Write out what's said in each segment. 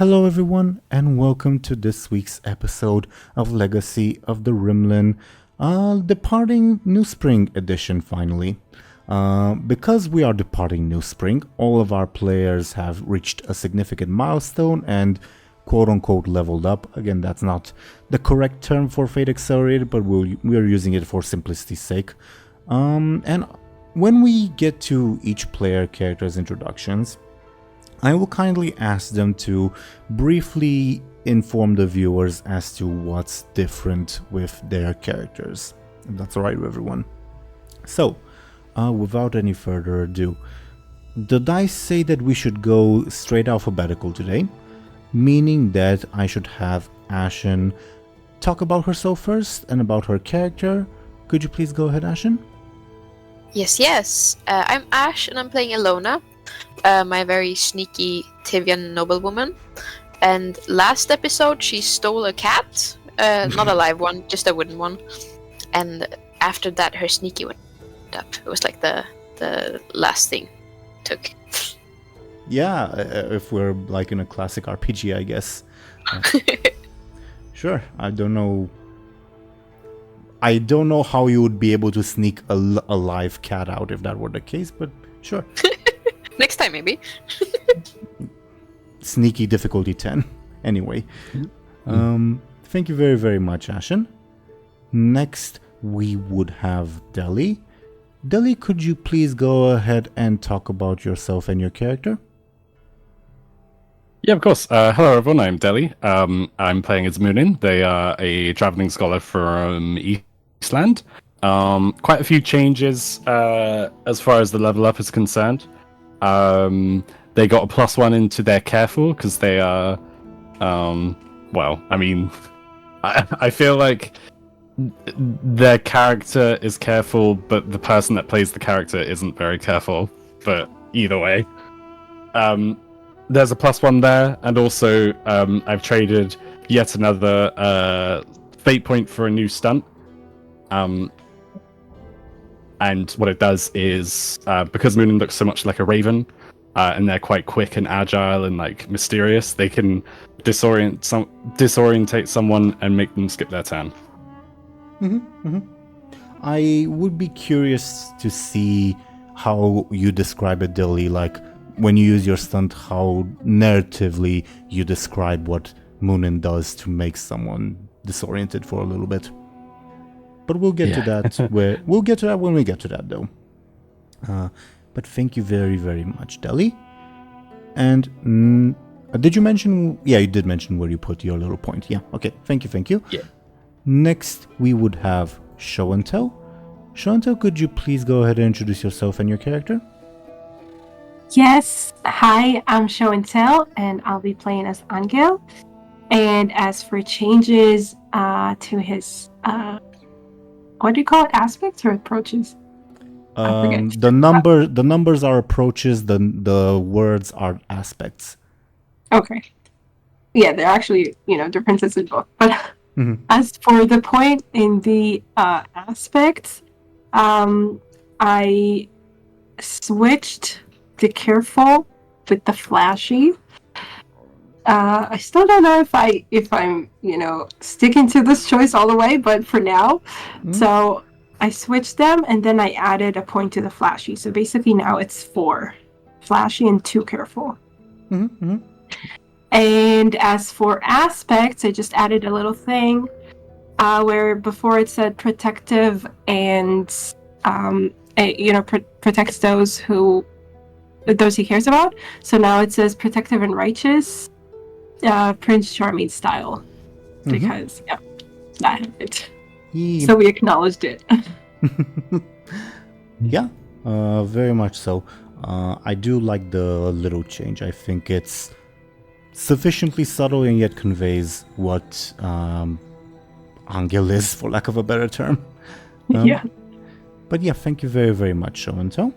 Hello everyone and welcome to this week's episode of Legacy of the Rimlen, departing New Spring edition finally. Because we are departing New Spring, all of our players have reached a significant milestone and quote-unquote leveled up. Again, that's not the correct term for Fate Accelerated, but we're using it for simplicity's sake. And when we get to each player character's introductions, I will kindly ask them to briefly inform the viewers as to what's different with their characters. If that's alright with everyone. So, without any further ado, the dice say that we should go straight alphabetical today, meaning that I should have Ashen talk about herself first and about her character. Could you please go ahead, Ashen? Yes. I'm Ash and I'm playing Illona, my very sneaky Tivian noblewoman. And last episode she stole a cat, not a live one, just a wooden one. And after that her sneaky went up. It was like the last thing took. Yeah, if we're like in a classic RPG, I guess. Sure, I don't know how you would be able to sneak a live cat out if that were the case, but sure. Next time, maybe. Sneaky difficulty 10. Anyway. Thank you very, very much, Ashen. Next, we would have Dely. Dely, could you please go ahead and talk about yourself and your character? Yeah, of course. Hello, everyone. I'm Dely. I'm playing as Muninn. They are a traveling scholar from Eastland. Quite a few changes as far as the level up is concerned. They got a +1 into their careful because they are, I feel like their character is careful, but the person that plays the character isn't very careful. But either way, there's a +1 there, and also I've traded yet another fate point for a new stunt. And what it does is, because Muninn looks so much like a raven, and they're quite quick and agile and like mysterious, they can disorientate someone and make them skip their turn. I would be curious to see how you describe it, Dely, like when you use your stunt, how narratively you describe what Muninn does to make someone disoriented for a little bit. But we'll get to that. We'll get to that when we get to that, though. But thank you very, very much, Dely. And did you mention? Yeah, you did mention where you put your little point. Yeah. Okay. Thank you. Yeah. Next, we would have Show&Tell. Show&Tell, could you please go ahead and introduce yourself and your character? Yes. Hi, I'm Show&Tell, and I'll be playing as Anghel. And as for changes to his what do you call it? Aspects or approaches? The numbers are approaches. The words are aspects. Okay. Yeah, they're actually differences in both. But as for the point in the aspects, I switched the careful with the flashy. I still don't know if I'm sticking to this choice all the way, but for now, so I switched them and then I added a point to the flashy. So basically now it's 4 flashy and 2 careful. And as for aspects, I just added a little thing where before it said protective and protects those he cares about. So now it says protective and righteous. Prince Charming style, because that happened. Yeah. So we acknowledged it. Yeah, very much so. I do like the little change. I think it's sufficiently subtle and yet conveys what Anghel is, for lack of a better term. Yeah. But yeah, thank you very, very much, Show&Tell.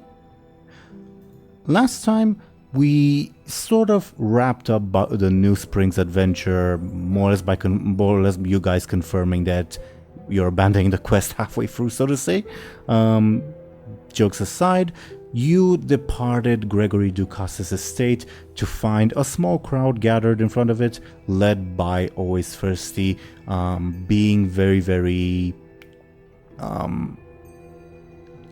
Last time, we sort of wrapped up the New Springs adventure, more or less you guys confirming that you're abandoning the quest halfway through, so to say. Jokes aside, you departed Gregory Ducas's estate to find a small crowd gathered in front of it, led by Always Thirsty, being very, very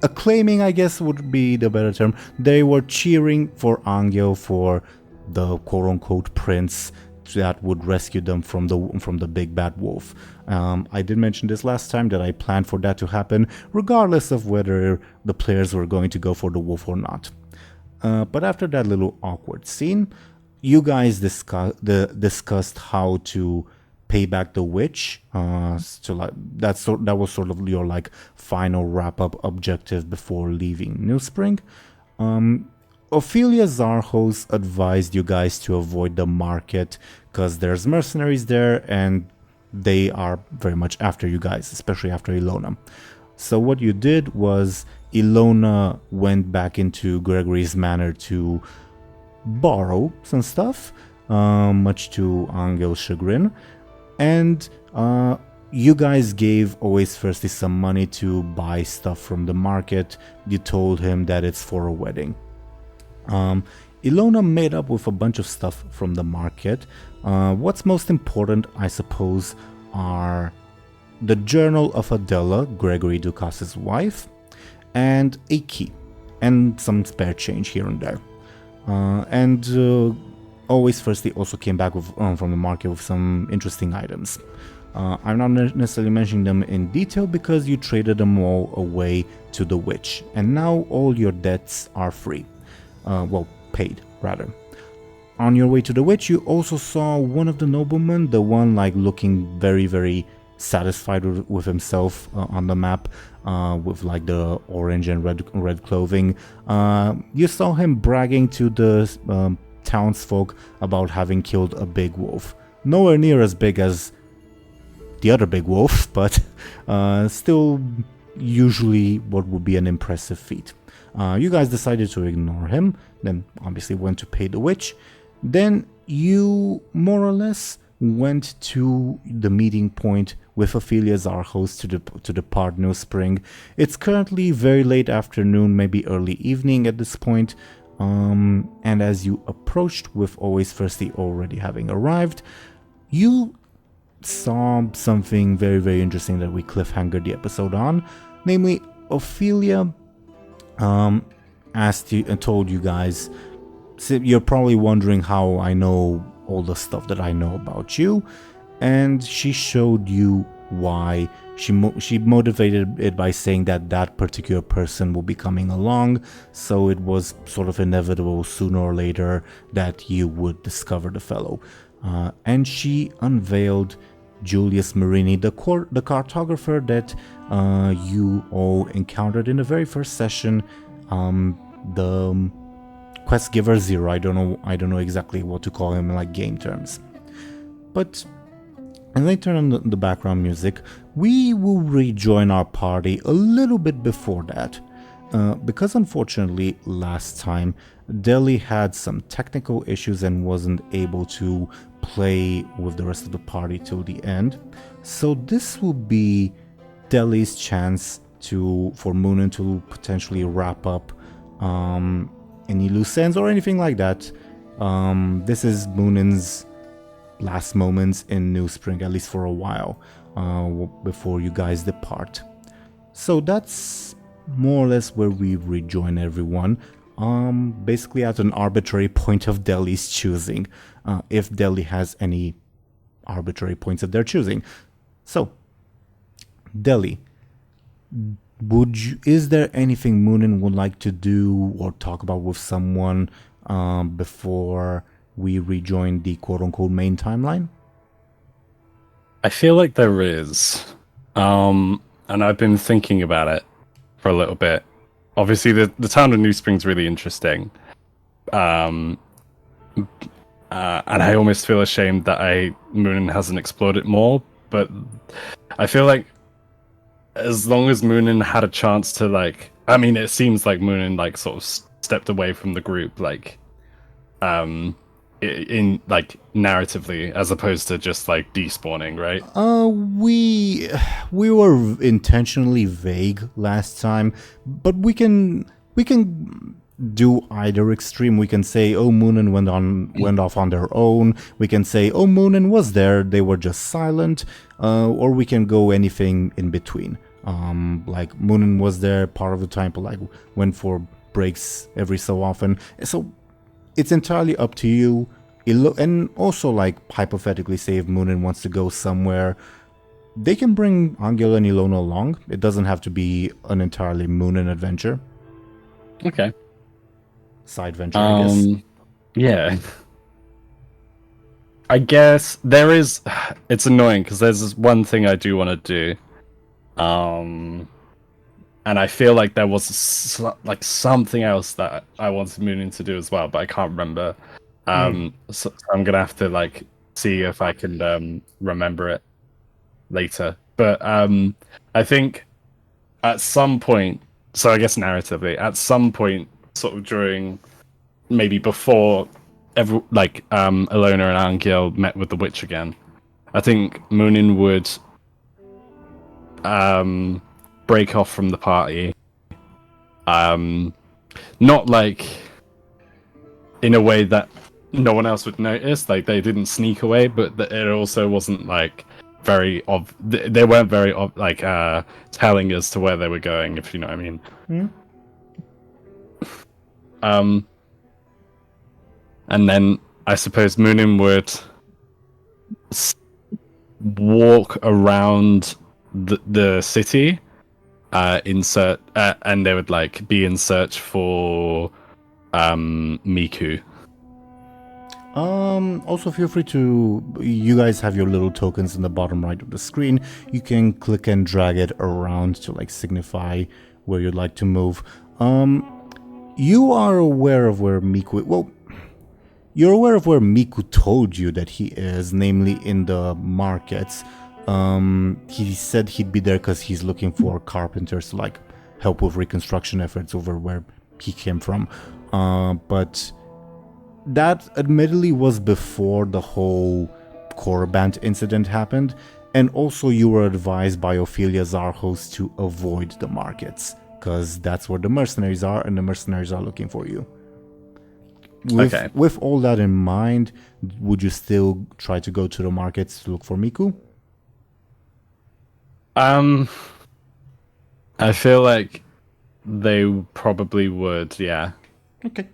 acclaiming, I guess would be the better term. They were cheering for Anghel, for the quote-unquote prince that would rescue them from the big bad wolf. I did mention this last time that I planned for that to happen, regardless of whether the players were going to go for the wolf or not. But after that little awkward scene, you guys discussed how to pay back the witch. That was sort of your like final wrap-up objective before leaving New Spring. Ophelia Zarhos advised you guys to avoid the market because there's mercenaries there and they are very much after you guys, especially after Illona. So what you did was Illona went back into Gregory's manor to borrow some stuff, much to Angel's chagrin, and you guys gave Always Thirsty some money to buy stuff from the market. You told him that it's for a wedding. Illona made up with a bunch of stuff from the market. What's most important, I suppose, are the journal of Adela, Gregory Ducas's wife, and a key, and some spare change here and there. Always Thirsty also came back with, from the market with some interesting items. I'm not necessarily mentioning them in detail because you traded them all away to the witch, and now all your debts are free. Well, paid, rather. On your way to the witch, you also saw one of the noblemen, the one like looking very, very satisfied with himself on the map, with like the orange and red clothing. You saw him bragging to the townsfolk about having killed a big wolf. Nowhere near as big as the other big wolf, but still usually what would be an impressive feat. You guys decided to ignore him, then obviously went to pay the witch. Then you more or less went to the meeting point with Ophelia Zarhos to depart New Spring. It's currently very late afternoon, maybe early evening at this point. And as you approached with Always Thirsty already having arrived, you saw something very, very interesting that we cliffhangered the episode on. Namely, Ophelia asked you and told you guys, so you're probably wondering how I know all the stuff that I know about you, and she showed you why. She motivated it by saying that that particular person will be coming along, so it was sort of inevitable sooner or later that you would discover the fellow. And she unveiled Julius Marini, the cartographer that you all encountered in the very first session, the quest giver 0. I don't know exactly what to call him in like game terms. But and they turn on the background music. We will rejoin our party a little bit before that, because unfortunately last time Dely had some technical issues and wasn't able to play with the rest of the party till the end. So this will be Dely's chance for Muninn to potentially wrap up any loose ends or anything like that. This is Muninn's last moments in New Spring, at least for a while, before you guys depart. So that's more or less where we rejoin everyone, basically at an arbitrary point of Dely's choosing, if Dely has any arbitrary points of their choosing. So, Dely, is there anything Muninn would like to do or talk about with someone before we rejoin the quote-unquote main timeline? I feel like there is. And I've been thinking about it for a little bit. Obviously, the town of New Spring's really interesting. And I almost feel ashamed that Muninn hasn't explored it more. But I feel like as long as Muninn had a chance to, like... I mean, it seems like Muninn, like, sort of stepped away from the group, like... in like narratively, as opposed to just like despawning, right? We were intentionally vague last time, but we can we can do either extreme. We can say, oh, Muninn went off on their own. We can say, oh, Muninn was there, they were just silent. Or we can go anything in between. Like Muninn was there part of the time, but like went for breaks every so often. So it's entirely up to you. And also, like, hypothetically, say if Muninn wants to go somewhere, they can bring Anghel and Illona along. It doesn't have to be an entirely Muninn adventure. Okay. Side venture, I guess. Yeah. I guess there is... It's annoying, because there's this one thing I do want to do. And I feel like there was something else that I wanted Muninn to do as well, but I can't remember. So I'm gonna have to like see if I can remember it later. But I think at some point, so I guess narratively, at some point, sort of during, maybe before Illona and Anghel met with the witch again, I think Muninn would break off from the party. Not like in a way that no one else would notice, like they didn't sneak away, but it also wasn't like they weren't very telling as to where they were going, if you know what I mean. And then I suppose Muninn would walk around the city and they would like be in search for Miku. Also feel free to, you guys have your little tokens in the bottom right of the screen. You can click and drag it around to like signify where you'd like to move. You are aware of where Miku, well, you're aware of where Miku told you that he is, namely in the markets. He said he'd be there because he's looking for carpenters to like help with reconstruction efforts over where he came from. But that admittedly was before the whole Korabant incident happened, and also you were advised by Ophelia Zarhos to avoid the markets, because that's where the mercenaries are, and the mercenaries are looking for you. With all that in mind, would you still try to go to the markets to look for Miku? I feel like they probably would, yeah. Okay.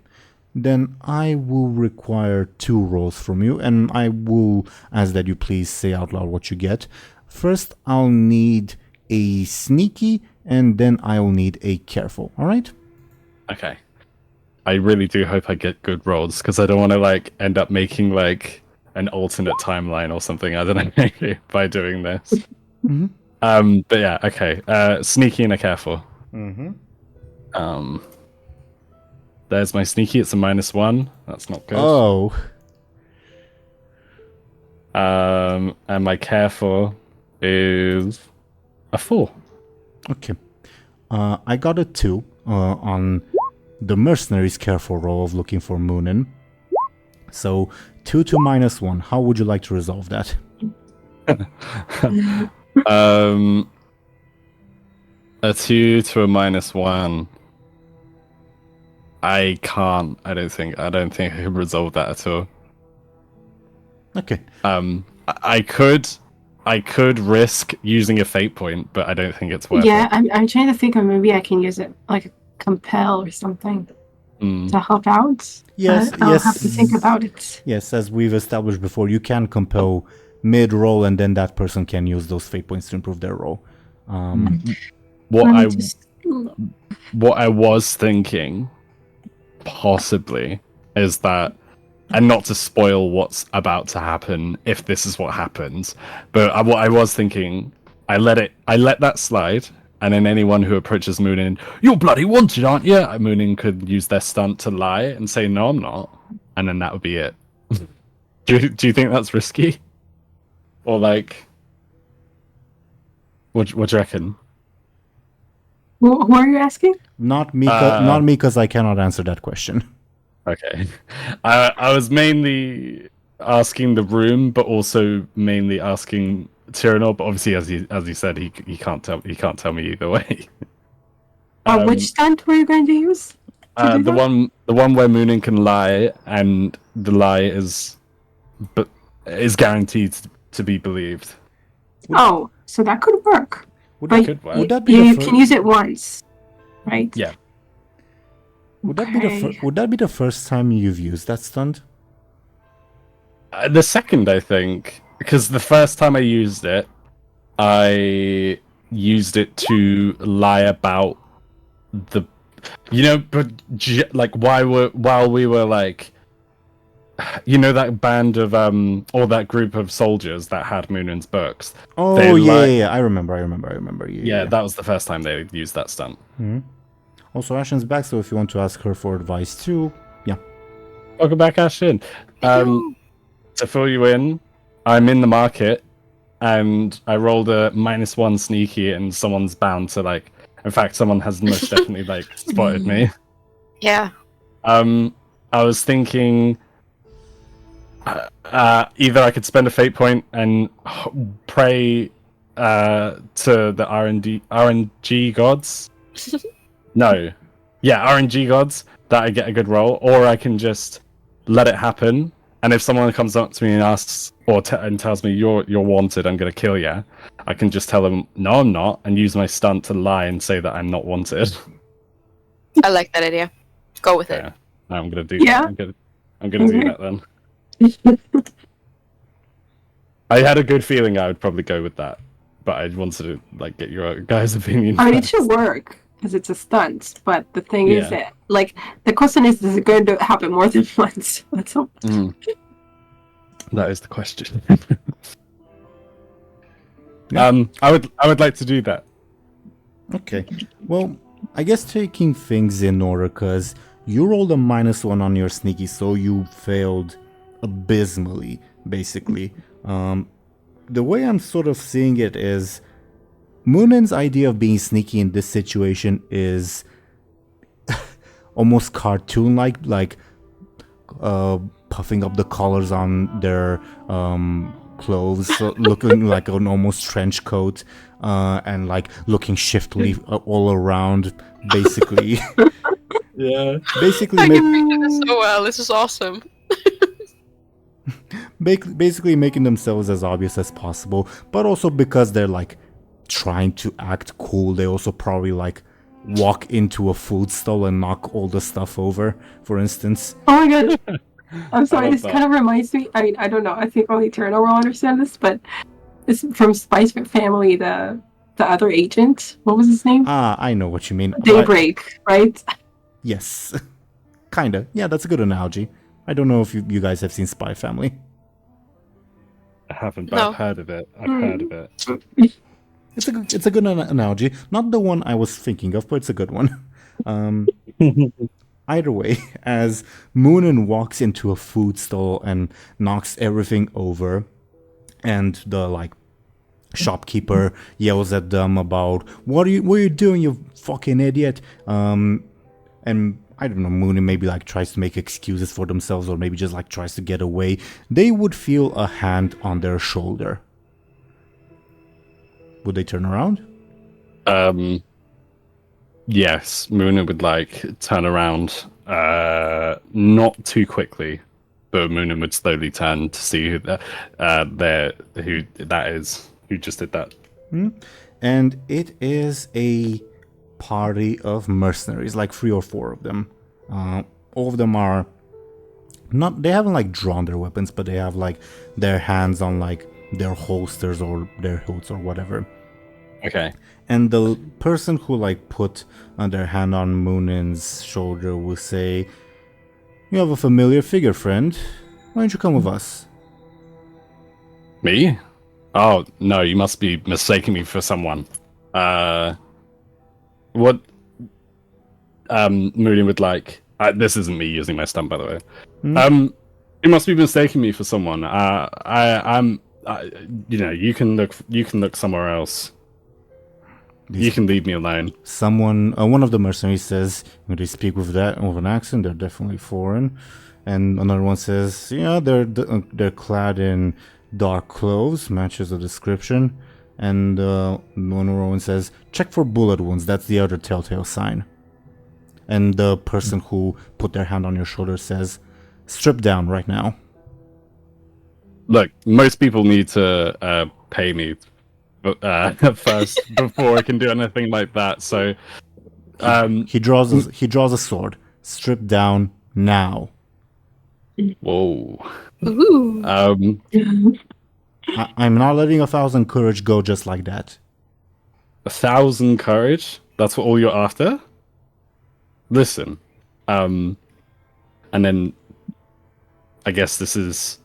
Then I will require 2 rolls from you, and I will ask that you please say out loud what you get. First, I'll need a sneaky, and then I'll need a careful, alright? Okay. I really do hope I get good rolls, because I don't want to like end up making like an alternate timeline or something, I don't know, by doing this. Mm-hmm. But yeah, okay. Sneaky and a careful. Mm-hmm. There's my sneaky, it's a -1. That's not good. Oh. And my careful is a 4. Okay. I got a 2 on the mercenaries' careful roll of looking for Muninn. So 2 to -1. How would you like to resolve that? A 2 to a -1. I can't. I don't think I can resolve that at all. Okay. I could risk using a fate point, but I don't think it's worth Yeah, it. I'm trying to think of maybe I can use it like a compel or something to help out. Yes, I'll have to think about it. Yes, as we've established before, you can compel mid-roll, and then that person can use those fate points to improve their roll. What I was thinking, possibly, is that, and not to spoil what's about to happen if this is what happens, but what I was thinking, I let that slide, and then anyone who approaches Muninn, "You're bloody wanted, aren't you?" Muninn could use their stunt to lie and say, "No, I'm not," and then that would be it. Do you think that's risky? Or like, what do you reckon? Who are you asking? Not me, not me, because I cannot answer that question. Okay, I was mainly asking the room, but also mainly asking Teeironor. But obviously, as he said, he can't tell me either way. Which stunt were you going to use? The one where Muninn can lie, and the lie is guaranteed to be believed. Oh, so that could work. Would But Could work. would that be you the can use it once, right? Yeah. would that be the Okay. would that be the first time you've used that stunt? The second, I think, because the first time I used it, I used it to lie about the, but like while we were like, that band of or that group of soldiers that had Muninn's books. Oh They yeah, I remember. Yeah, that was the first time they used that stunt. Also, Ashen's back, so if you want to ask her for advice too, yeah. Welcome back, Ashen. To fill you in, I'm in the market, and I rolled a -1 sneaky, and someone's bound to like. In fact, someone has most definitely like spotted me. Yeah. I was thinking either I could spend a fate point and pray to the RNG gods. No, yeah, RNG gods that I get a good roll, or I can just let it happen. And if someone comes up to me and asks and tells me you're wanted, I'm gonna kill you, I can just tell them no, I'm not, and use my stunt to lie and say that I'm not wanted. I like that idea. Go with it. Yeah, I'm gonna do. Yeah. I'm gonna do that then. I had a good feeling I would probably go with that, but I wanted to like get your guys' opinion. I mean, it first. should work because it's a stunt. But the thing is Yeah. that, like, the question is it going to happen more than once? That's all. That is the question. Yeah. I would like to do that. Okay. Well, I guess taking things in order, because you rolled a -1 on your sneaky, so you failed abysmally, basically. The way I'm sort of seeing it is Muninn's idea of being sneaky in this situation is almost cartoon-like, like puffing up the collars on their clothes, so looking like an almost trench coat, and like looking shiftily all around, basically. Yeah. Basically, I can picture this so well. This is awesome. basically making themselves as obvious as possible, but also because they're like trying to act cool, they also probably like walk into a food stall and knock all the stuff over, for instance. Oh my god. I'm sorry, love this that. kind of reminds me. I mean, I don't know. I think only Teeironor will understand this, but it's from Spice Family, the other agent. What was his name? I know what you mean. Daybreak, right? Yes. Kinda. Yeah, that's a good analogy. I don't know if you guys have seen Spy Family. I haven't, but No. I've heard of it. I've heard of it. It's a good analogy. Not the one I was thinking of, but it's a good one. Either way, as Muninn walks into a food stall and knocks everything over, and the like shopkeeper yells at them about what are you doing, you fucking idiot? And I don't know, Muninn maybe like tries to make excuses for themselves, or maybe just like tries to get away. They would feel a hand on their shoulder. Would they turn around? Yes, Muninn would like turn around, not too quickly, but Muninn would slowly turn to see who that is, who just did that. And it is a party of mercenaries, like 3 or 4 of them. All of them are not, they haven't like drawn their weapons, but they have like their hands on like their holsters or their hilts or whatever. Okay. And the person who like put their hand on Muninn's shoulder will say, "You have a familiar figure, friend. Why don't you come with us?" Me? Oh, no, you must be mistaking me for someone. What? Muninn would like... this isn't me using my stunt, by the way. You must be mistaking me for someone. You can look somewhere else. You can leave me alone. Someone, one of the mercenaries says, "They speak with an accent. They're definitely foreign." And another one says, "Yeah, they're clad in dark clothes, matches the description." And Monorowan says, check for bullet wounds. That's the other telltale sign. And the person who put their hand on your shoulder says, strip down right now. Look, most people need to pay me first before I can do anything like that. So he draws a sword. Strip down now. whoa. Ooh. I'm not letting 1,000 courage go just like that. 1,000 courage? That's what all you're after? Listen. And then I guess this is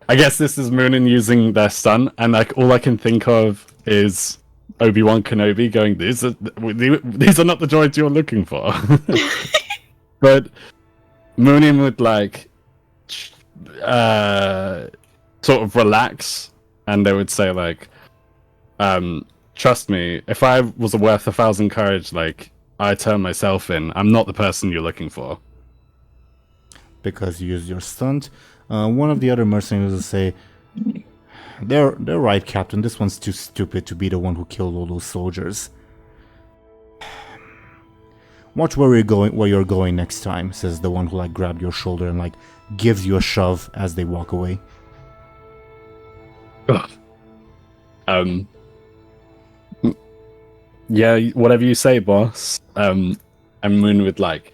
Muninn using their stun, and like all I can think of is Obi-Wan Kenobi going, these are not the droids you're looking for. But Muninn would like sort of relax, and they would say like, trust me, if I was worth 1,000 courage, like I turn myself in, I'm not the person you're looking for. Because you used your stunt. One of the other mercenaries will say, they're right, Captain. This one's too stupid to be the one who killed all those soldiers. Watch where you're going next time, says the one who like grabbed your shoulder and like gives you a shove as they walk away. Ugh. Yeah, whatever you say, boss. And Moon would like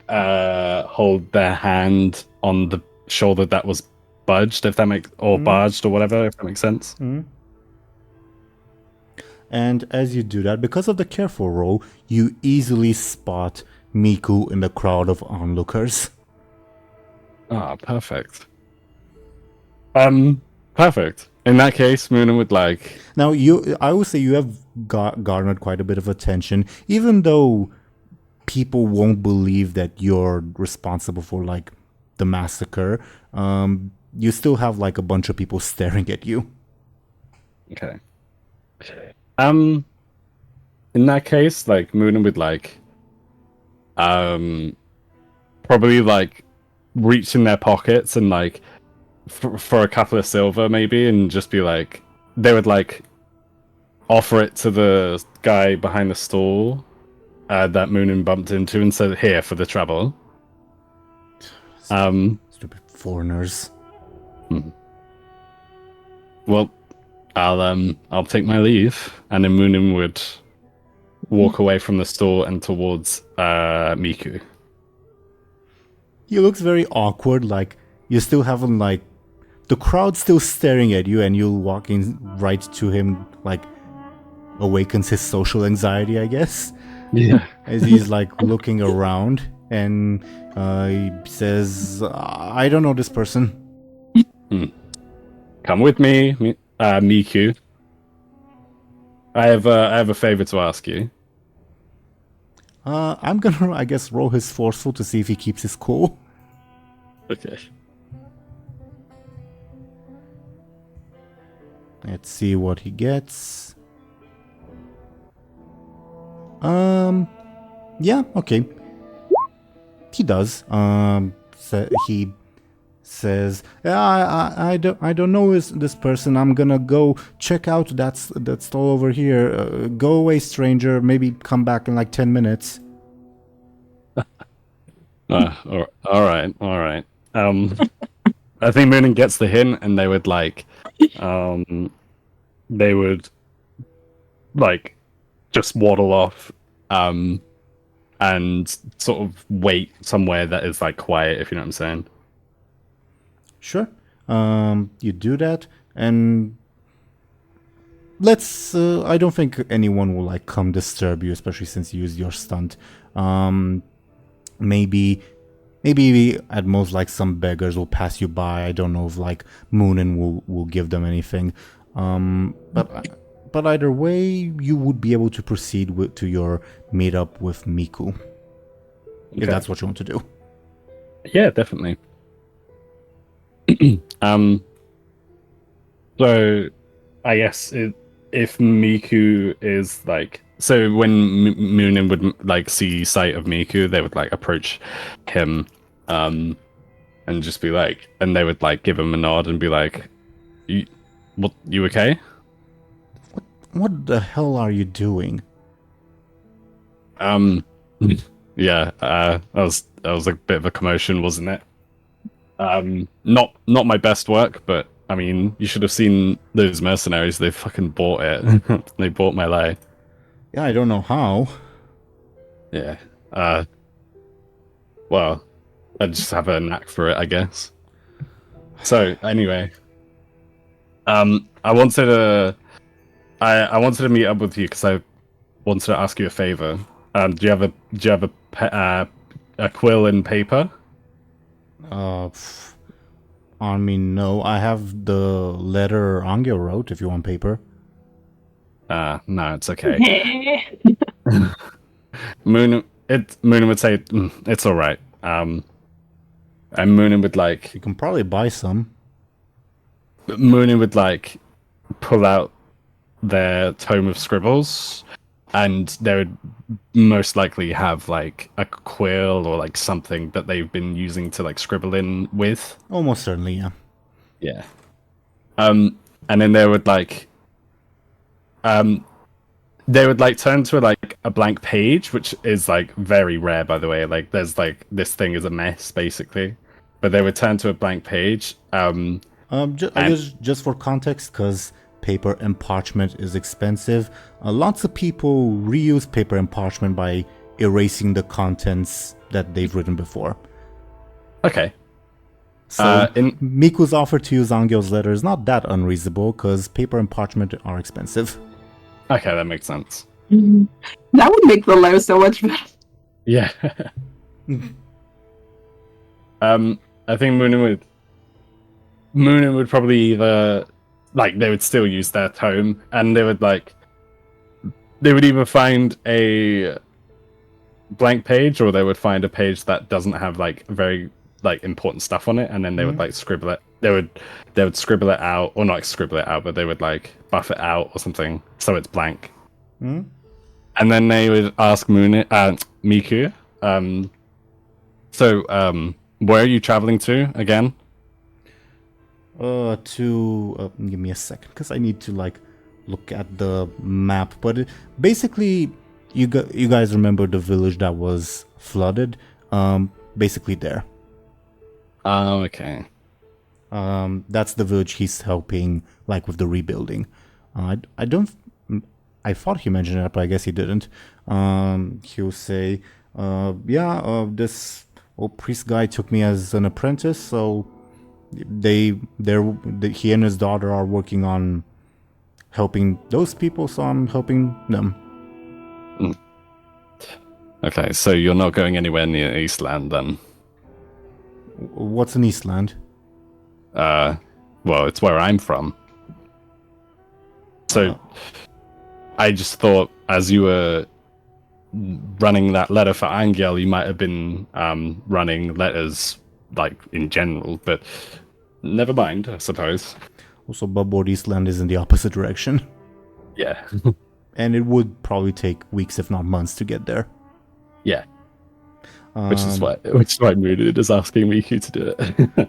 hold their hand on the shoulder that was budged, if that makes, or barged or whatever, if that makes sense. And as you do that, because of the careful roll, you easily spot Miku in the crowd of onlookers. Ah, perfect. Perfect. In that case, Muninn would like... Now, I would say you have garnered quite a bit of attention, even though people won't believe that you're responsible for, like, the massacre. You still have, like, a bunch of people staring at you. Okay. In that case, like, Muninn would, like, probably, like, reach in their pockets and, like, for a couple of silver, maybe, and just be like, they would, like, offer it to the guy behind the stall that Muninn bumped into and said, here, for the trouble. Stupid foreigners. Well, I'll take my leave, and then Muninn would walk away from the store and towards Miku. He looks very awkward, like you still haven't, like, the crowd's still staring at you and you walking right to him, like, awakens his social anxiety, I guess. Yeah. As he's, like, looking around, and he says, I don't know this person. Come with me, Miku. I have a favor to ask you. I'm gonna, I guess, roll his forceful to see if he keeps his cool. Okay. Let's see what he gets. Yeah, okay. He does. He says, I don't know this person. I'm gonna go check out that stall over here. Go away, stranger. Maybe come back in like 10 minutes. All right. I think Muninn gets the hint, and they would like, they would like just waddle off, and sort of wait somewhere that is like quiet, if you know what I'm saying. Sure. You do that, and let's. I don't think anyone will like come disturb you, especially since you used your stunt. Maybe at most like some beggars will pass you by. I don't know if like Muninn will give them anything. But either way, you would be able to proceed to your meetup with Miku. If that's what you want to do. Yeah, definitely. So I guess if Miku is like, so when Muninn would like see sight of Miku, they would like approach him, and just be like, and they would like give him a nod and be like, What, you okay? What the hell are you doing? Yeah, that was a bit of a commotion, wasn't it? Not my best work, but I mean, you should have seen those mercenaries. They fucking bought it. They bought my lay. Yeah, I don't know how. Yeah. Well, I just have a knack for it, I guess. So anyway, I wanted to meet up with you because I wanted to ask you a favor. Do you have a quill and paper? I mean, no. I have the letter Anghel wrote. If you want paper. No, it's okay. Muninn would say it's all right. And Muninn would You can probably buy some. pull out their tome of scribbles, and they would most likely have like a quill or like something that they've been using to like scribble in with. Almost certainly, yeah. Yeah. And then they would turn to like a blank page, which is like very rare, by the way. Like there's like this thing is a mess basically, but they would turn to a blank page. I guess just for context, because paper and parchment is expensive, lots of people reuse paper and parchment by erasing the contents that they've written before. Okay. So Miku's offer to use Anghel's letter is not that unreasonable, because paper and parchment are expensive. Okay, that makes sense. That would make the letter so much better. Yeah. I think Muninn would probably either like they would still use their tome, and they would either find a blank page, or they would find a page that doesn't have like very like important stuff on it, and then they would like scribble it. They would scribble it out, or not scribble it out, but they would like buff it out or something so it's blank. And then they would ask Miku, where are you traveling to again? Give me a second, because I need to like look at the map. But basically, you guys remember the village that was flooded? Basically there. Oh, okay. That's the village he's helping, like with the rebuilding. I thought he mentioned that, but I guess he didn't. He'll say, this old priest guy took me as an apprentice, so he and his daughter are working on helping those people, so I'm helping them. Okay, so you're not going anywhere near Eastland then? What's in Eastland? Well, it's where I'm from. So, I just thought as you were running that letter for Anghel, you might have been running letters like in general, but never mind, I suppose. Also, Bubboard Eastland is in the opposite direction. Yeah. And it would probably take weeks, if not months, to get there. Yeah. Which is why Muninn is asking Miku to do it.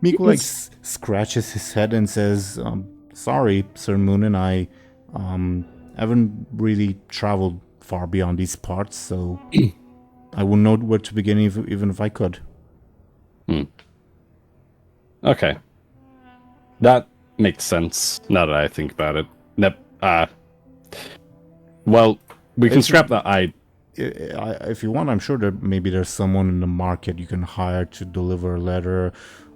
Miku scratches his head and says, "Sorry, Sir Muninn, I haven't really traveled far beyond these parts, so I wouldn't know where to begin even if I could." Okay. That makes sense, now that I think about it. Well, we can scrap that. If you want, I'm sure there's someone in the market you can hire to deliver a letter.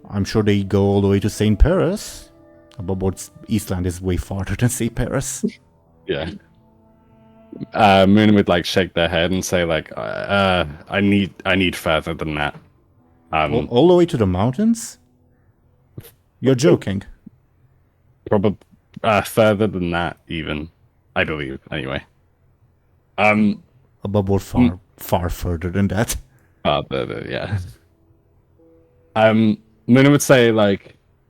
I'm sure they go all the way to St. Paris. But Eastland is way farther than St. Paris. Yeah. Muninn would shake their head and say I need further than that. All the way to the mountains? You're joking. Probably further than that, even. I believe, anyway. Above far further than that. Yeah. Muninn would say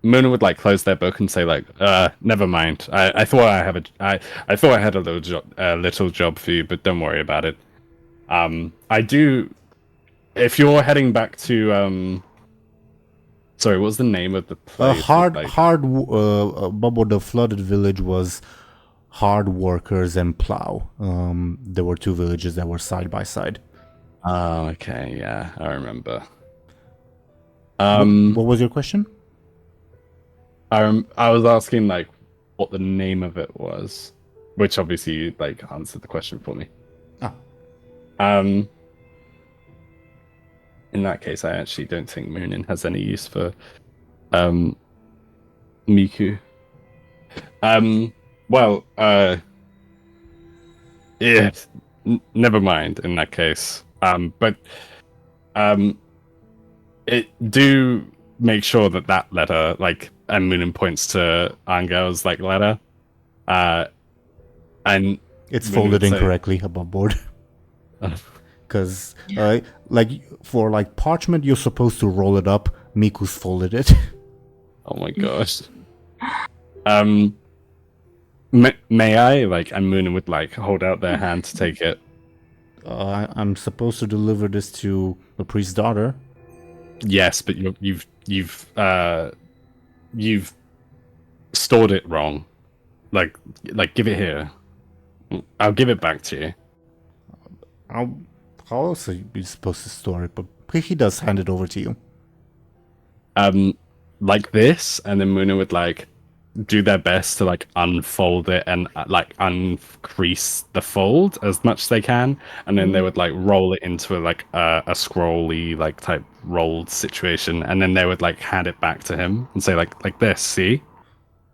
Muninn would close their book and say never mind. I thought I thought I had a little job for you, but don't worry about it. I do. If you're heading back to Sorry, what was the name of the place? Bubble, the flooded village was Hard Workers and Plow. There were two villages that were side by side. Oh, okay, yeah, I remember. What was your question? I was asking like what the name of it was, which obviously you like answered the question for me. Ah. In that case, I actually don't think Muninn has any use for Miku. Well, yeah, never mind in that case. But it do make sure that letter, like, and Muninn points to Anghel's like letter, and It's Muninn folded would say- incorrectly above board. Because, like, for like parchment, you're supposed to roll it up. Miku's folded it. Oh my gosh. May I? Like, and Muninn would like hold out their hand to take it. I'm supposed to deliver this to the priest's daughter. Yes, but you've stored it wrong. Like, give it here. I'll give it back to you. How else are you supposed to store it? But he does hand it over to you. Like this, and then Muninn would like do their best to like unfold it and like uncrease the fold as much as they can, and then they would like roll it into a scrolly like type rolled situation, and then they would like hand it back to him and say like this, see?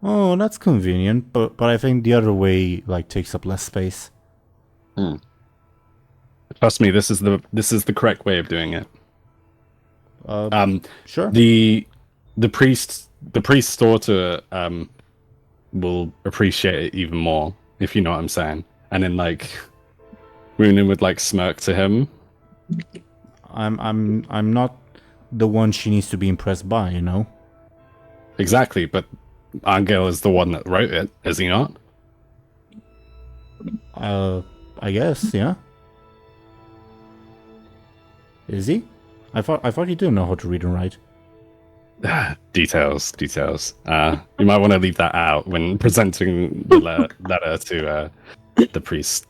Oh, that's convenient, but I think the other way like takes up less space. Trust me, this is the correct way of doing it. Sure. The priest's daughter will appreciate it even more, if you know what I'm saying. And then like Muninn would like smirk to him. I'm not the one she needs to be impressed by, you know? Exactly, but Anghel is the one that wrote it, is he not? I guess, yeah. Is he? I thought he didn't know how to read and write. Details. You might want to leave that out when presenting the letter to the priest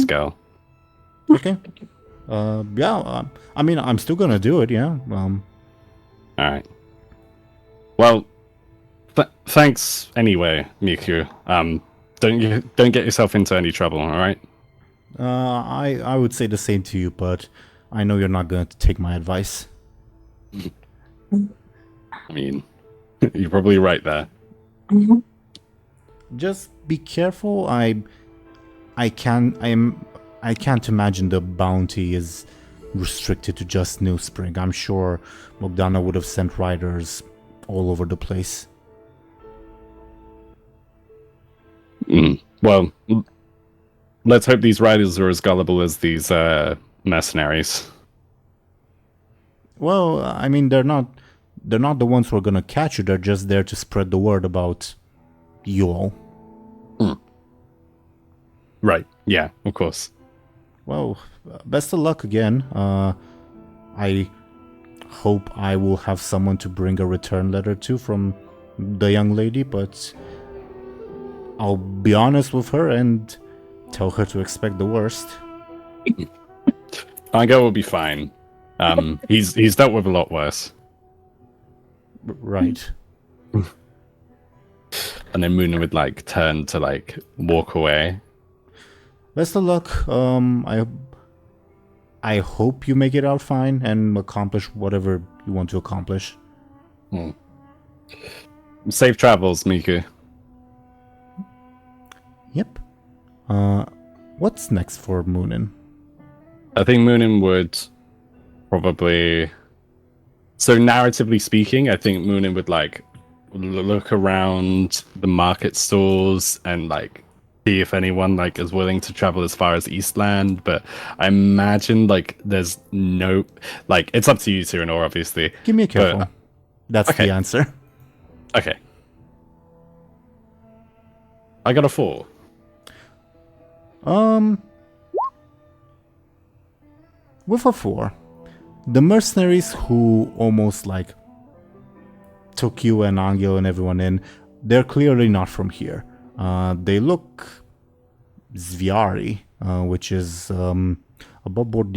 girl. Okay. Yeah. I mean, I'm still gonna do it. Yeah. All right. Well, thanks anyway, Miku. Don't get yourself into any trouble. All right. I would say the same to you, but I know you're not going to take my advice. I mean, you're probably right there. Just be careful. I can't imagine the bounty is restricted to just New Spring. I'm sure Bogdana would have sent riders all over the place. Well, let's hope these riders are as gullible as these mercenaries. Well, I mean, they're not the ones who are gonna catch you. They're just there to spread the word about you all. Right. Yeah, of course. Well, best of luck again. I hope I will have someone to bring a return letter to from the young lady, but I'll be honest with her and tell her to expect the worst. Anghel will be fine. He's dealt with a lot worse. Right. And then Muninn would like turn to like walk away. Best of luck. I hope you make it out fine and accomplish whatever you want to accomplish. Safe travels, Miku. Yep. What's next for Muninn? I think Muninn would probably... So narratively speaking, I think Muninn would like look around the market stalls and like see if anyone like is willing to travel as far as Eastland, but I imagine like there's no... Like, it's up to you, Teeironor, obviously. Give me a careful. But, That's okay. the answer. Okay. I got a 4. With a 4, the mercenaries who almost like took you and Anghel and everyone in, they're clearly not from here. They look Zviari, which is above board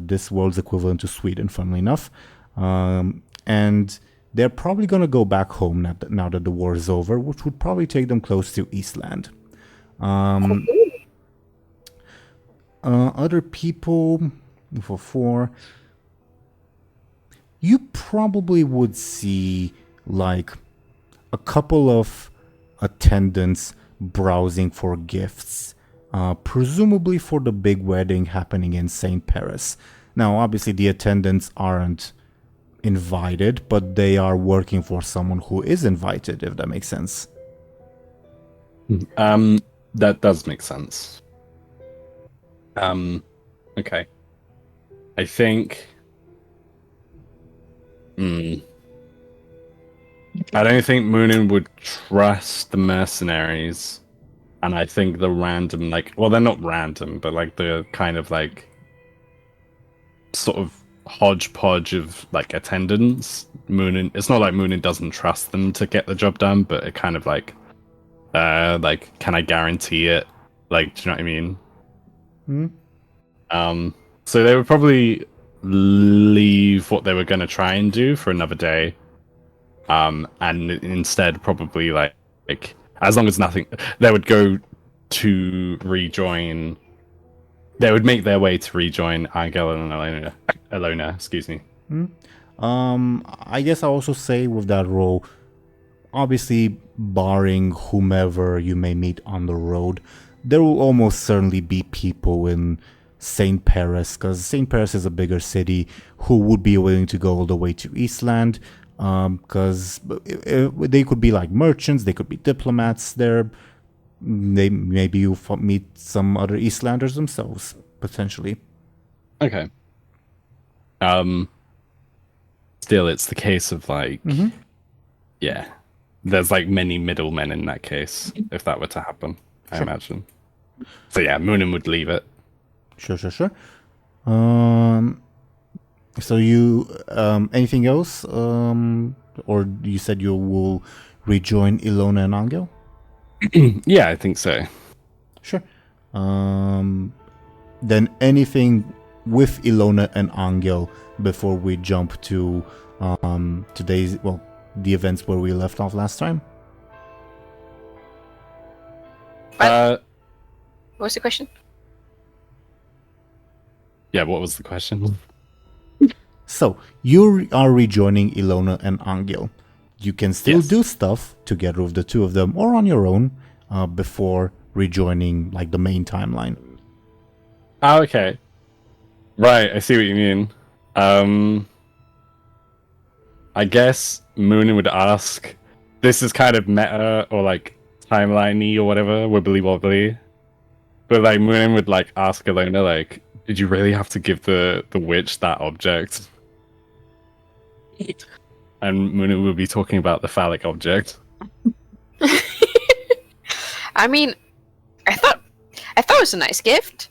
this world's equivalent to Sweden, funnily enough. And they're probably going to go back home now that the war is over, which would probably take them close to Eastland. Other people, for 4, you probably would see like a couple of attendants browsing for gifts, presumably for the big wedding happening in St. Paris. Now, obviously, the attendants aren't invited, but they are working for someone who is invited, if that makes sense. That does make sense. Okay. I think... I don't think Muninn would trust the mercenaries. And I think the random, like... Well, they're not random, but like the kind of like... sort of hodgepodge of like attendants. Muninn... It's not like Muninn doesn't trust them to get the job done, but it kind of like... can I guarantee it? Like, do you know what I mean? So they would probably leave what they were going to try and do for another day, and instead probably like as long as nothing, they would go to rejoin. They would make their way to rejoin Anghel and Illona. Excuse me. I guess I also say with that role, obviously barring whomever you may meet on the road, there will almost certainly be people in St. Paris, because St. Paris is a bigger city, who would be willing to go all the way to Eastland, because they could be like merchants, they could be diplomats there. Maybe you meet some other Eastlanders themselves, potentially. Okay. Still, it's the case of like, yeah, there's like many middlemen in that case, if that were to happen, I imagine. So yeah, Muninn would leave it. Sure. So you, anything else? Or you said you will rejoin Illona and Anghel? Yeah, I think so. Sure. Then anything with Illona and Anghel before we jump to today's, well, the events where we left off last time? What was the question? Yeah, what was the question? So, you are rejoining Illona and Anghel. You can still Yes. do stuff together with the two of them or on your own before rejoining like the main timeline. Oh, okay. Right, I see what you mean. I guess Muninn would ask, this is kind of meta or like timeline-y or whatever, wibbly wobbly. But like Muninn would like ask Illona, like, did you really have to give the witch that object? And Muninn would be talking about the phallic object. I mean, I thought it was a nice gift.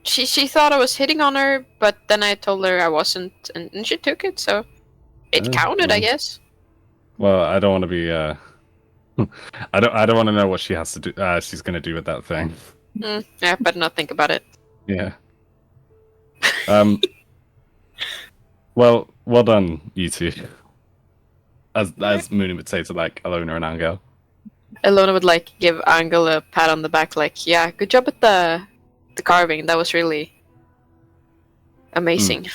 She thought I was hitting on her, but then I told her I wasn't, and she took it, so it counted, I guess. Well, I don't want to be. I don't want to know what she has to do. She's gonna do with that thing. Yeah, better not think about it. Yeah. Well done, you two. As Muninn would say to like Illona and Anghel. Illona would like give Anghel a pat on the back, like, yeah, good job with the carving. That was really amazing.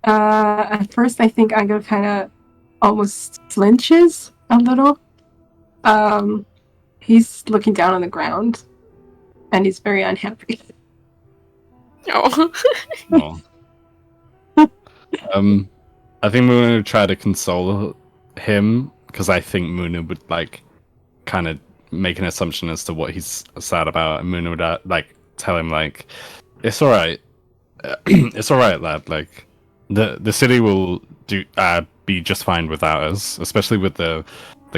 At first, I think Anghel kind of almost flinches a little. He's looking down on the ground, and he's very unhappy. Oh. Oh. I think Muninn would try to console him, because I think Muninn would like kind of make an assumption as to what he's sad about, and Muninn would like tell him like, it's all right, it's all right, lad. Like the city will be just fine without us, especially with the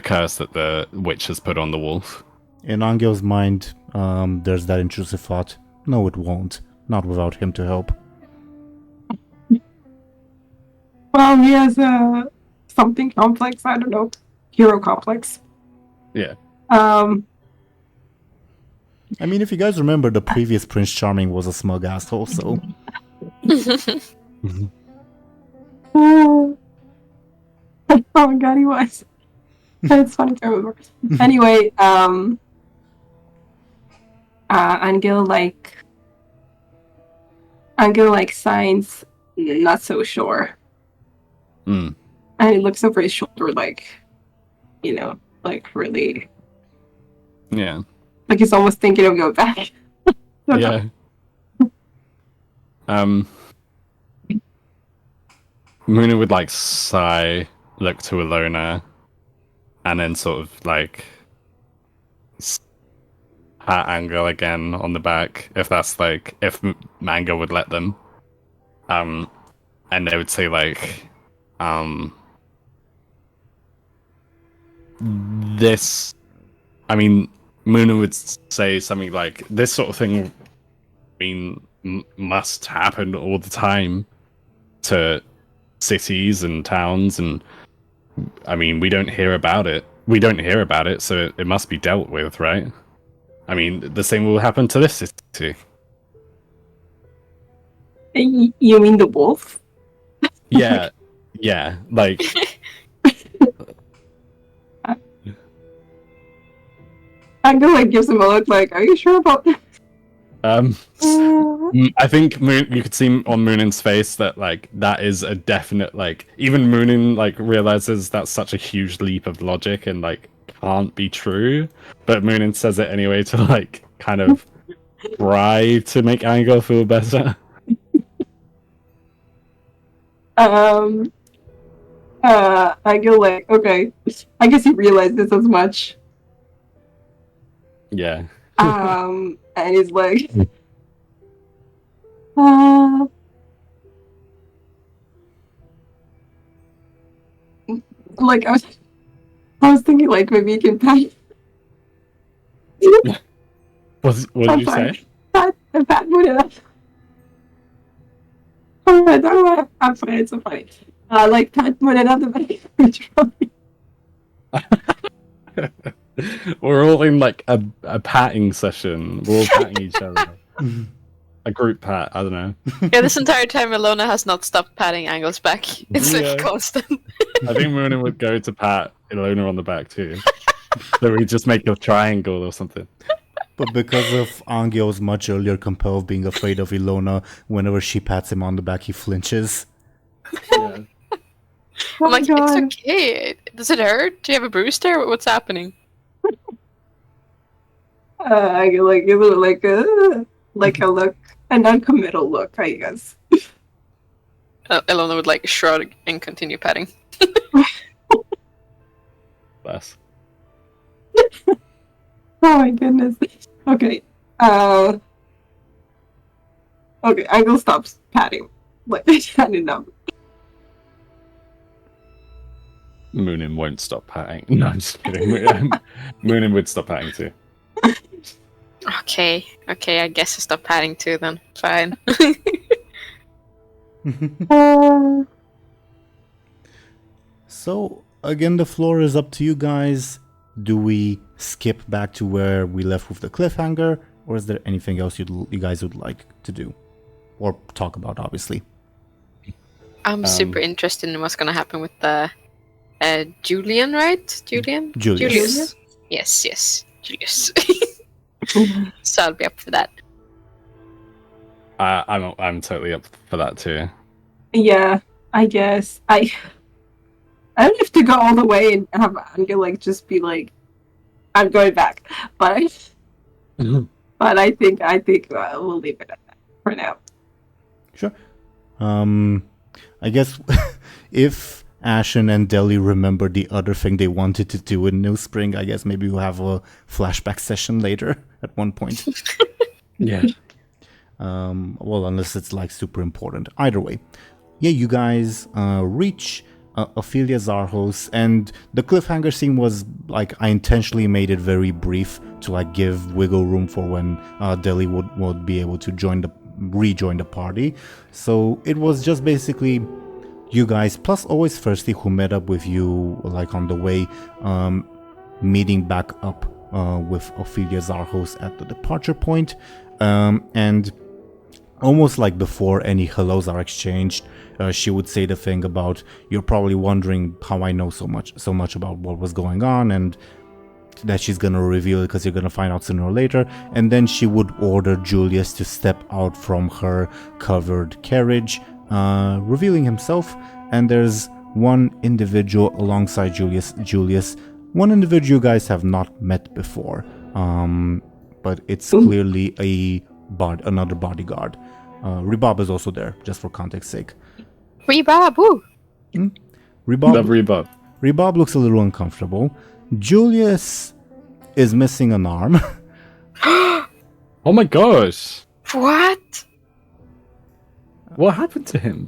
curse that the witch has put on the wolf. In Anghel's mind, there's that intrusive thought, no it won't, not without him to help. Well, he has something complex. I don't know, hero complex. Yeah. I mean, if you guys remember, the previous Prince Charming was a smug asshole, so... Oh my god, he was. It's funny to remember. Anyway, Anghel signs not so sure. Mm. And he looks over his shoulder like, really, Yeah. like he's almost thinking of going back. Yeah. Muninn would sigh, look to Illona, and then sort of pat Anghel again on the back, if that's if Anghel would let them. And they would say this. I mean, Muninn would say something like, "This sort of thing, must happen all the time to cities and towns, and I mean, we don't hear about it. So it must be dealt with, right? I mean, the same will happen to this city." You mean the wolf? Yeah, Anghel gives him a look like, "Are you sure about that?" I think you could see on Muninn's face that that is a definite even Muninn realizes that's such a huge leap of logic and can't be true, but Muninn says it anyway to kind of try to make Anghel feel better. Anghel okay, I guess he realized this as much. Yeah. And he's like, I was thinking maybe you can pat. What did you say? Pat Muninn. Oh my god, I'm sorry, it's so funny. Pat Muninn on the back. We're all in a patting session. We're all patting each other. A group pat, I don't know. Yeah, this entire time Illona has not stopped patting Anghel's back. It's constant. I think Muninn would go to pat Illona on the back too. So we just make a triangle or something. But because of Anghel's much earlier compel of being afraid of Illona, whenever she pats him on the back, he flinches. Yeah. I'm like, it's okay. Does it hurt? Do you have a bruise there? What's happening? I give it a look, a non-committal look, I guess. Illona would shrug and continue patting. Bless. Oh my goodness. Okay. Okay, Anghel stops patting. Standing up. Muninn won't stop patting. No, I'm just kidding. Muninn would stop patting too. Okay, I guess I stop patting too then. Fine. So, again, the floor is up to you guys. Do we skip back to where we left with the cliffhanger, or is there anything else you guys would like to do? Or talk about, obviously. I'm super interested in what's gonna happen with the Julian, right? Julius. Yes, Julius. So I'll be up for that. I'm totally up for that too. Yeah, I guess. I don't have to go all the way and have Anghel just be I'm going back. But I think we'll leave it at that for now. Sure. I guess if Ashen and Deli remember the other thing they wanted to do in New Spring, I guess maybe we'll have a flashback session later at one point. Yeah. Well, unless it's super important. Either way. Yeah, you guys reach Ophelia Zarhos, and the cliffhanger scene was I intentionally made it very brief to give wiggle room for when Deli would be able to rejoin the party. So it was just basically you guys, plus always Thirsty, who met up with you like on the way, meeting back up with Ophelia Zarhos at the departure point, and almost like before any hellos are exchanged, she would say the thing about, you're probably wondering how I know so much about what was going on, and that she's gonna reveal it because you're gonna find out sooner or later. And then she would order Julius to step out from her covered carriage, revealing himself. And there's one individual alongside Julius, one individual you guys have not met before, but it's clearly another bodyguard. Rebab is also there, just for context sake. Rebab, woo! Love Rebab. Rebab looks a little uncomfortable. Julius is missing an arm. Oh my gosh! What? What happened to him?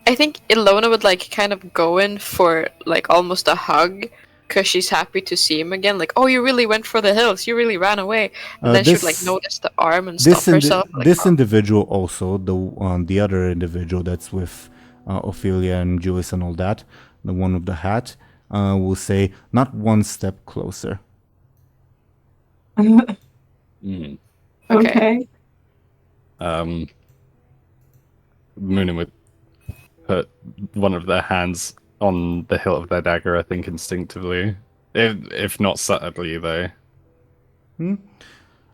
I think Illona would like kind of go in for like almost a hug because she's happy to see him again. Like, oh, you really went for the hills. You really ran away. And then she would like notice the arm and stop herself. Like, this individual also, the other individual that's with Ophelia and Julius and all that, the one with the hat, will say, not one step closer. Okay. Muninn would put one of their hands on the hilt of their dagger, I think, instinctively. If not subtly, though.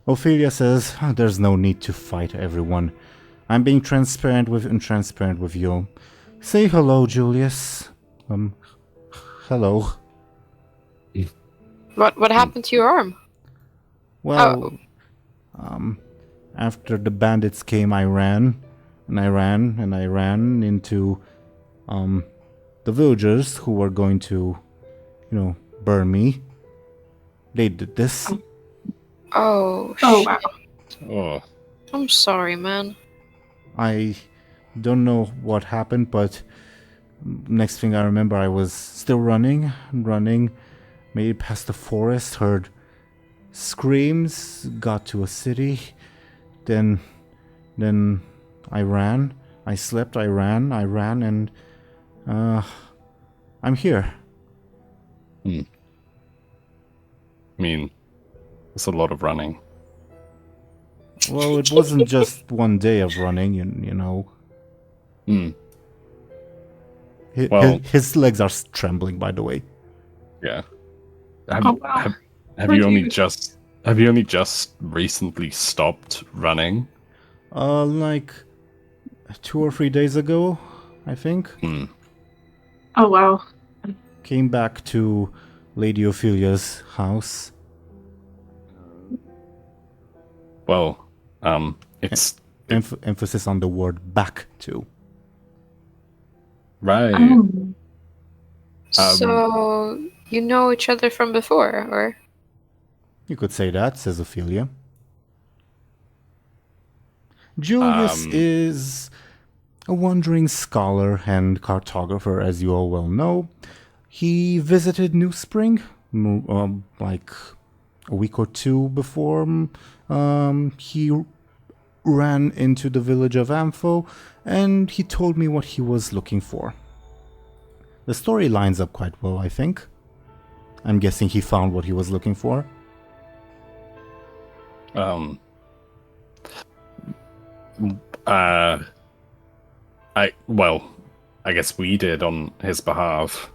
Ophelia says, there's no need to fight everyone. I'm being transparent with you. Say hello, Julius. Hello. What happened to your arm? Well, after the bandits came, I ran into the villagers who were going to, burn me. They did this. Oh, wow. Oh. I'm sorry, man. I don't know what happened, but next thing I remember, I was still running, made it past the forest, heard screams, got to a city, then I ran, I slept, I ran, and I'm here. I mean, it's a lot of running. Well, it wasn't just one day of running, you know. His legs are trembling, by the way. Yeah. Wow. Have you only just recently stopped running? Like 2 or 3 days ago, I think. Oh, wow. Came back to Lady Ophelia's house. Well, it's Emphasis on the word back to. right. So you know each other from before, or? You could say that, says Ophelia. Julius is a wandering scholar and cartographer, as you all well know. He visited New Spring like a week or two before. He ran into the village of Ampho, and he told me what he was looking for. The story lines up quite well, I think. I'm guessing he found what he was looking for. I guess we did on his behalf.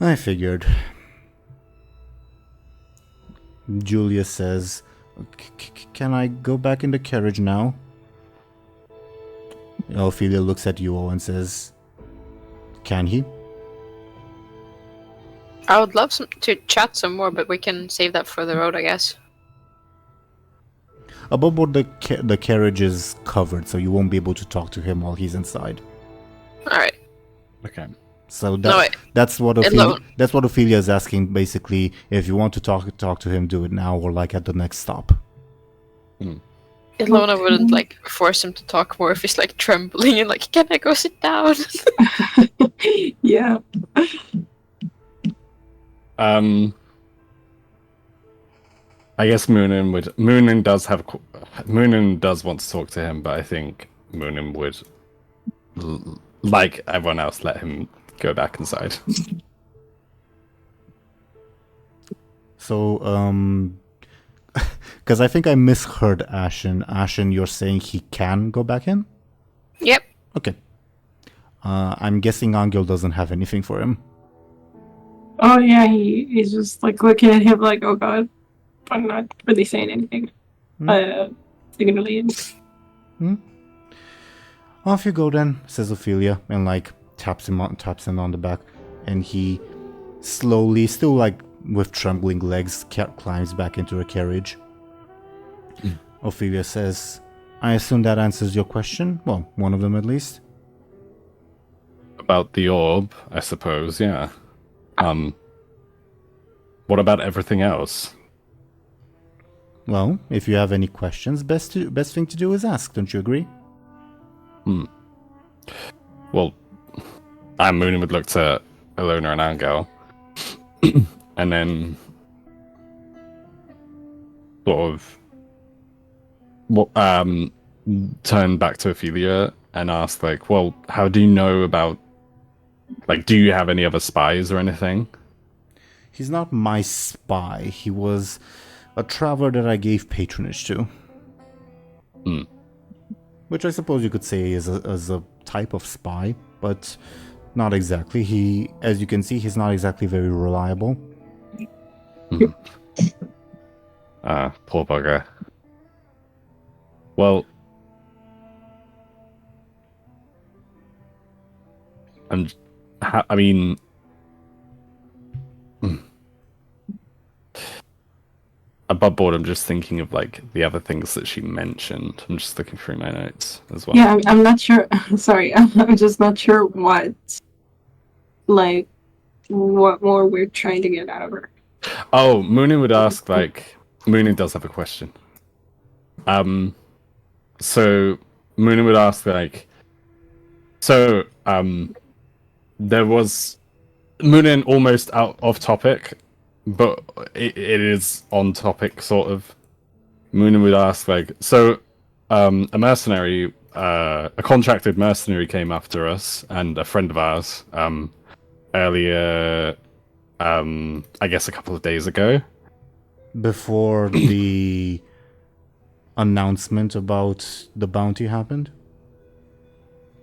I figured. Julius says, can I go back in the carriage now? Ophelia looks at you all and says, can he? I would love to chat some more, but we can save that for the road, I guess. Above board, the carriage is covered, so you won't be able to talk to him while he's inside. Alright. Okay. So that's what Ophelia is asking, basically. If you want to talk to him, do it now or like at the next stop. Illona wouldn't like force him to talk more if he's like trembling and like, can I go sit down? Yeah. I guess Muninn does want to talk to him, but I think Muninn would like everyone else, let him go back inside. So, because I think I misheard Ashen. Ashen, you're saying he can go back in? Yep. Okay. I'm guessing Anghel doesn't have anything for him. Oh yeah, he's just like looking at him like, oh god, but not really saying anything. Signaling. Off you go then, says Ophelia, and like taps him on the back, and he slowly, still like with trembling legs, climbs back into her carriage. Ophelia says, I assume that answers your question? Well, one of them at least. About the orb, I suppose, yeah. What about everything else? Well, if you have any questions, best thing to do is ask, don't you agree? Well, Muninn would look to Illona and Anghel, and then sort of turn back to Ophelia and ask, like, well, how do you know about, like, do you have any other spies or anything? He's not my spy. He was a traveler that I gave patronage to. Which I suppose you could say is a type of spy, but not exactly. He, as you can see, he's not exactly very reliable. Poor bugger. Well, I mean, above board, I'm just thinking of like the other things that she mentioned. I'm just looking through my notes as well. Yeah, I'm not sure. Sorry, I'm just not sure what more we're trying to get out of her. Oh, Muninn would ask, like, Muninn does have a question. So Muninn would ask, like, there was Muninn almost out of topic, but it is on topic, sort of. Muninn would ask, like, a mercenary, a contracted mercenary came after us, and a friend of ours, earlier, I guess a couple of days ago. Before the announcement about the bounty happened?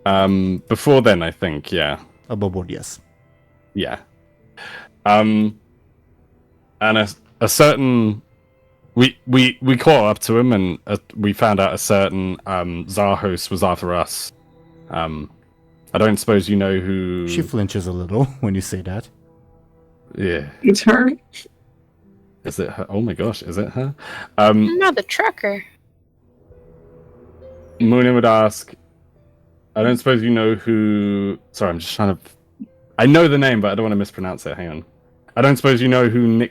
Before then, I think, yeah. Above board, yes. Yeah. And a certain... We caught up to him, and we found out a certain Zarhos was after us. I don't suppose you know who... She flinches a little when you say that. Yeah. It's her. Is it her? Oh my gosh, is it her? No, the trucker. Muninn would ask, I don't suppose you know who... Sorry, I'm just trying to... I know the name, but I don't want to mispronounce it. Hang on. I don't suppose you know who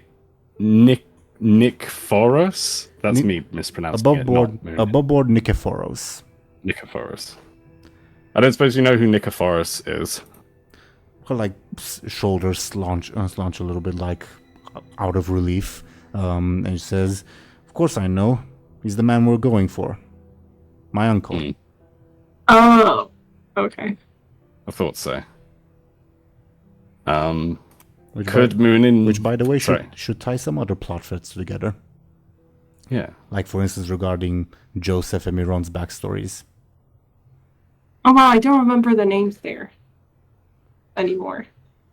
Nikephoros? That's me mispronouncing above it. Board, above board, Nikephoros. Nikephoros. I don't suppose you know who Nikephoros is. Her like shoulders slouch a little bit, like out of relief, and she says, "Of course I know. He's the man we're going for. My uncle." Oh, okay. I thought so. Could Muninn... Which, by the way, should tie some other plot threads together. Yeah. Like, for instance, regarding Joseph and Miron's backstories. Oh wow, I don't remember the names there anymore.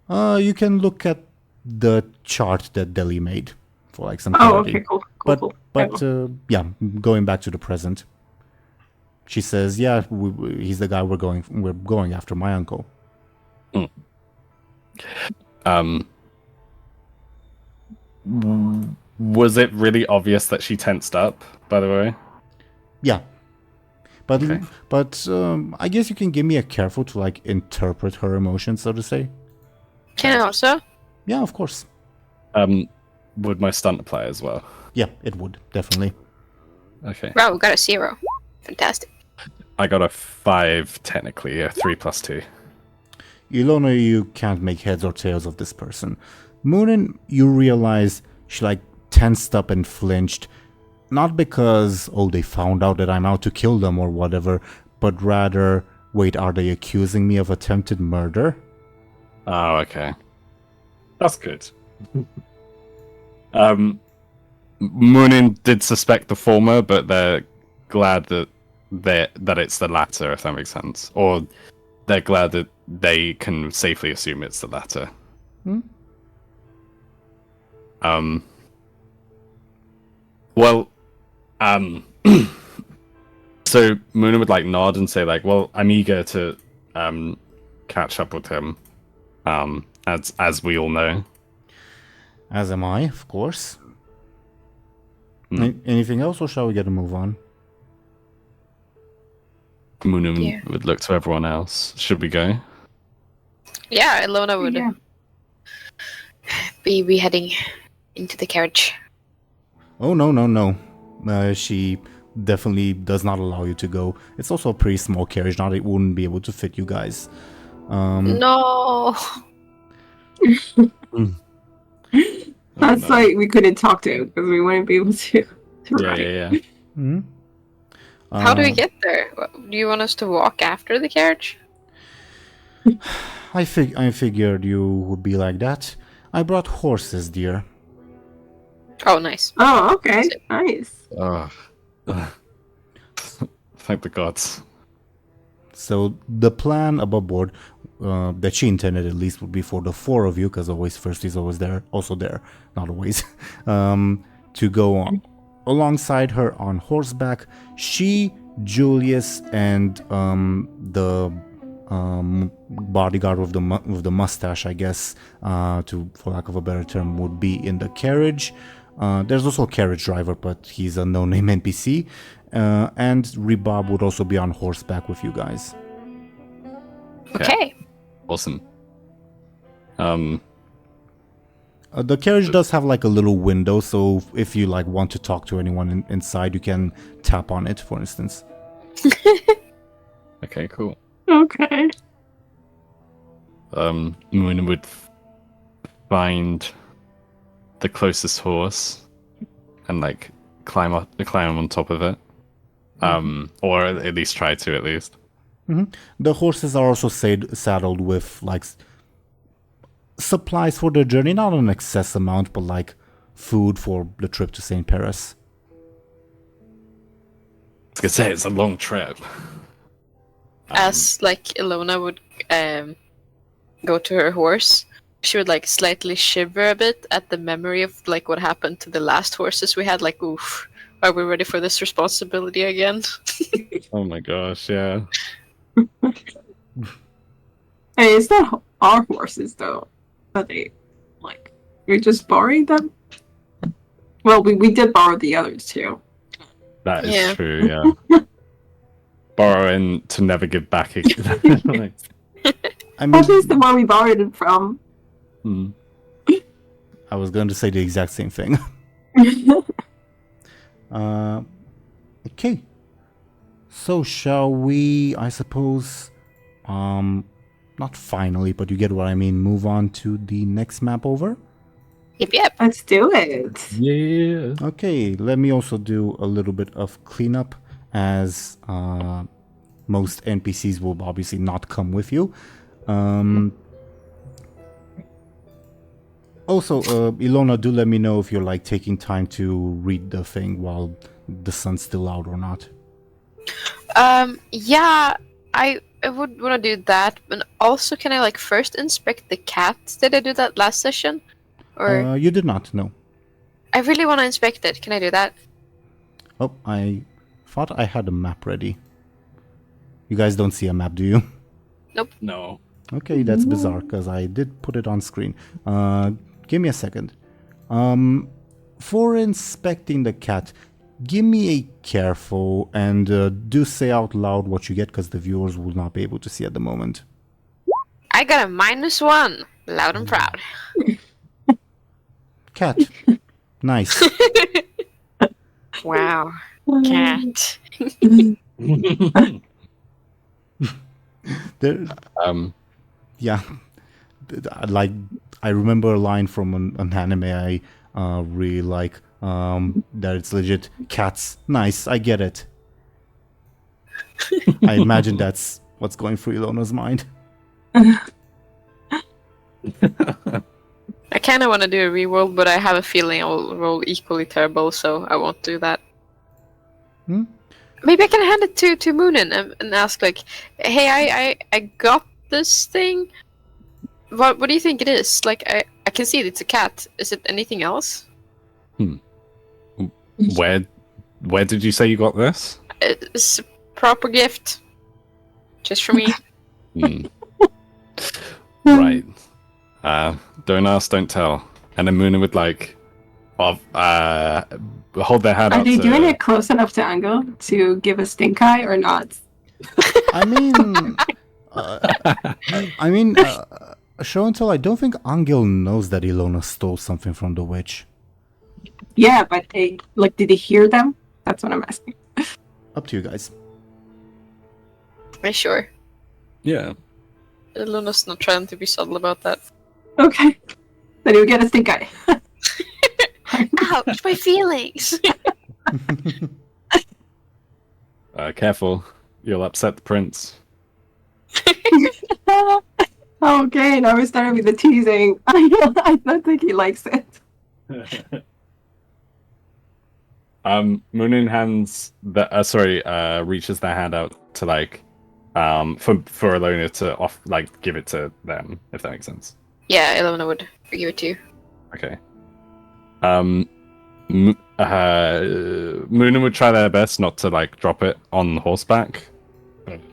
You can look at the chart that Deli made for like some Oh, clarity. okay, cool. But yeah, going back to the present. She says, "Yeah, he's the guy we're going after. My uncle." Was it really obvious that she tensed up, by the way? Yeah. But Okay. I guess you can give me a careful to like interpret her emotions, so to say. Can I also? Yeah, of course. Would my stunt apply as well? Yeah, it would, definitely. Okay. Wow, we got a 0. Fantastic. I got a 5, technically, a 3 plus 2. Illona, you can't make heads or tails of this person. Muninn, you realize she like tensed up and flinched, not because, they found out that I'm out to kill them or whatever, but rather Wait, are they accusing me of attempted murder? Oh, okay. That's good. Muninn did suspect the former, but they're glad that it's the latter, if that makes sense. Or they're glad that they can safely assume it's the latter. Well, so Muninn would like nod and say like, well, I'm eager to catch up with him, as we all know. As am I, of course. Anything else, or shall we get a move on? Muninn would look to everyone else. Should we go? Yeah, Illona would be heading into the carriage. Oh, no. She definitely does not allow you to go. It's also a pretty small carriage, it wouldn't be able to fit you guys. No. That's like we couldn't talk to him because we wouldn't be able to ride. Yeah. Mm-hmm. How do we get there? Do you want us to walk after the carriage? I figured you would be like that. I brought horses, dear. Oh, nice. Oh, okay. Nice. Thank the gods. So the plan above board, that she intended at least, would be for the four of you, because always first is always there, also there, not always, to go on alongside her on horseback. She, Julius, and the bodyguard with the mustache, I guess, for lack of a better term, would be in the carriage. There's also a carriage driver, but he's a no-name NPC. And Ribob would also be on horseback with you guys. Okay. Awesome. The carriage does have like a little window, so if you like want to talk to anyone inside, you can tap on it, for instance. Okay, cool. Okay. Muninn would find the closest horse and like climb on top of it, or at least try to at least. Mm-hmm. The horses are also saddled with like supplies for the journey, not an excess amount, but like food for the trip to St. Paris. I was gonna say it's a long trip. As like Illona would go to her horse, she would like slightly shiver a bit at the memory of like what happened to the last horses we had. Like, oof, are we ready for this responsibility again? Oh my gosh, yeah. Hey, it's not our horses though. Are they like you're just borrowing them? Well, we did borrow the others too. That is Yeah. true, yeah. Borrowing to never give back again. Like, I mean, At least the one we borrowed it from. I was going to say the exact same thing. Okay. So shall we, I suppose, not finally, but you get what I mean, move on to the next map over? Yep. Let's do it. yeah. Okay, let me also do a little bit of cleanup, as most NPCs will obviously not come with you. Also, Illona, do let me know if you're like taking time to read the thing while the sun's still out or not. Yeah, I would want to do that, but also can I like first inspect the cat? Did I do that last session? Or You did not, no. I really want to inspect it. Can I do that? Oh, I thought I had a map ready. You guys don't see a map, do you? No. Okay, that's bizarre, because I did put it on screen. Give me a second. For inspecting the cat, give me a careful, and do say out loud what you get, because the viewers will not be able to see at the moment. I got a -1. Loud and proud. Cat. Nice. Wow. Cat. There, yeah. Like, I remember a line from an anime I really like, that it's legit cats. Nice, I get it. I imagine that's what's going through Illona's mind. I kind of want to do a reroll, but I have a feeling I'll roll equally terrible, so I won't do that. Maybe I can hand it to Muninn and ask, like, hey, I got this thing. What do you think it is? Like, I can see it's a cat. Is it anything else? Where did you say you got this? It's a proper gift. Just for me. Right. Don't ask, don't tell. And then Muninn would like hold their hand Are out. they doing it close enough to Anghel to give a stink eye or not? I mean, Show&Tell, I don't think Anghel knows that Illona stole something from the witch. Yeah, but did they hear them? That's what I'm asking. Up to you guys. Are you sure? Yeah. Luna's not trying to be subtle about that. Okay. Then you get a stink eye. Ouch, my feelings! Careful, you'll upset the prince. Okay, now we're starting with the teasing. I don't think he likes it. Muninn reaches their hand out to like, for Illona to give it to them, if that makes sense. Yeah, Illona would give it to you. Okay. Muninn would try their best not to like drop it on horseback.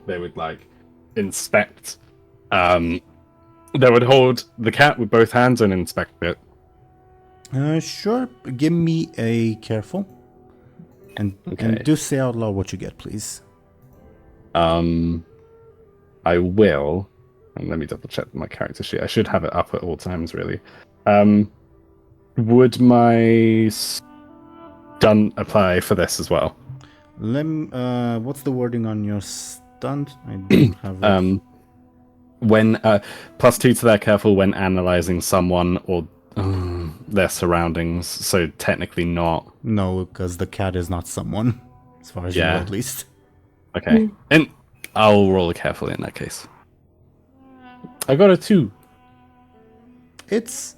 They would like inspect. They would hold the cat with both hands and inspect it. Sure. Give me a careful. And do say out loud what you get, please. I will. And let me double check my character sheet. I should have it up at all times, really. Would my stun apply for this as well? What's the wording on your stunt? I don't have it. When +2 to their careful when analyzing someone or their surroundings. So technically not. No, because the cat is not someone, as far as you know, at least. Okay, and I'll roll carefully in that case. I got a 2. It's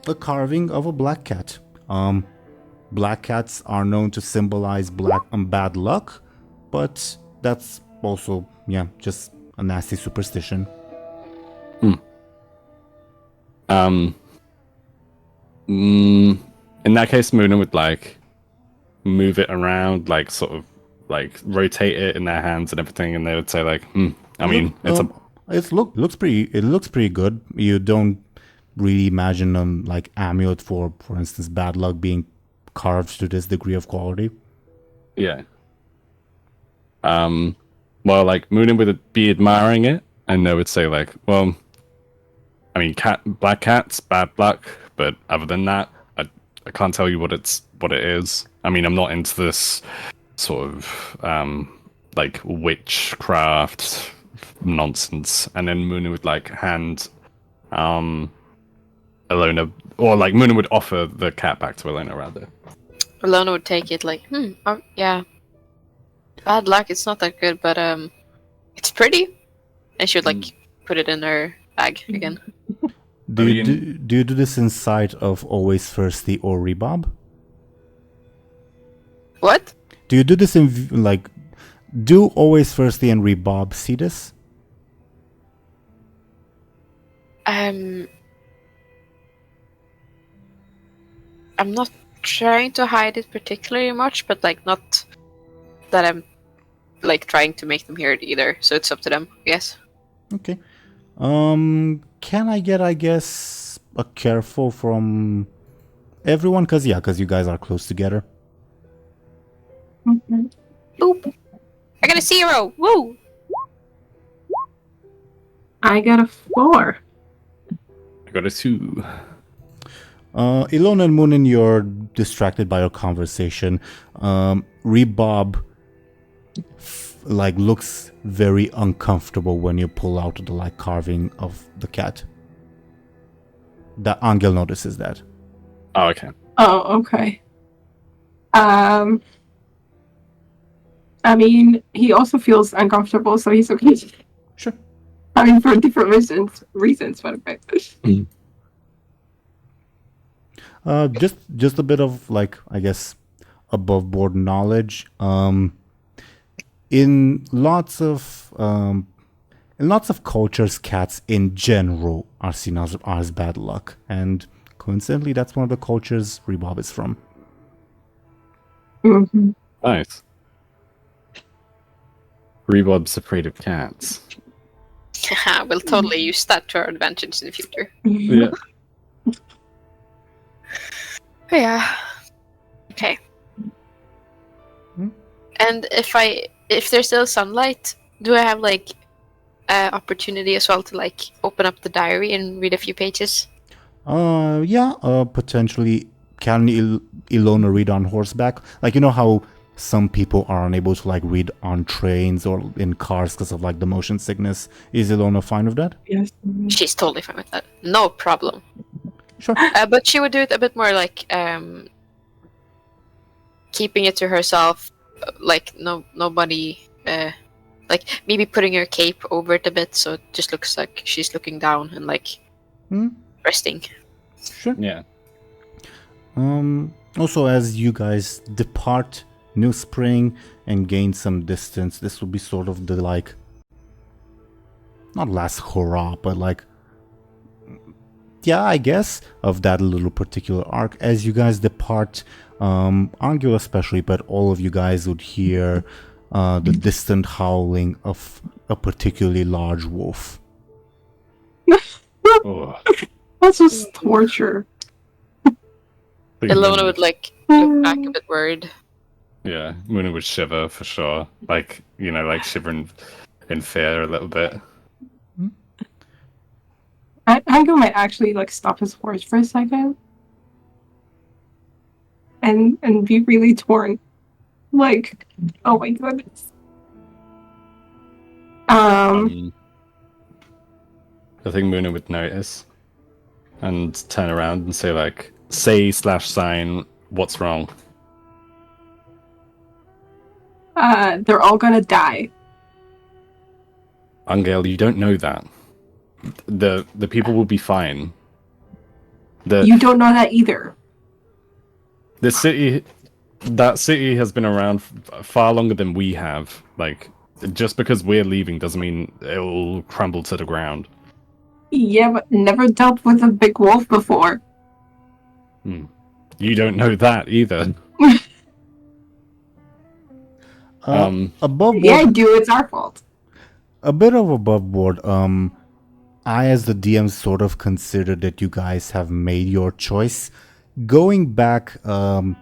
a carving of a black cat. Black cats are known to symbolize bad luck, but that's also, just a nasty superstition. In that case, Muninn would like move it around, like sort of like rotate it in their hands and everything, and they would say like, It looks pretty good. You don't really imagine like amulet for instance, bad luck being carved to this degree of quality. Yeah. Well, like Muninn would be admiring it, and they would say like, well, I mean, black cats, bad luck, but other than that, I can't tell you what it is. I mean, I'm not into this sort of like witchcraft nonsense. And then Muninn would like hand Illona, or like Muninn would offer the cat back to Illona rather. Illona would take it like, oh, yeah. Bad luck, it's not that good, but it's pretty. And she would like put it in her bag again. Do you do this inside of Always Thirsty or Rebob? What? Do you do this in like? Do Always Thirsty and Rebob see this? I'm not trying to hide it particularly much, but like not that I'm like trying to make them hear it either. So it's up to them, yes. Okay. Can I get, I guess, a careful from everyone? Because you guys are close together. Mm-hmm. Boop. I got a 0. Woo! I got a 4. I got a 2. Illona and Muninn, you're distracted by your conversation. Rebob looks very uncomfortable when you pull out the like carving of the cat. That Anghel notices that. Oh, okay. Oh, okay. I mean, he also feels uncomfortable, so he's okay. I mean, for different reasons, but okay. Just a bit of like, I guess, above board knowledge. In lots of cultures, cats in general are seen as bad luck, and coincidentally, that's one of the cultures Rebob is from. Mm-hmm. Nice. Rebob's afraid of cats. We'll totally use that to our advantage in the future. Yeah. Yeah. Okay. Hmm? And if there's still sunlight, do I have like opportunity as well to like open up the diary and read a few pages? Potentially. Can Illona read on horseback? Like, you know how some people are unable to like read on trains or in cars because of like the motion sickness. Is Illona fine with that? Yes. She's totally fine with that. No problem. Sure. But she would do it a bit more like keeping it to herself, like nobody, like maybe putting her cape over it a bit so it just looks like she's looking down and like resting. Sure. Yeah. Also, as you guys depart New Spring and gain some distance, this will be sort of the like, not last hurrah, but like, yeah, I guess, of that little particular arc. As you guys depart, Anghel especially, but all of you guys would hear the distant howling of a particularly large wolf. Oh. That's just torture. Illona would like look back a bit worried. Yeah, Muninn would shiver for sure. Like, you know, like shivering in fear a little bit. Anghel might actually like stop his horse for a second and be really torn. Like, oh my goodness. I think Muninn would notice and turn around and say like, say/sign, what's wrong? They're all gonna die. Anghel, you don't know that. The people will be fine. You don't know that either. The city, that city has been around far longer than we have. Like, just because we're leaving doesn't mean it will crumble to the ground. Yeah, but never dealt with a big wolf before. You don't know that either. Above board, Yeah, I do. It's our fault. a bit of above board. I, as the DM, sort of consider that you guys have made your choice. Going back would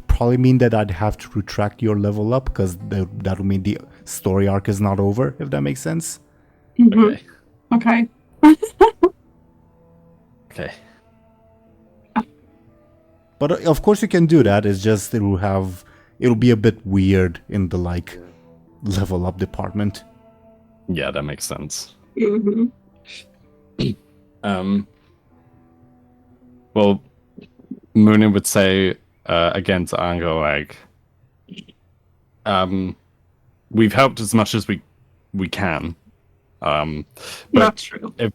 probably mean that I'd have to retract your level up because that would mean the story arc is not over, if that makes sense. Mm-hmm. Okay. Okay. But of course you can do that. It's just it'll be a bit weird in the like level up department. Yeah, that makes sense. Mm-hmm. Well, Muninn would say again to Anghel, like, we've helped as much as we can. But Not true. if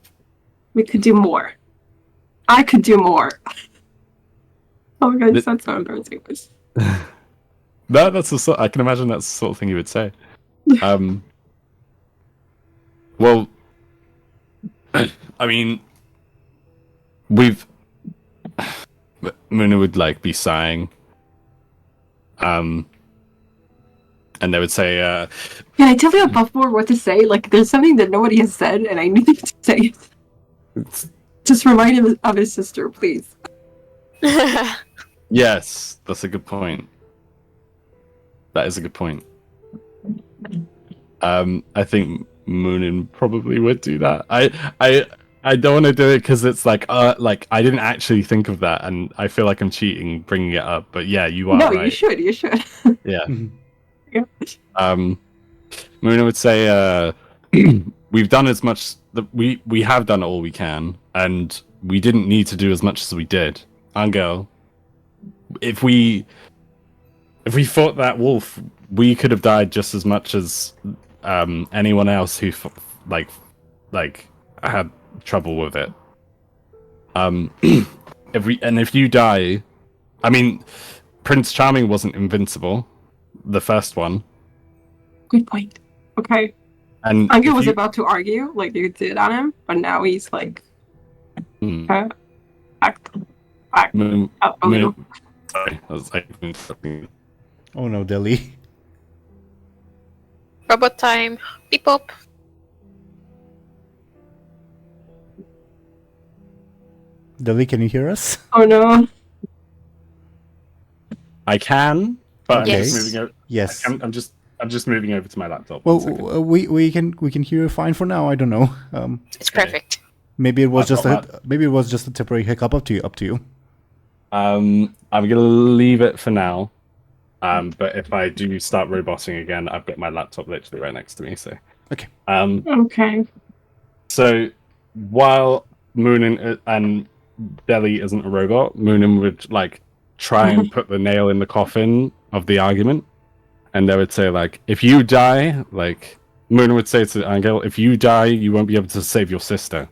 We could do more. I could do more. Oh my god, that's so embarrassing. that's the sort, I can imagine that's the sort of thing you would say. Well, I mean, Muninn would like be sighing, and they would say, Can I tell you above board what to say? Like, there's something that nobody has said, and I need to say it. Just remind him of his sister, please. yes, that's a good point. That is a good point. I think Muninn probably would do that. I don't want to do it because it's like I didn't actually think of that, and I feel like I'm cheating bringing it up. But yeah, you are. No, right. you should. You should. Yeah. Yeah. Muninn would say, we've done as much that we have done all we can, and we didn't need to do as much as we did. Anghel, if we fought that wolf, we could have died just as much as anyone else who like had trouble with it. If you die, I mean, Prince Charming wasn't invincible, the first one. Good point. Okay. And Anghel was about to argue, like you did on him, but now he's like, back out a little. Sorry, I was like interrupting. Oh no, Dely. Robot time. Beep up. Dely, can you hear us? Oh no. I can, but Yes. I'm just moving over. Yes. I'm just moving over to my laptop. Well, One second. we can hear you fine for now. I don't know. It's perfect. Maybe it was I've got just a temporary hiccup. Up to you. I'm gonna leave it for now. But if I do start roboting again, I've got my laptop literally right next to me. So Okay. Okay. So while Muninn and Dely isn't a robot, Muninn would like try and put the nail in the coffin of the argument, and they would say like, if you die, like Muninn would say to Anghel, if you die, you won't be able to save your sister.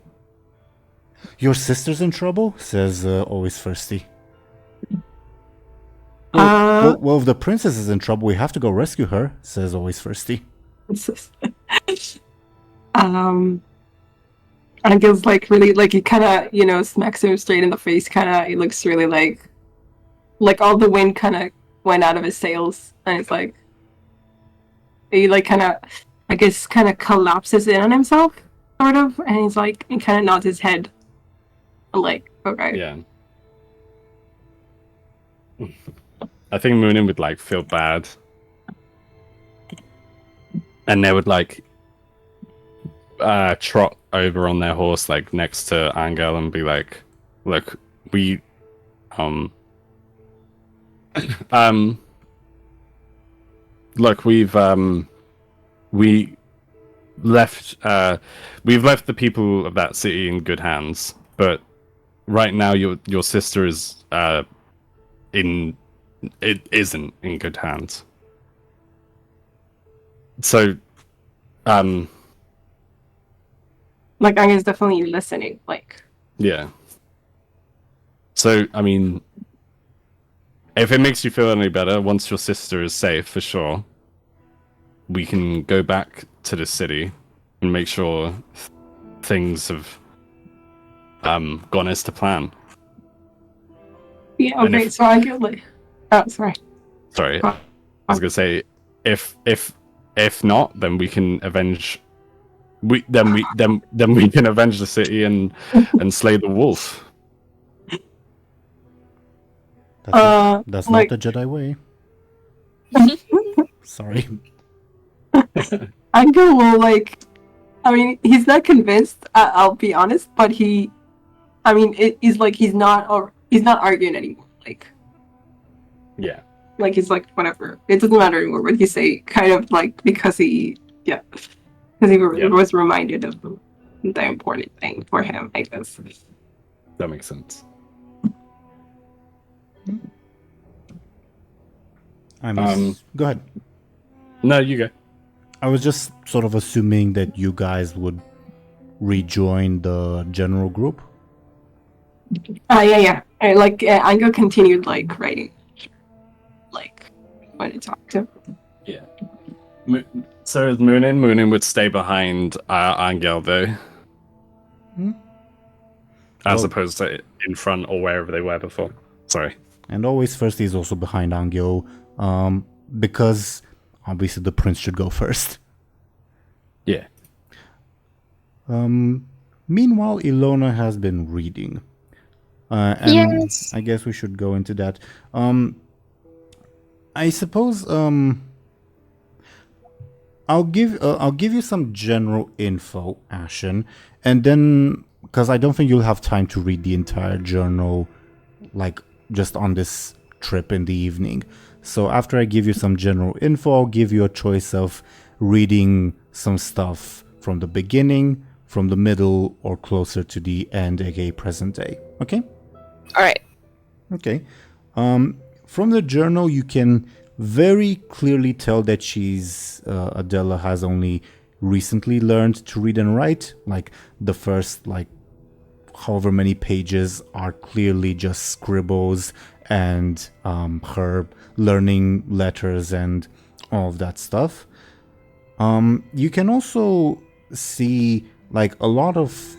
Your sister's in trouble, says always thirsty. Well, if the princess is in trouble, we have to go rescue her, says always thirsty. Anghel's like really like he kind of smacks him straight in the face. He looks really like all the wind kind of went out of his sails, and it's like he like kind of collapses in on himself, sort of, and he's like he kind of nods his head, like okay. Yeah. I think Muninn would like feel bad, and they would like trot over on their horse like next to Anghel and be like, "Look, we look, we've left the people of that city in good hands, but right now your sister is isn't in good hands. So like Anghel's definitely listening, like yeah. So I mean, if it makes you feel any better, once your sister is safe, for sure, we can go back to the city and make sure things have gone as to plan. yeah, okay, so Anghel like sorry. Sorry, I was gonna say if not, then we can avenge. We can avenge the city and slay the wolf. That's like- not the Jedi way. Sorry. Anghel will like, I mean, he's not convinced. I'll be honest, but he's like he's not arguing anymore. Like, Yeah. like he's like whatever. It doesn't matter anymore what you say. Kind of like because he was reminded of the important thing for him. I guess. That makes sense. Go ahead. No, you go. I was just sort of assuming that you guys would rejoin the general group. Yeah. Anghel continued like writing, like when I talked to him. Yeah. So is Muninn would stay behind Anghel though, as opposed to in front or wherever they were before. Sorry. And always first is also behind Anghel, because obviously the prince should go first. Yeah. Meanwhile, Illona has been reading. And Yes. I guess we should go into that. I suppose I'll give you some general info, Ashen, and then because I don't think you'll have time to read the entire journal, like just on this trip in the evening. So after I give you some general info, I'll give you a choice of reading some stuff from the beginning, from the middle, or closer to the end, aka present day. Okay? All right. Okay. From the journal, you can very clearly tell that Adela has only recently learned to read and write. Like the first however many pages are clearly just scribbles and her learning letters and all of that stuff. You can also see like a lot of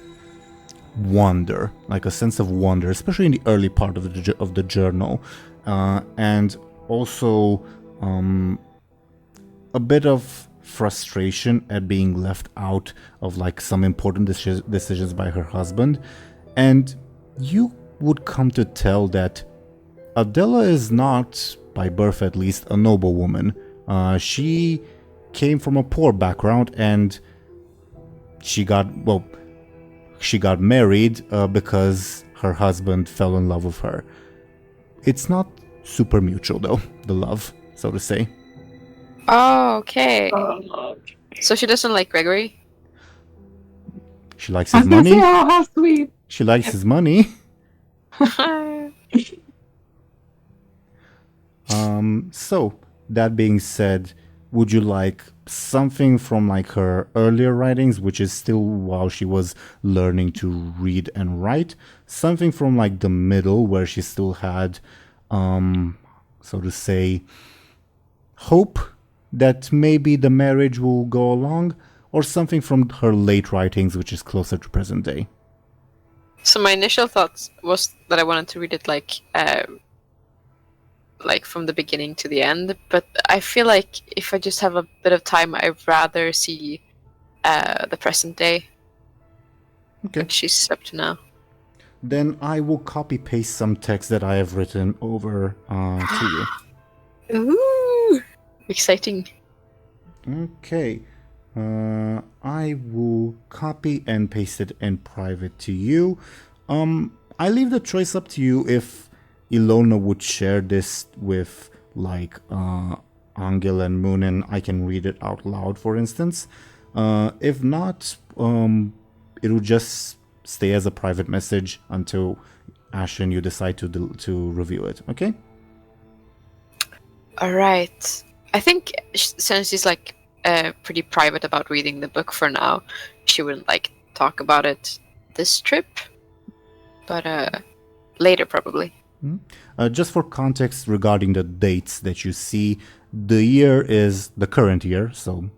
wonder, like a sense of wonder, especially in the early part of the journal, and also a bit of frustration at being left out of like some important decisions by her husband. And you would come to tell that Adela is not, by birth at least, a noble woman. She came from a poor background, and she got married because her husband fell in love with her. It's not super mutual though, the love, so to say. Oh, okay. So she doesn't like Gregory? She likes his money. Say, oh, how sweet. She likes his money. So that being said, would you like something from like her earlier writings, which is still while she was learning to read and write, something from like the middle where she still had so to say hope that maybe the marriage will go along, or something from her late writings which is closer to present day? So my initial thoughts was that I wanted to read it like from the beginning to the end, but I feel like if I just have a bit of time, I'd rather see the present day. Okay. What she's up to now. Then I will copy paste some text that I have written over to you. Ooh, exciting. Okay. I will copy and paste it in private to you. I leave the choice up to you if Illona would share this with like Anghel and Muninn. I can read it out loud, for instance. If not, it will just stay as a private message until Ashen you decide to review it. Okay? All right. I think since she's like pretty private about reading the book for now, she wouldn't like talk about it this trip, but later probably. Just for context regarding the dates that you see, the year is the current year, so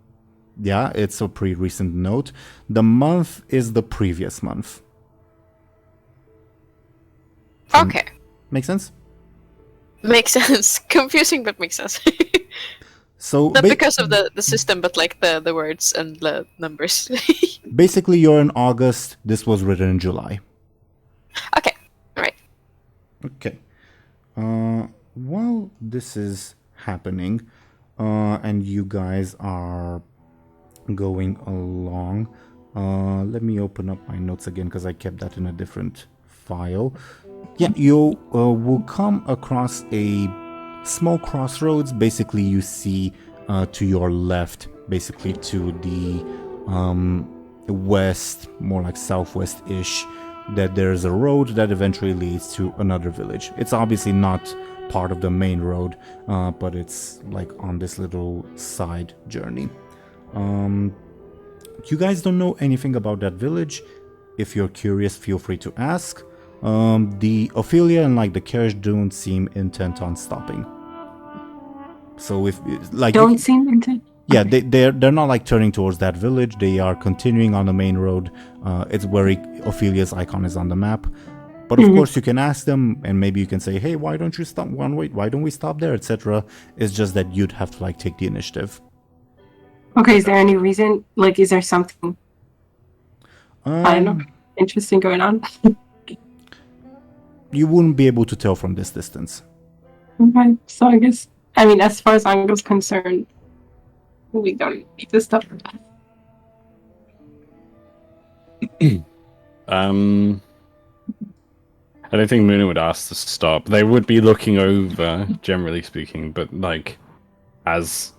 yeah, it's a pretty recent note. The month is the previous month. Okay. Make sense? Makes sense. Confusing, but makes sense. So Not because of the system, but like the words and the numbers. basically, you're in August. This was written in July. Okay. All right. Okay. While this is happening, and you guys are going along, let me open up my notes again because I kept that in a different file. Yeah, you will come across a small crossroads. Basically, you see to your left, basically to the west, more like southwest-ish, that there's a road that eventually leads to another village. It's obviously not part of the main road, but it's like on this little side journey. You guys don't know anything about that village. If you're curious, feel free to ask. The Ophelia and like the carriage don't seem intent on stopping. So if like Don't seem intent. yeah, they're not like turning towards that village. They are continuing on the main road. It's where Ophelia's icon is on the map. But of course, you can ask them, and maybe you can say, "Hey, why don't you stop? Why don't we stop there?" etc. It's just that you'd have to like take the initiative. Okay, is there any reason? Like, is there something I don't know interesting going on? You wouldn't be able to tell from this distance. Okay, so I guess as far as Angel's concerned, we don't need to stop. I don't think Muninn would ask to stop. They would be looking over, generally speaking, but like, as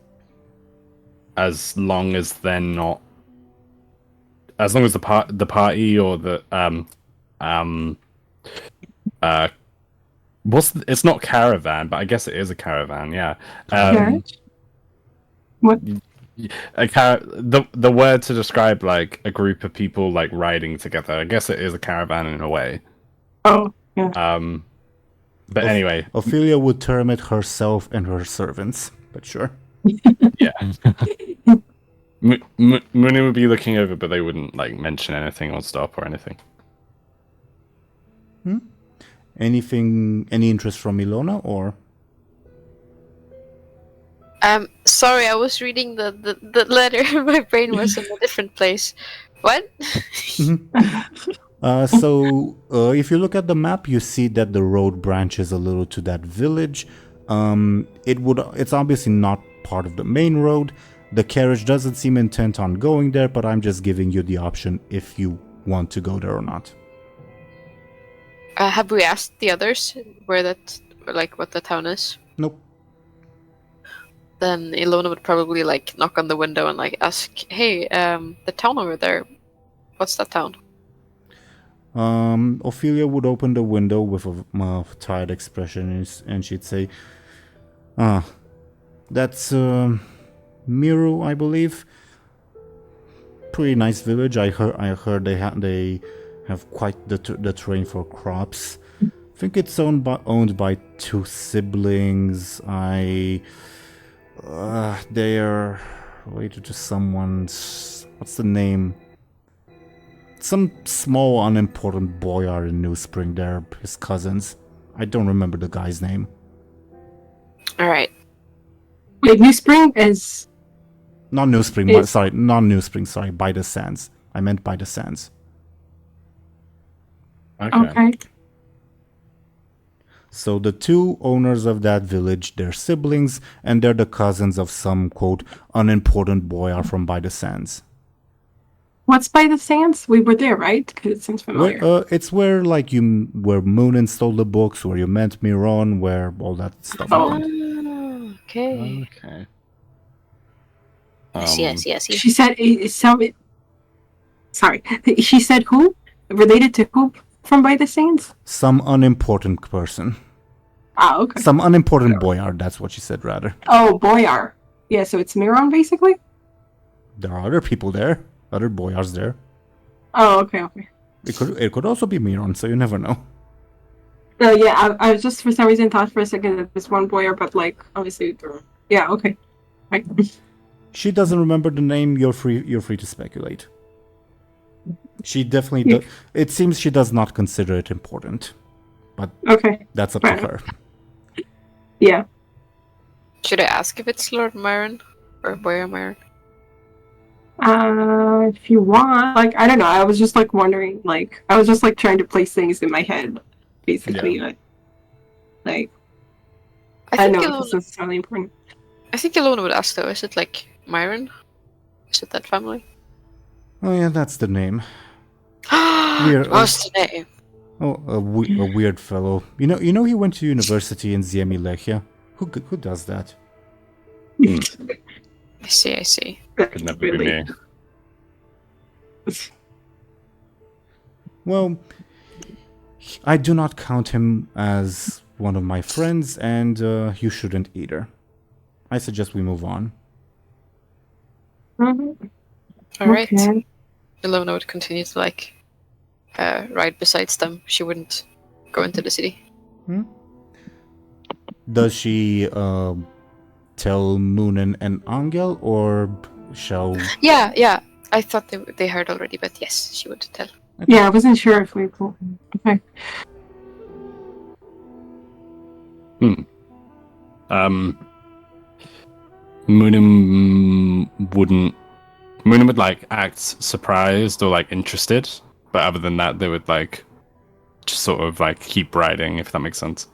long as they're not, as long as the party or the it's not caravan, but I guess it is a caravan. Yeah. Carriage? What? the word to describe like a group of people like riding together. I guess it is a caravan in a way. Oh, yeah. But anyway, Ophelia would term it herself and her servants, but sure. yeah. Muninn would be looking over, but they wouldn't like mention anything or stop or anything. Any interest from Illona or? Sorry, I was reading the letter. My brain was in a different place. What? If you look at the map, you see that the road branches a little to that village. It's obviously not part of the main road. The carriage doesn't seem intent on going there, but I'm just giving you the option if you want to go there or not. Have we asked the others where what the town is? Nope. Then Illona would probably like knock on the window and like ask, "Hey, the town over there, what's that town?" Ophelia would open the window with a tired expression and she'd say, that's Miru, I believe. Pretty nice village. I heard they have quite the terrain for crops. I think it's owned by two siblings. They are related to someone's... What's the name? Some small unimportant boyar in New Spring. They're his cousins. I don't remember the guy's name. Alright. Wait, New Spring is... Not New Spring, sorry, By the Sands. I meant By the Sands. Okay. So the two owners of that village, they're siblings, and they're the cousins of some, quote, unimportant boyar from By the Sands. What's By the Sands? We were there, right? Because it seems familiar. It's where where Muninn stole the books, where you met Miron, where all that stuff happened. Okay. Okay. Yes. She said sorry. She said who? Related to who from By the Sands? Some unimportant person. Ah, okay. Some unimportant boyar, that's what she said, rather. Oh, boyar. Yeah, so it's Miron, basically? There are other people there. Other boyars there. Oh, okay. It could also be Miron, so you never know. No, yeah, I was just for some reason thought for a second that there's one boyar, but obviously, yeah, okay. Right. She doesn't remember the name. You're free to speculate. She definitely it seems she does not consider it important, but okay, that's up to her. Yeah. Should I ask if it's Lord Myron or Boyar Myron? If you want, I don't know. I was just wondering, I was just trying to place things in my head, basically. I I think don't know if it's necessarily important. I think Illona would ask though. Is it Myron? Is it that family? Oh yeah, that's the name. What's the name? Oh, a weird fellow. You know he went to university in Ziemilechia. Who does that? I see. Could never be me. Well, I do not count him as one of my friends, and you shouldn't either. I suggest we move on. Mm-hmm. Alright. Okay. Illona would continue to ride besides them. She wouldn't go into the city. Does she tell Muninn and Anghel, or shall... Yeah. I thought they heard already, but yes, she would tell. Yeah, I wasn't sure if we... Okay. Muninn would act surprised or interested, but other than that, they would just sort of keep riding, if that makes sense.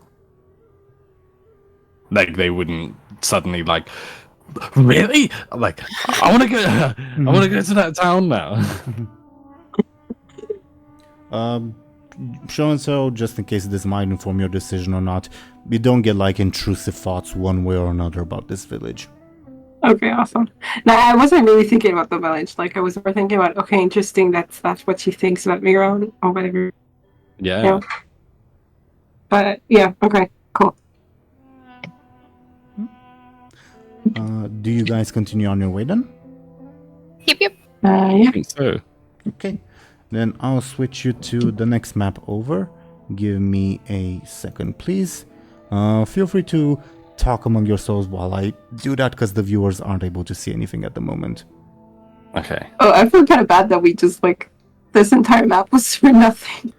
They wouldn't suddenly really I want to go. I want to go to that town now. Show&Tell, just in case this might inform your decision or not, you don't get intrusive thoughts one way or another about this village. Okay, awesome. Now, I wasn't really thinking about the village. I was more thinking about, okay, interesting, that's what she thinks about Miron or whatever. Yeah. But, yeah, okay, cool. Do you guys continue on your way then? Yep. Yeah. I think so. Okay, then I'll switch you to the next map over. Give me a second, please. Feel free to talk among yourselves while I do that, because the viewers aren't able to see anything at the moment. Okay. Oh, I feel kind of bad that we just this entire map was for nothing.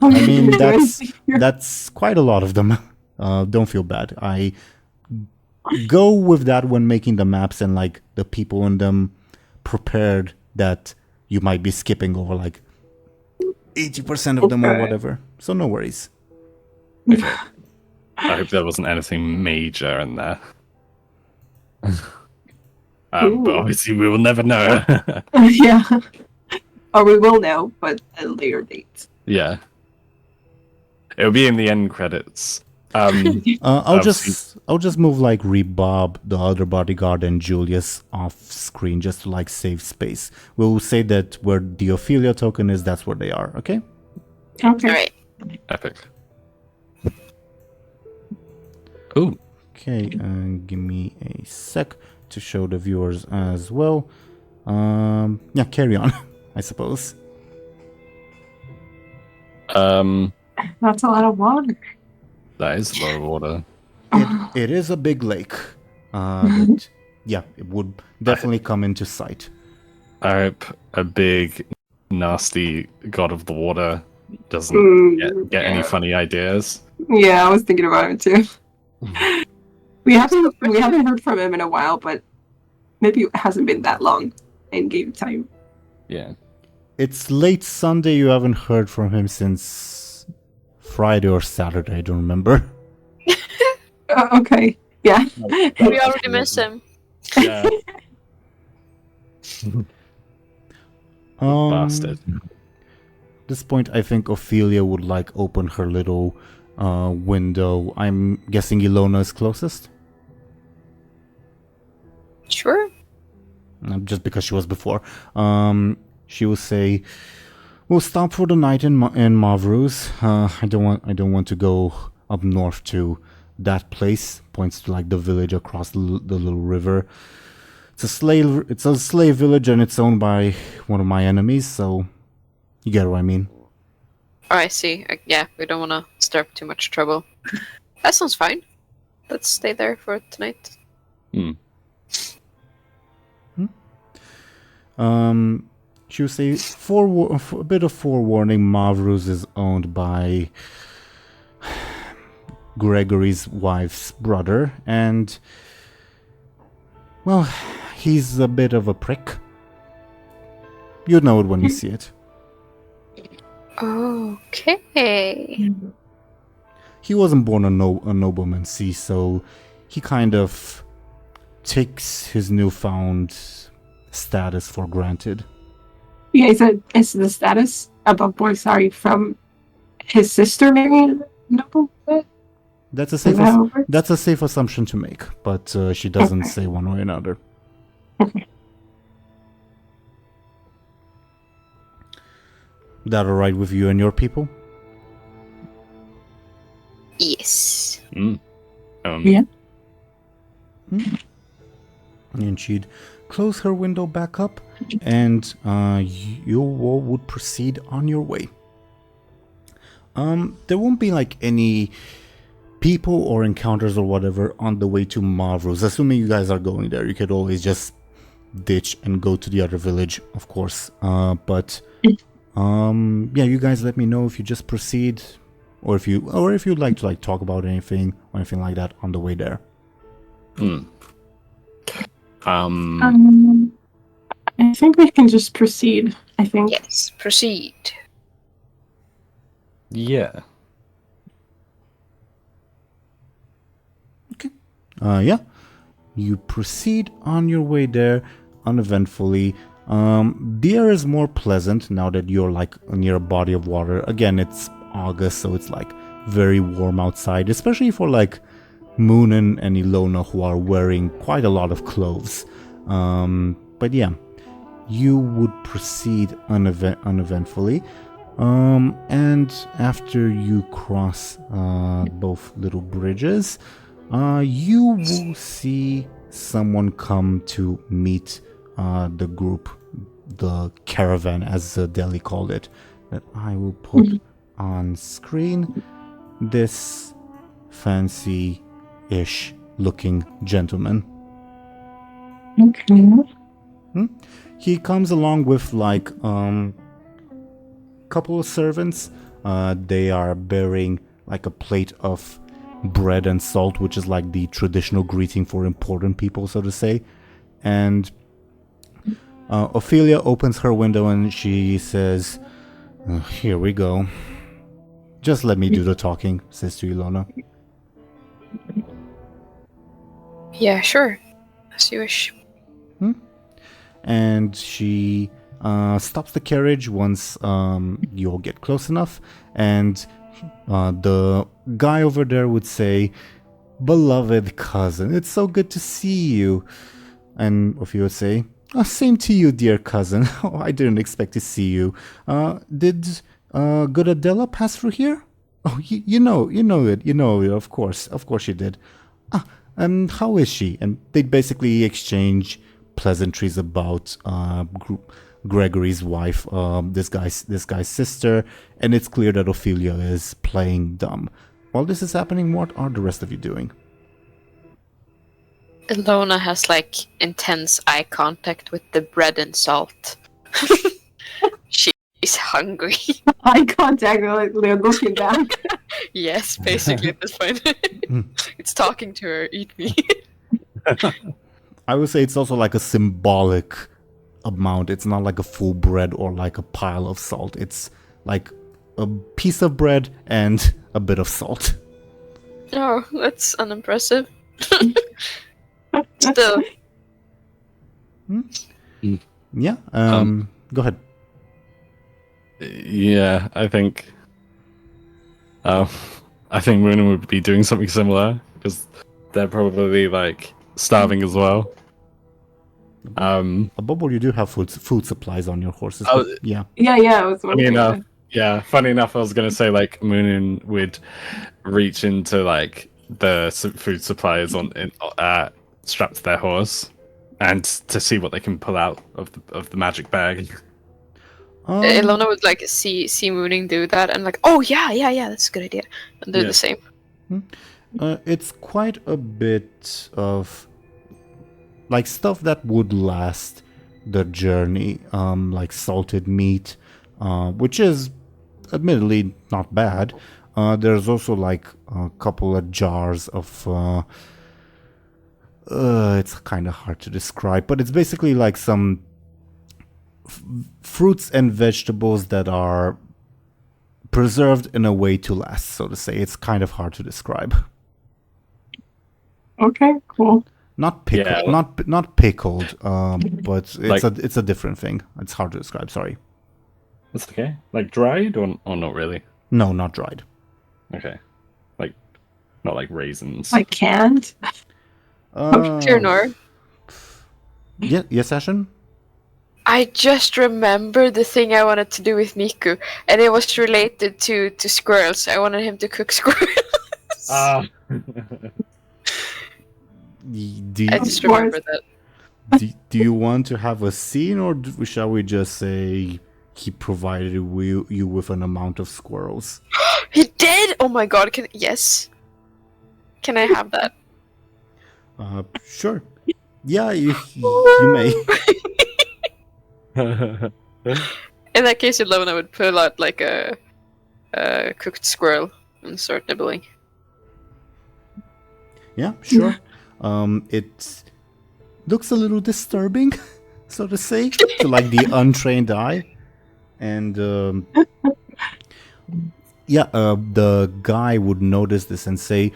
I mean, Do anything here. that's quite a lot of them. Don't feel bad. I go with that when making the maps, and like the people in them prepared that you might be skipping over like 80% of them or Okay. whatever. So no worries. Okay. I hope there wasn't anything major in there. But Ooh. obviously we will never know. Yeah. Or we will know, but at a later date. Yeah. It'll be in the end credits. I'll Obviously- just move like Rebob, the other bodyguard, and Julius off screen just to like save space. We'll say that where the Ophelia token is, that's where they are. Okay. Okay. All right. Epic. Ooh. Okay. Give me a sec to show the viewers as well. Yeah. Carry on. I suppose. That's a lot of water. That is a lot of water. It is a big lake. That, yeah, it would definitely come into sight. I hope a big, nasty god of the water doesn't get any funny ideas. Yeah, I was thinking about it too. We haven't heard from him in a while, but maybe it hasn't been that long in game time. Yeah. It's late Sunday. You haven't heard from him since Friday or Saturday. I don't remember. Okay. Yeah. We already miss him. Yeah. Um, Bastard. At this point, I think Ophelia would like open her little window. I'm guessing Illona is closest, Sure. just because she was before. She will say, "We'll stop for the night in Mavruz. I don't want to go up north to that place." Points to like the village across the little river. It's a slave village, and it's owned by one of my enemies. So you get what I mean. Oh, I see. Yeah, we don't want to stir up too much trouble. That sounds fine. Let's stay there for tonight. She would say, for a bit of forewarning, Mavruz is owned by Gregory's wife's brother, and, well, he's a bit of a prick. You'd know it when you see it. Okay. He wasn't born a nobleman, see, so he kind of takes his newfound status for granted. Yeah, is the status above board, from his sister marrying noble? That's a Is that how it works? that's a safe assumption to make, but she doesn't Okay. say one way or another. Okay. That all right with you and your people? Yes. Yeah. And she'd close her window back up, and you all would proceed on your way. There won't be like any people or encounters or whatever on the way to Mavruz. Assuming you guys are going there, you could always just ditch and go to the other village, of course. But yeah, you guys let me know if you just proceed, or if you'd like to like talk about anything or anything like that on the way there. I think we can just proceed. I think. Yes. Proceed. Yeah. Yeah, you proceed on your way there uneventfully. The air is more pleasant now that you're like near a body of water. Again, it's August, so it's like very warm outside, especially for like Muninn and Illona, who are wearing quite a lot of clothes. But yeah, you would proceed uneventfully. And after you cross both little bridges, you will see someone come to meet the group the caravan, as Deli called it, that I will put on screen. This fancy-ish looking gentleman. Okay. He comes along with like couple of servants. They are bearing like a plate of bread and salt, which is like the traditional greeting for important people, so to say. And Ophelia opens her window and she says, "Here we go. Just let me do the talking," says to Illona. Yeah, sure. As you wish. And she stops the carriage once you all get close enough, and the guy over there would say, "Beloved cousin, it's so good to see you." And Ophelia would say, "Oh, same to you, dear cousin. Oh, I didn't expect to see you. Did good Adela pass through here? Oh, you know it, of course you did. And how is she?" And they'd basically exchange pleasantries about Gregory's wife, this guy's sister, and it's clear that Ophelia is playing dumb. While this is happening, what are the rest of you doing? Illona has like intense eye contact with the bread and salt. She's hungry. Eye contact, like they're looking back. Yes, basically at this point. It's talking to her, eat me. I would say it's also like a symbolic amount. It's not like a full bread or like a pile of salt. It's like a piece of bread and a bit of salt. Oh, that's unimpressive. Still. Yeah, go ahead. Yeah, I think Muninn would be doing something similar because they're probably like starving as well. Bubble, you do have food supplies on your horses. Oh, but yeah. Yeah, I was Funny wondering. enough, funny enough, I was gonna say like Muninn would reach into like the food supplies strapped to their horse, and to see what they can pull out of the magic bag. Illona would like see Muninn do that and like, oh yeah, that's a good idea, and do the same. It's quite a bit of like stuff that would last the journey, like salted meat, which is admittedly not bad. There's also like a couple of jars of it's kind of hard to describe, but it's basically like some fruits and vegetables that are preserved in a way to last, so to say. It's kind of hard to describe. Okay, cool. Not pickled, not pickled, but it's a different thing. It's hard to describe. Sorry. That's okay. Like dried or not really? No, not dried. Okay, like not like raisins. Like canned. Teeironor. Yeah, yes, Ashen. I just remembered the thing I wanted to do with Miku, and it was related to squirrels. I wanted him to cook squirrels. I just remembered that. Do you want to have a scene, or shall we just say he provided you with an amount of squirrels? He did! Oh my god, yes. Can I have that? Sure. Yeah, you may. In that case, Illona would pull out like a cooked squirrel and start nibbling. Yeah, sure. It looks a little disturbing, so to say, to like the untrained eye. And the guy would notice this and say,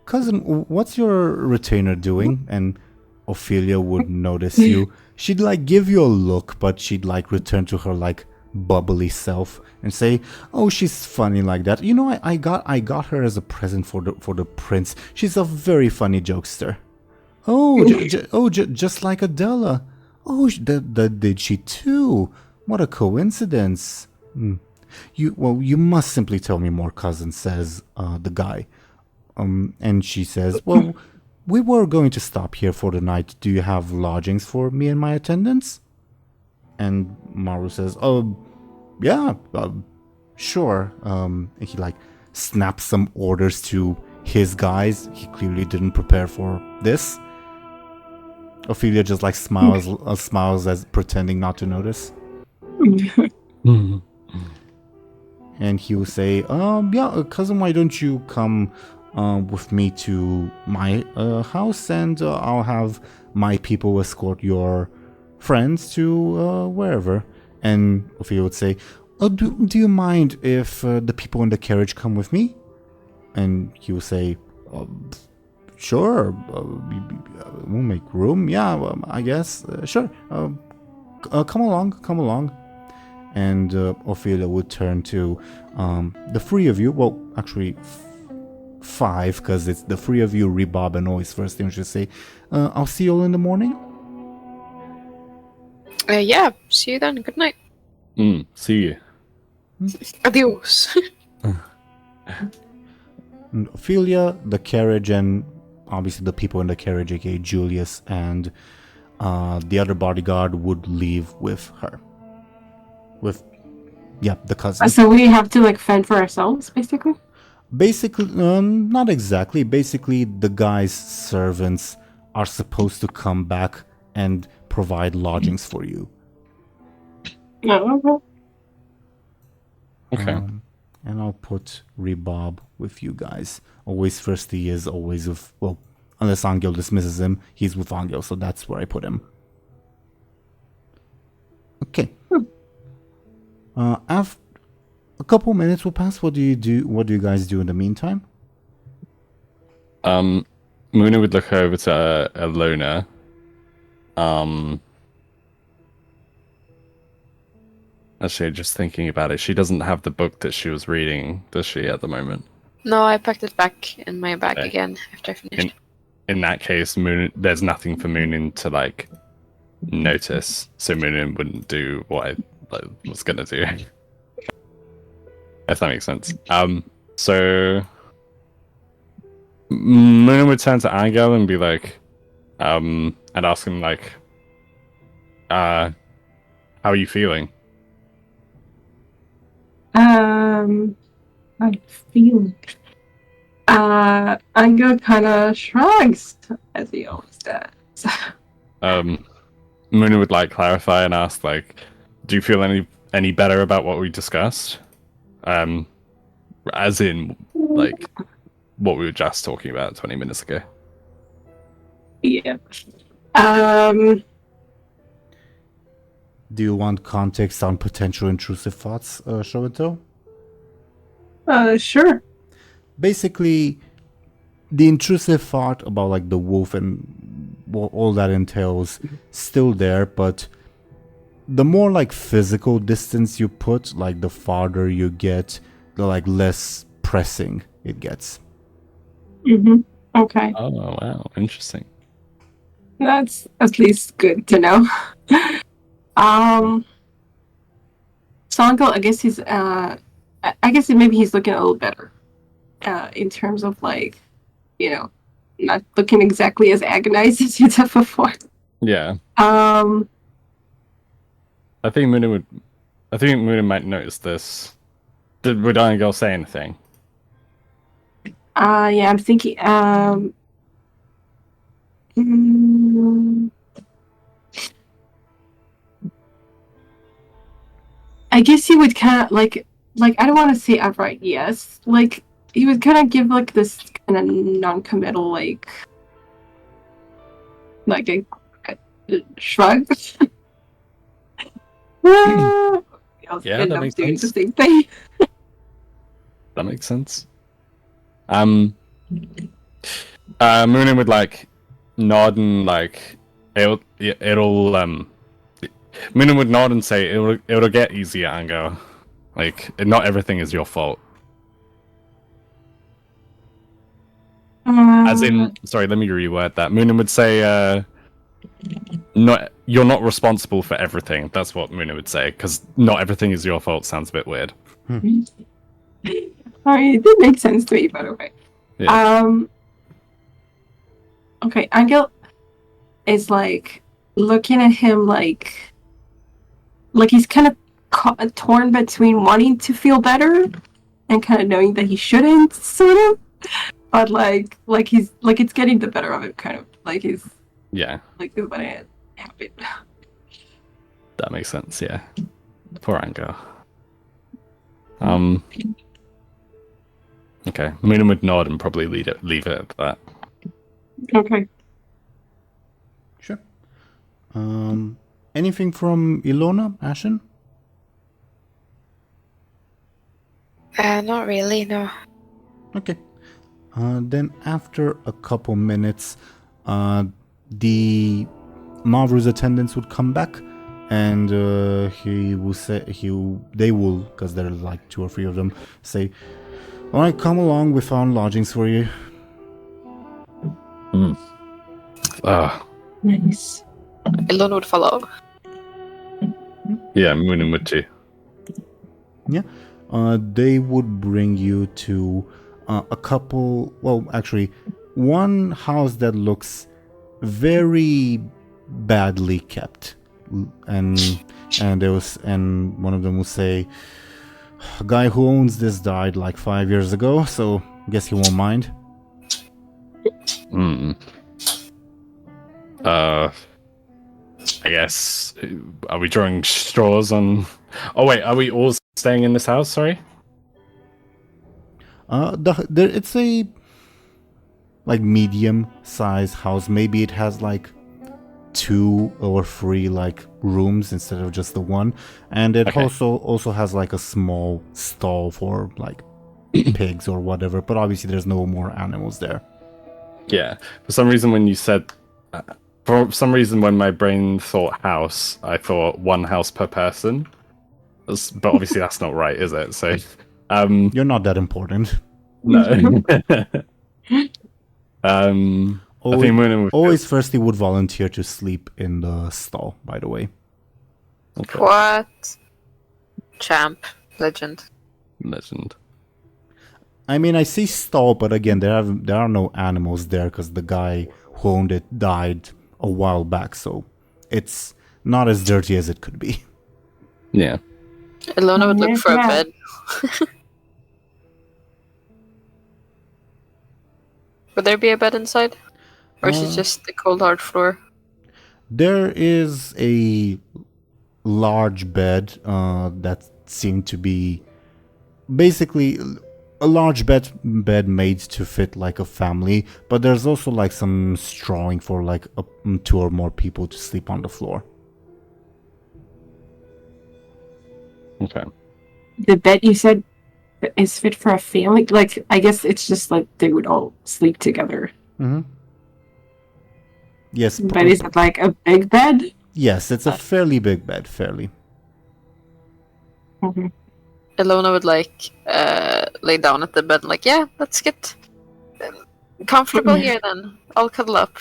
"Cousin, what's your retainer doing?" And Ophelia would notice you. She'd like give you a look, but she'd like return to her like bubbly self and say, "Oh, she's funny like that. You know, I got her as a present for the prince. She's a very funny jokester." "Oh, just like Adela. Oh, that did she too? What a coincidence." You must simply tell me more, cousin," says the guy. And she says, "Well, we were going to stop here for the night. Do you have lodgings for me and my attendants?" And Maru says, "Oh, yeah, sure." And he like snaps some orders to his guys. He clearly didn't prepare for this. Ophelia just like smiles as pretending not to notice. And he will say, yeah, cousin, why don't you come with me to my house, and I'll have my people escort your friends to wherever." And Ophelia would say, do you mind if the people in the carriage come with me? And he will say, sure, we'll make room. Yeah, I guess, sure. Come along. And Ophelia would turn to the three of you. Well, actually, five, because it's the three of you, Rebob, and always first thing she'll say, I'll see you all in the morning. Yeah, see you then. Good night. See you. Adios. And Ophelia, the carriage, and obviously the people in the carriage, aka Julius and the other bodyguard, would leave with her. With, yeah, the cousin. So we have to like fend for ourselves, basically? Basically, not exactly. Basically, the guy's servants are supposed to come back and provide lodgings for you. No. Okay. And I'll put Rebob with you guys. Always first he is always with, well, unless Anghel dismisses him, he's with Anghel, so that's where I put him. Okay. After a couple minutes will pass. What do you do? What do you guys do in the meantime? Muninn would look over to Illona. Actually, just thinking about it, she doesn't have the book that she was reading, does she, at the moment? No, I packed it back in my bag Okay. again after I finished. In that case, there's nothing for Muninn to like notice, so Muninn wouldn't do what I was gonna do. If that makes sense. So Muninn would turn to Anghel and be like, and ask him like, how are you feeling? I feel. Anghel kind of shrugs, as he always does. Muninn would like clarify and ask like, do you feel any better about what we discussed? As in like what we were just talking about 20 minutes ago. Yeah. Do you want context on potential intrusive thoughts, Show&Tell? Sure. Basically, the intrusive thought about like the wolf and what all that entails still there, but the more like physical distance you put, like the farther you get, the like less pressing it gets. Mm-hmm. Okay. Oh wow, interesting. That's at least good to know. So Uncle, I guess he's I guess maybe he's looking a little better. In terms of like, not looking exactly as agonized as you did before. Yeah. Um I think Muninn might notice this. Would Anghel say anything? yeah, I'm thinking I guess he would kind of like I don't want to say outright yes. Like he would kind of give like this kind of non-committal like a shrug. Yeah, that makes doing sense. the same thing. That makes sense. Muninn would like nod and like it'll Muninn would nod and say it'll get easier, Anghel. Like not everything is your fault. As in, sorry, let me reword that. Muninn would say, you're not responsible for everything. That's what Muninn would say, because not everything is your fault sounds a bit weird. Sorry, it did make sense to me, by the way. Yeah. Okay, Anghel is like looking at him like he's kind of torn between wanting to feel better and kind of knowing that he shouldn't, sort of. But like he's like it's getting the better of him, kind of like he's like he's letting it happen. That makes sense. Yeah, poor Anghel. Okay, Muninn would nod and probably leave it at that. Okay. Sure. Anything from Illona, Ashen? Not really, no. Okay. Then after a couple minutes, the Marvel's attendants would come back, and he will say they will, because there are like 2 or 3 of them, say, "All right, come along. We found lodgings for you." Nice. Illona would follow. Yeah, Muninn would too. Yeah. They would bring you to a couple. Well, actually, one house that looks very badly kept, and one of them will say, "A guy who owns this died like 5 years ago, so guess he won't mind." I guess. Are we drawing straws on? Oh wait, are we all staying in this house? Sorry. It's a like medium-sized house. Maybe it has like 2 or 3 like rooms instead of just the one, and it also has like a small stall for like pigs or whatever. But obviously, there's no more animals there. Yeah. For some reason, when you said. When my brain thought house, I thought 1 house per person. But obviously that's not right, is it? So, You're not that important. No. I think Muninn would always firstly would volunteer to sleep in the stall, by the way. Okay. What? Champ. Legend. I mean, I see stall, but again, there are no animals there because the guy who owned it died a while back, so it's not as dirty as it could be. Yeah. Illona would look for a bed. Would there be a bed inside? Or is it just the cold hard floor? There is a large bed that seemed to be basically a large bed made to fit like a family, but there's also like some strawing for like 2 or more people to sleep on the floor. Okay. The bed you said is fit for a family? Like, I guess it's just like they would all sleep together. Mm-hmm. Yes. But is it like a big bed? Yes, it's a fairly big bed, fairly. Mm-hmm. Illona would like lay down at the bed and like, yeah, let's get comfortable here then. I'll cuddle up.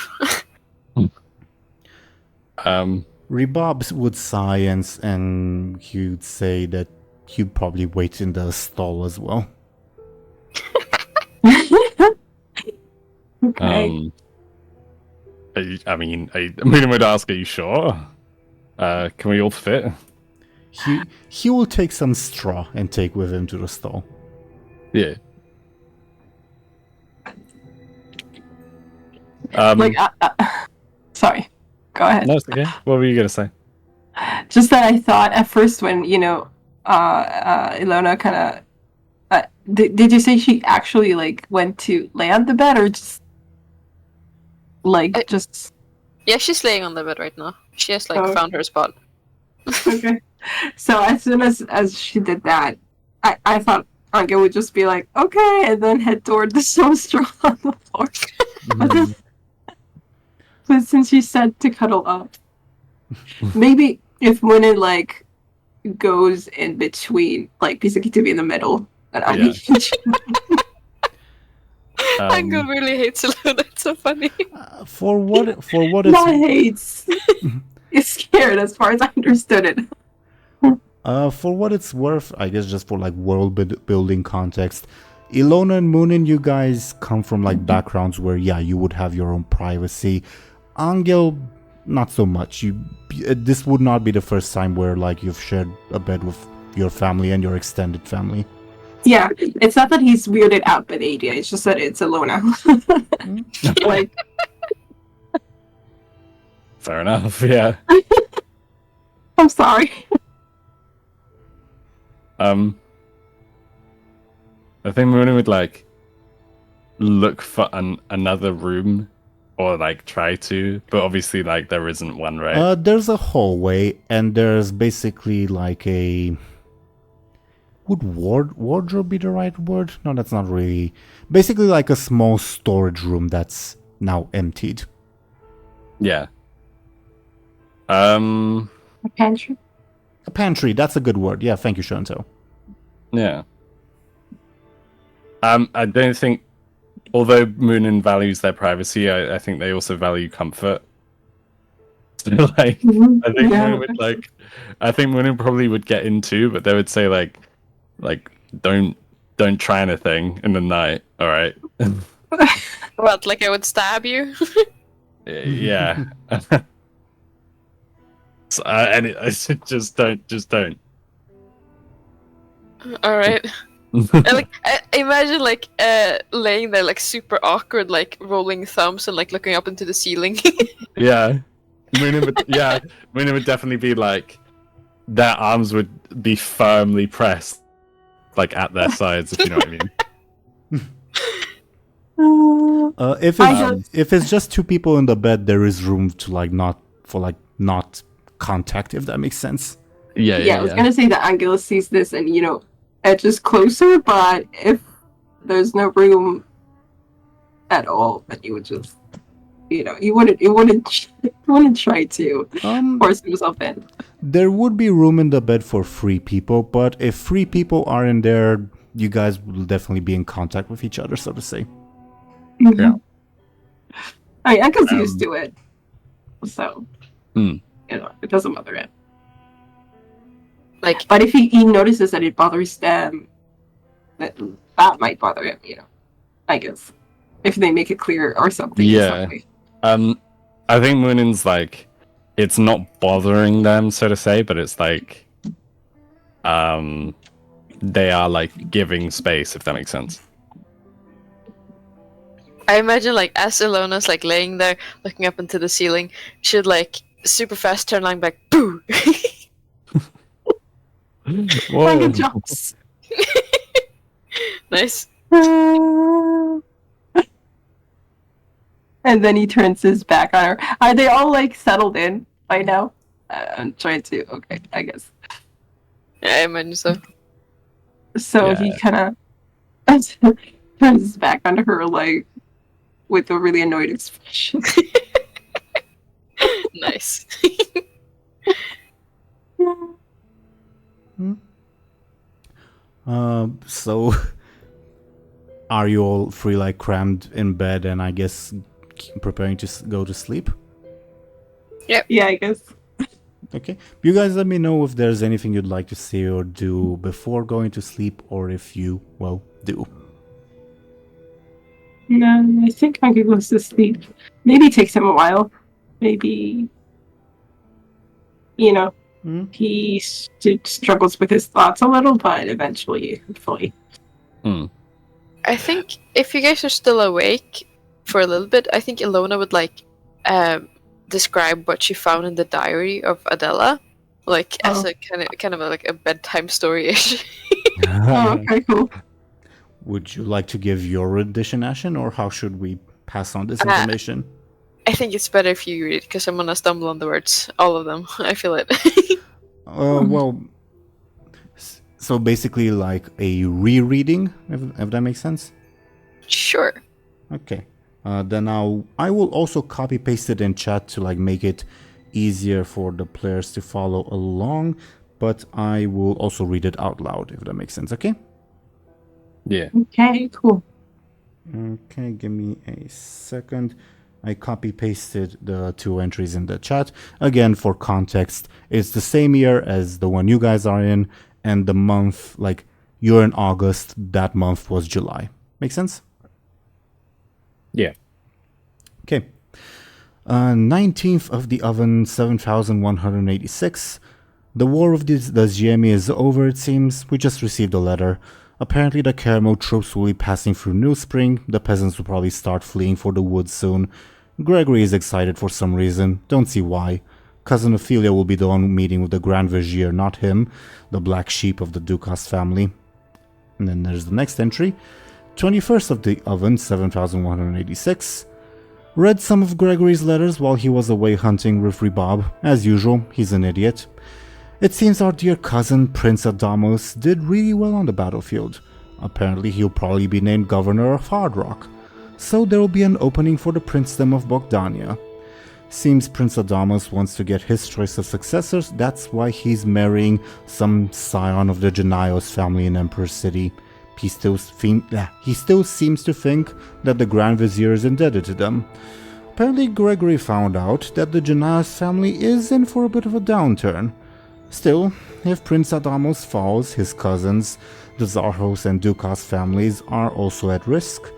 Rebobs would sigh and he would say that he'd probably wait in the stall as well. Okay. Muninn would ask, "Are you sure? Can we all fit?" He will take some straw and take with him to the stall. Yeah. Sorry. Go ahead. No, it's okay. What were you gonna say? Just that I thought at first when, Illona kind of... did you say she actually, like, went to lay on the bed or just... just... Yeah, she's laying on the bed right now. She has, found her spot. Okay. So as soon as she did that, I thought Anghel would just be like, okay, and then head toward the stone straw on the floor. But since she said to cuddle up, maybe if Muninn goes in between, basically to be in the middle, and Anghel really hates Illona. It's so funny. For what it's not hates. He's scared, as far as I understood it. For what it's worth, I guess just for world building context, Illona and Muninn, you guys come from backgrounds where you would have your own privacy. Anghel not so much. This would not be the first time where like you've shared a bed with your family and your extended family. Yeah, it's not that he's weirded out by the idea. It's just that it's Illona. Like, Fair enough. Yeah. I'm sorry. I think Muninn would like look for another room, or like try to, but obviously like there isn't one, right? There's a hallway, and there's basically like a... Would wardrobe be the right word? No, that's not really. Basically like a small storage room that's now emptied. Yeah. A pantry? A pantry, that's a good word. Yeah, thank you, Show&Tell. Yeah. I don't think, although Muninn values their privacy, I think they also value comfort. So like, I think Muninn would like, I think Muninn probably would get into, but they would say like, don't try anything in the night. All right. What? Like I would stab you? Yeah. So, and I said, just don't. All right. And, like I imagine like laying there like super awkward, like rolling thumbs and like looking up into the ceiling. Yeah. Muninn would definitely be like, their arms would be firmly pressed, like at their sides, if you know what I mean. If it's just two people in the bed, there is room to like not contact, if that makes sense. Yeah. I was gonna say that Anghel sees this and edges closer, but if there's no room at all, then you would just you wouldn't try to force himself in. There would be room in the bed for 3 people, but if 3 people are in there, you guys will definitely be in contact with each other, so to say. Yeah. I mean, Angel's used to it, so it doesn't bother him. Like, but if he notices that it bothers them, that might bother him. I guess if they make it clear or something. Yeah. I think Muninn's like, it's not bothering them, so to say, but it's like, they are like giving space, if that makes sense. I imagine like as Illona's like laying there looking up into the ceiling, she'd like super fast turn line back, boo. Like it jumps. Nice. And then he turns his back on her. Are they all like settled in by now? I'm trying to. Okay, I guess. Yeah, I imagine so. So he kind of turns his back onto her, like with a really annoyed expression. Nice. So are you all free, like crammed in bed and I guess preparing to go to sleep? Yep. Yeah, I guess. Okay. You guys let me know if there's anything you'd like to say or do before going to sleep, or if you, well, do. No, I think Anghel goes to sleep. Maybe it takes him a while. Maybe, he struggles with his thoughts a little, but eventually, hopefully. I think if you guys are still awake for a little bit, I think Illona would like describe what she found in the diary of Adela, like as a kind of like a bedtime story-ish. Okay, cool. Would you like to give your edition, Ashen, or how should we pass on this information? I think it's better if you read it, because I'm gonna stumble on the words, all of them. I feel it. Well, so basically like a rereading, if that makes sense? Sure. Okay. Then I will also copy paste it in chat to like make it easier for the players to follow along, but I will also read it out loud, if that makes sense, okay? Yeah. Okay, cool. Okay, give me a second. I copy pasted the 2 entries in the chat. Again, for context, it's the same year as the one you guys are in, and the month, like you're in August, that month was July. Make sense? Yeah. Okay. 19th of the oven, 7186. The war of the Ziemi is over, it seems. We just received a letter. Apparently the Caramel troops will be passing through New Spring. The peasants will probably start fleeing for the woods soon. Gregory is excited for some reason. Don't see why. Cousin Ophelia will be the one meeting with the Grand Vizier, not him, the black sheep of the Dukas family. And then there's the next entry. 21st of the oven, 7186. Read some of Gregory's letters while he was away hunting with Rebob. As usual, he's an idiot. It seems our dear cousin, Prince Adamos, did really well on the battlefield. Apparently he'll probably be named Governor of Hard Rock. So there will be an opening for the Princedom of Bogdania. Seems Prince Adamos wants to get his choice of successors, that's why he's marrying some scion of the Janaios family in Emperor City. He still seems to think that the Grand Vizier is indebted to them. Apparently Gregory found out that the Janaios family is in for a bit of a downturn. Still, if Prince Adamos falls, his cousins, the Zarhos and Dukas families, are also at risk.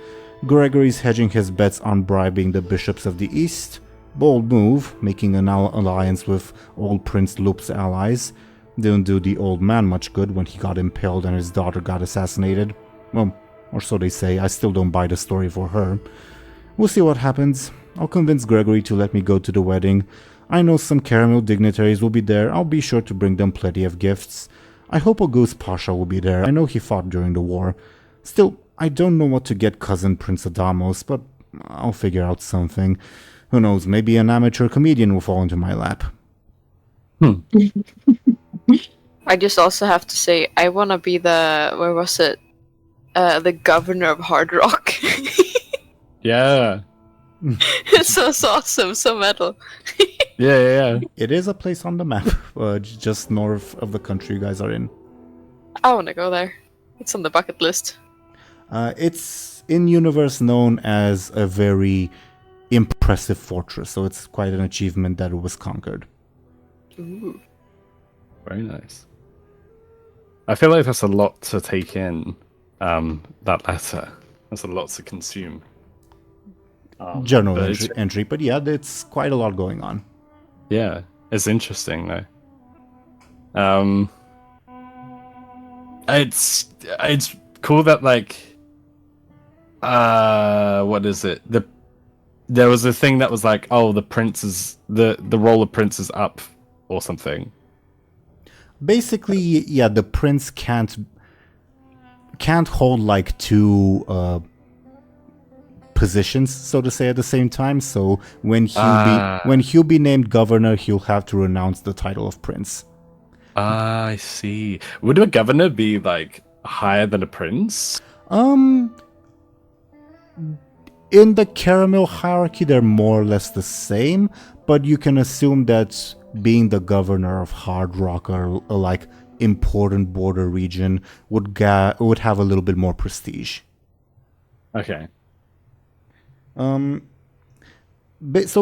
Gregory's hedging his bets on bribing the bishops of the East. Bold move, making an alliance with old Prince Lup's allies. Didn't do the old man much good when he got impaled and his daughter got assassinated. Well, or so they say. I still don't buy the story for her. We'll see what happens. I'll convince Gregory to let me go to the wedding. I know some Caramel dignitaries will be there. I'll be sure to bring them plenty of gifts. I hope August Pasha will be there. I know he fought during the war. Still, I don't know what to get cousin Prince Adamos, but I'll figure out something. Who knows, maybe an amateur comedian will fall into my lap. I just also have to say, I want to be the governor of Hard Rock. Yeah. It sounds awesome, so metal. Yeah. It is a place on the map, just north of the country you guys are in. I want to go there. It's on the bucket list. It's in universe known as a very impressive fortress, so it's quite an achievement that it was conquered. Ooh. Very nice. I feel like that's a lot to take in, that letter. That's a lot to consume. Journal but entry, but yeah, it's quite a lot going on. Yeah, it's interesting though. It's cool that what is it? There was a thing that was like, oh, the role of prince is up or something. Basically, yeah, the prince can't hold like two positions, so to say, at the same time. So when he'll be named governor, he'll have to renounce the title of prince. I see. Would a governor be like higher than a prince? In the Caramel hierarchy, they're more or less the same, but you can assume that being the governor of Hard Rock or a like important border region would have a little bit more prestige. Okay. So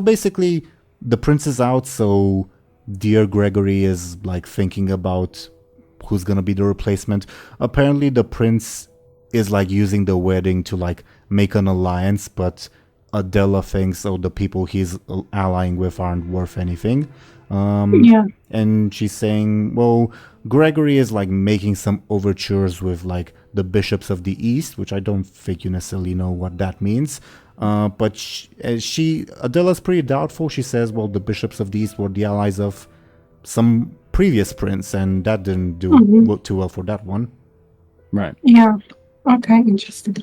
basically, the prince is out, so dear Gregory is like thinking about who's gonna be the replacement. Apparently, the prince is like using the wedding to like make an alliance, but Adela thinks, oh, the people he's allying with aren't worth anything. And she's saying, well, Gregory is like making some overtures with like the bishops of the East, which I don't think you necessarily know what that means. But Adela's pretty doubtful. She says, well, the bishops of the East were the allies of some previous prince, and that didn't do too well for that one. Right. Yeah. Okay, interesting.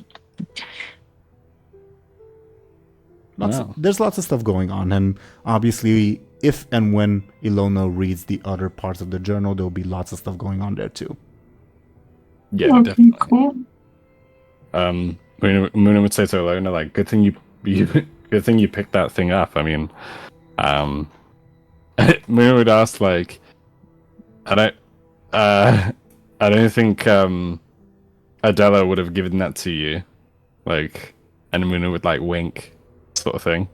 There's lots of stuff going on, and obviously, if and when Illona reads the other parts of the journal, there'll be lots of stuff going on there too. Yeah, Okay, definitely. cool. Muninn would say to Illona, like, good thing you picked that thing up. I mean, Muninn would ask, like, I don't think Adela would have given that to you, like, and Muninn would like wink, sort of thing.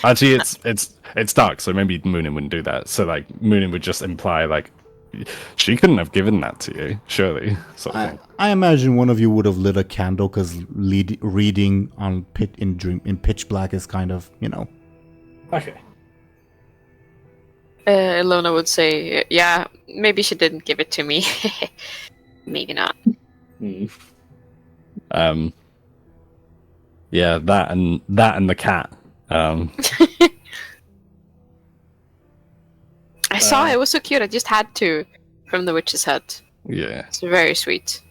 Actually, it's dark, so maybe Muninn wouldn't do that. So like, Muninn would just imply like, she couldn't have given that to you, surely. Sort of thing. I imagine one of you would have lit a candle, because reading on in pitch black is kind of, Okay. Illona would say, yeah, maybe she didn't give it to me. Maybe not. Yeah, that and the cat. I saw it was so cute. I just had to from the witch's hut. Yeah. It's very sweet.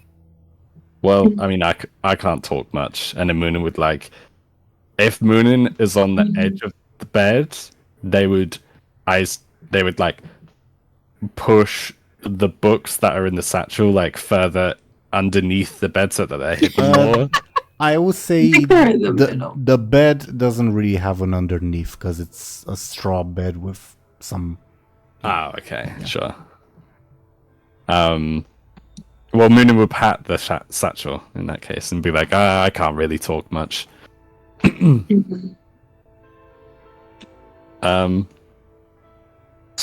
Well, I mean, I can't talk much, and then Muninn would like, if Muninn is on the edge of the bed, they would like push the books that are in the satchel like further underneath the bed so that they're hidden more. I would say They're in the middle. the bed doesn't really have an underneath because it's a straw bed with some. Oh, okay, sure. Well, Muninn would pat the satchel in that case and be like, I can't really talk much. So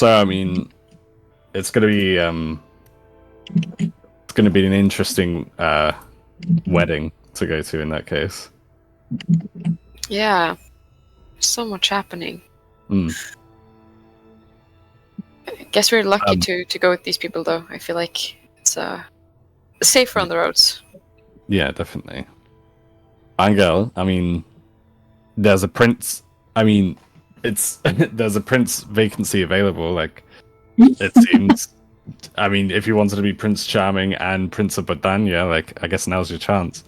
I mean, it's gonna be an interesting wedding to go to in that case. Yeah. So much happening. Mm. I guess we're lucky to go with these people, though. I feel like it's safer on the roads. Yeah, definitely. Anghel, I mean, there's a prince. I mean, it's there's a prince vacancy available. Like, it seems. I mean, if you wanted to be Prince Charming and Prince of Bodania, like, I guess now's your chance.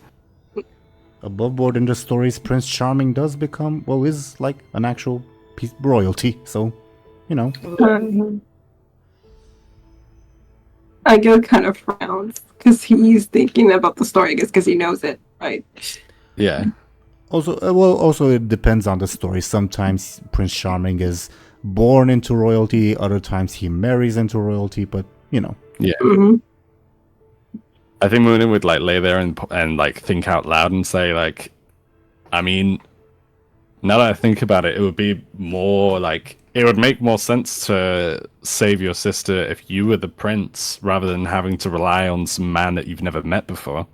Above board in the stories, Prince Charming does become, well, is like an actual piece royalty. So, you know. Anghel kind of frowns because he's thinking about the story, I guess, because he knows it, right? Yeah. Also, it depends on the story. Sometimes Prince Charming is born into royalty, other times he marries into royalty, but, you know. Yeah. Mm-hmm. I think Muninn would like lay there and like think out loud and say like, I mean, now that I think about it, it would be more like it would make more sense to save your sister if you were the prince rather than having to rely on some man that you've never met before.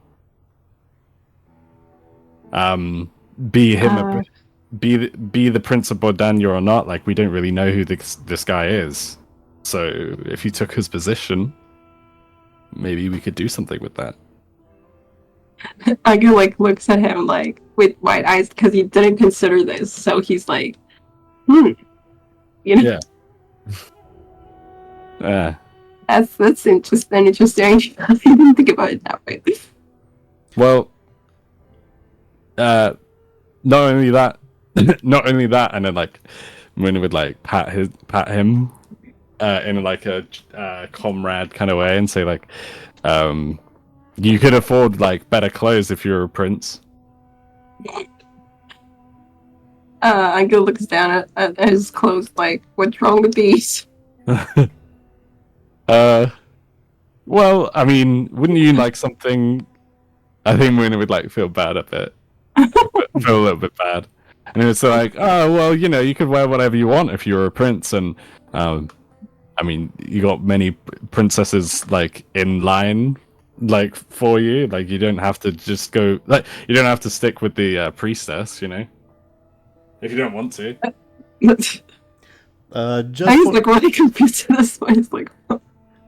Be him, be the Prince of Bodania or not. Like, we don't really know who this guy is. So if you took his position, maybe we could do something with that. Anghel like looks at him like with wide eyes because he didn't consider this. So he's like, you know, Yeah. that's interesting. I didn't think about it that way. Well, not only that, and then like Muninn would like pat him in like a comrade kind of way and say like, you could afford like better clothes if you're a prince. Anghel looks down at his clothes like, what's wrong with these? Well, I mean, wouldn't you like something? I think Muninn would like feel bad a bit, feel a little bit bad, and it's like, oh well, you know, you could wear whatever you want if you're a prince, and I mean, you got many princesses like in line, like for you. Like, you don't have to just go. Like, you don't have to stick with the priestess, you know, if you don't want to. I was like really confused at this point. It's like,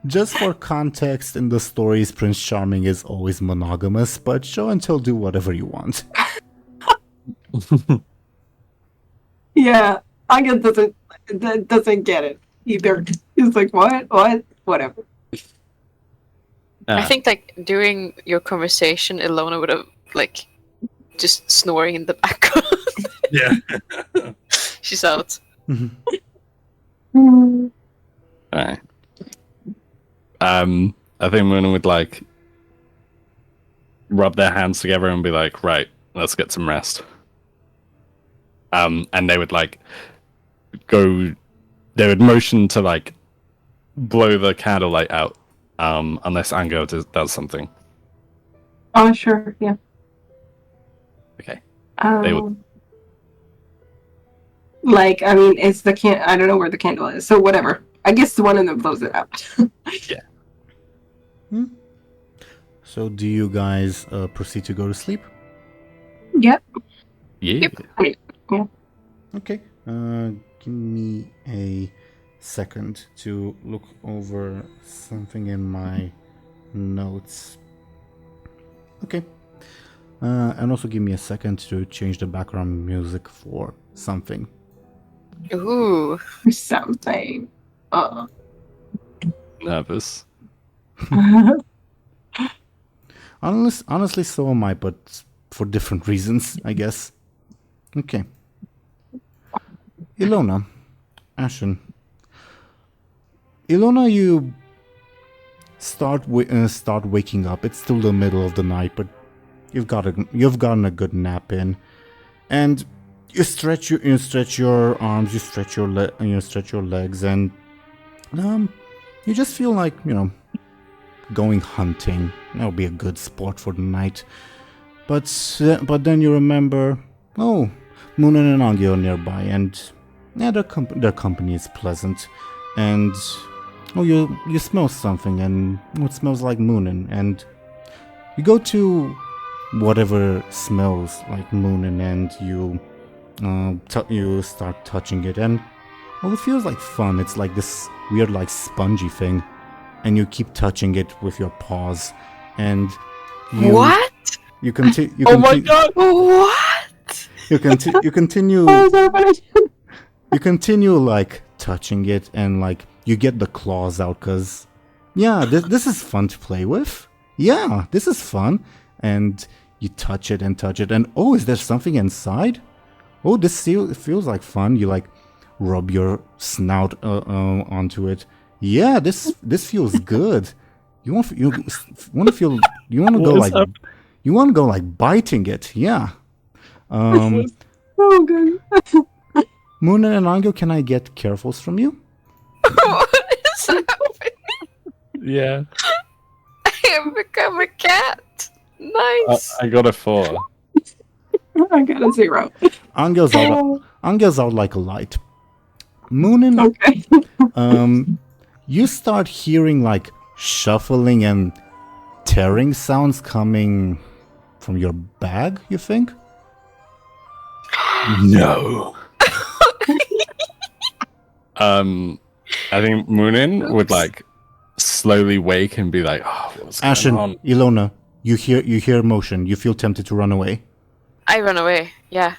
Just for context, in the stories, Prince Charming is always monogamous, but Show&Tell do whatever you want. yeah, Anghel doesn't get it either. He's like, what, whatever. I think like during your conversation, Illona would have like just snoring in the background. Yeah. She's out. Alright. I think Muninn would like rub their hands together and be like, right, let's get some rest. And they would like they would motion to like blow the candlelight out, unless Anghel does something. Oh, sure, yeah. Okay. They would. Like, I mean, it's the I don't know where the candle is, so whatever. I guess one of them blows it out. Yeah. So do you guys proceed to go to sleep? Yep. Yeah. Yeah. Okay. give me a second to look over something in my notes. Okay. And also give me a second to change the background music for something. Ooh. Something. Nervous. Honestly, so am I, but for different reasons, I guess. Okay. Illona, Ashen. Illona, you start waking up. It's still the middle of the night, but you've gotten a good nap in, and you stretch your arms, you stretch your legs, and you just feel like going hunting. That would be a good sport for the night. But then you remember, oh, Muninn and Anghel are nearby, and yeah, their company is pleasant, and oh, you smell something, and it smells like Muninn, and you go to whatever smells like Muninn, and you start touching it, and well, it feels like fun. It's like this weird, like spongy thing, and you keep touching it with your paws, and What? you continue. Oh my god! What? You continue. You continue like touching it, and like you get the claws out, cause yeah, this is fun to play with. Yeah, this is fun, and you touch it, and oh, is there something inside? Oh, this feels like fun. You like rub your snout onto it. Yeah, this feels good. You want to go like biting it. Yeah. Oh, good. Muninn and Anghel, can I get carefuls from you? What is happening? Yeah. I have become a cat. Nice. I got a 4. I got a 0. Angel's out like a light. Muninn, Okay. you start hearing like shuffling and tearing sounds coming from your bag, you think? No. I think Muninn would like slowly wake and be like, "Oh, what's Ashen, going on?" Illona, you hear motion. You feel tempted to run away. I run away. Yeah.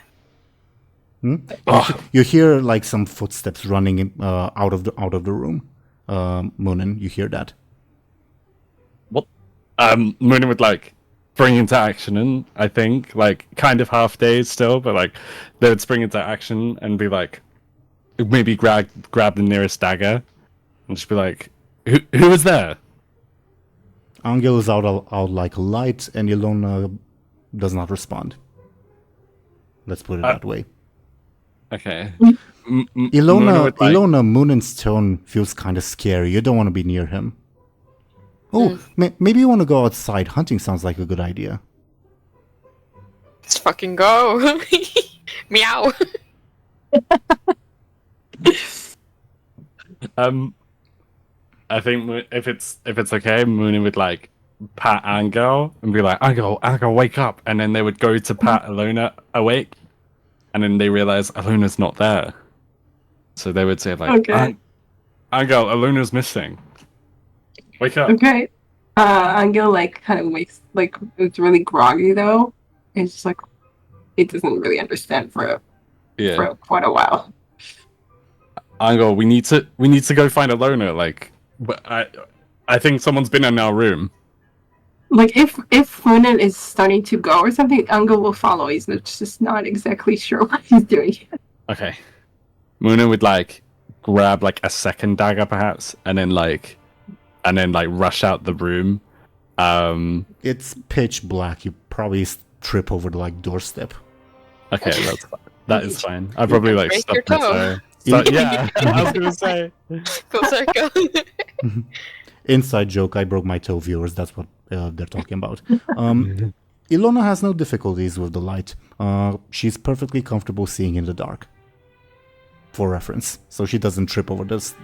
Oh, You hear like some footsteps running out of the room. Muninn, you hear that? what? Muninn would like spring into action, and I think like kind of half dazed still, but like they would spring into action and be like, maybe grab the nearest dagger, and just be like, "Who is there?" Anghel is out like a light, and Illona does not respond. Let's put it that way. Okay. Illona, Muninn's tone feels kind of scary. You don't want to be near him. Oh, maybe you want to go outside. Hunting sounds like a good idea. Let's fucking go. Meow. I think if it's okay, Muninn would like pat Anghel and be like, Anghel, wake up, and then they would go to pat Illona awake, and then they realize Illona's not there, so they would say like, Okay. Anghel, Illona's missing. Wake up. Okay. Anghel like kind of wakes, like it's really groggy though. It's just like it doesn't really understand for quite a while. Anghel, we need to go find Illona. Like, but I think someone's been in our room. Like if Muninn is starting to go or something, Anghel will follow. He's just not exactly sure what he's doing yet. Okay. Muninn would like grab like a second dagger perhaps, and then rush out the room. It's pitch black. You probably trip over the like doorstep. Okay, that is fine. I probably like Break stubbed your my toe. toe. Yeah, I was gonna say. Full circle. Inside joke, I broke my toe, viewers. That's what they're talking about. Illona has no difficulties with the light. She's perfectly comfortable seeing in the dark. For reference. So she doesn't trip over this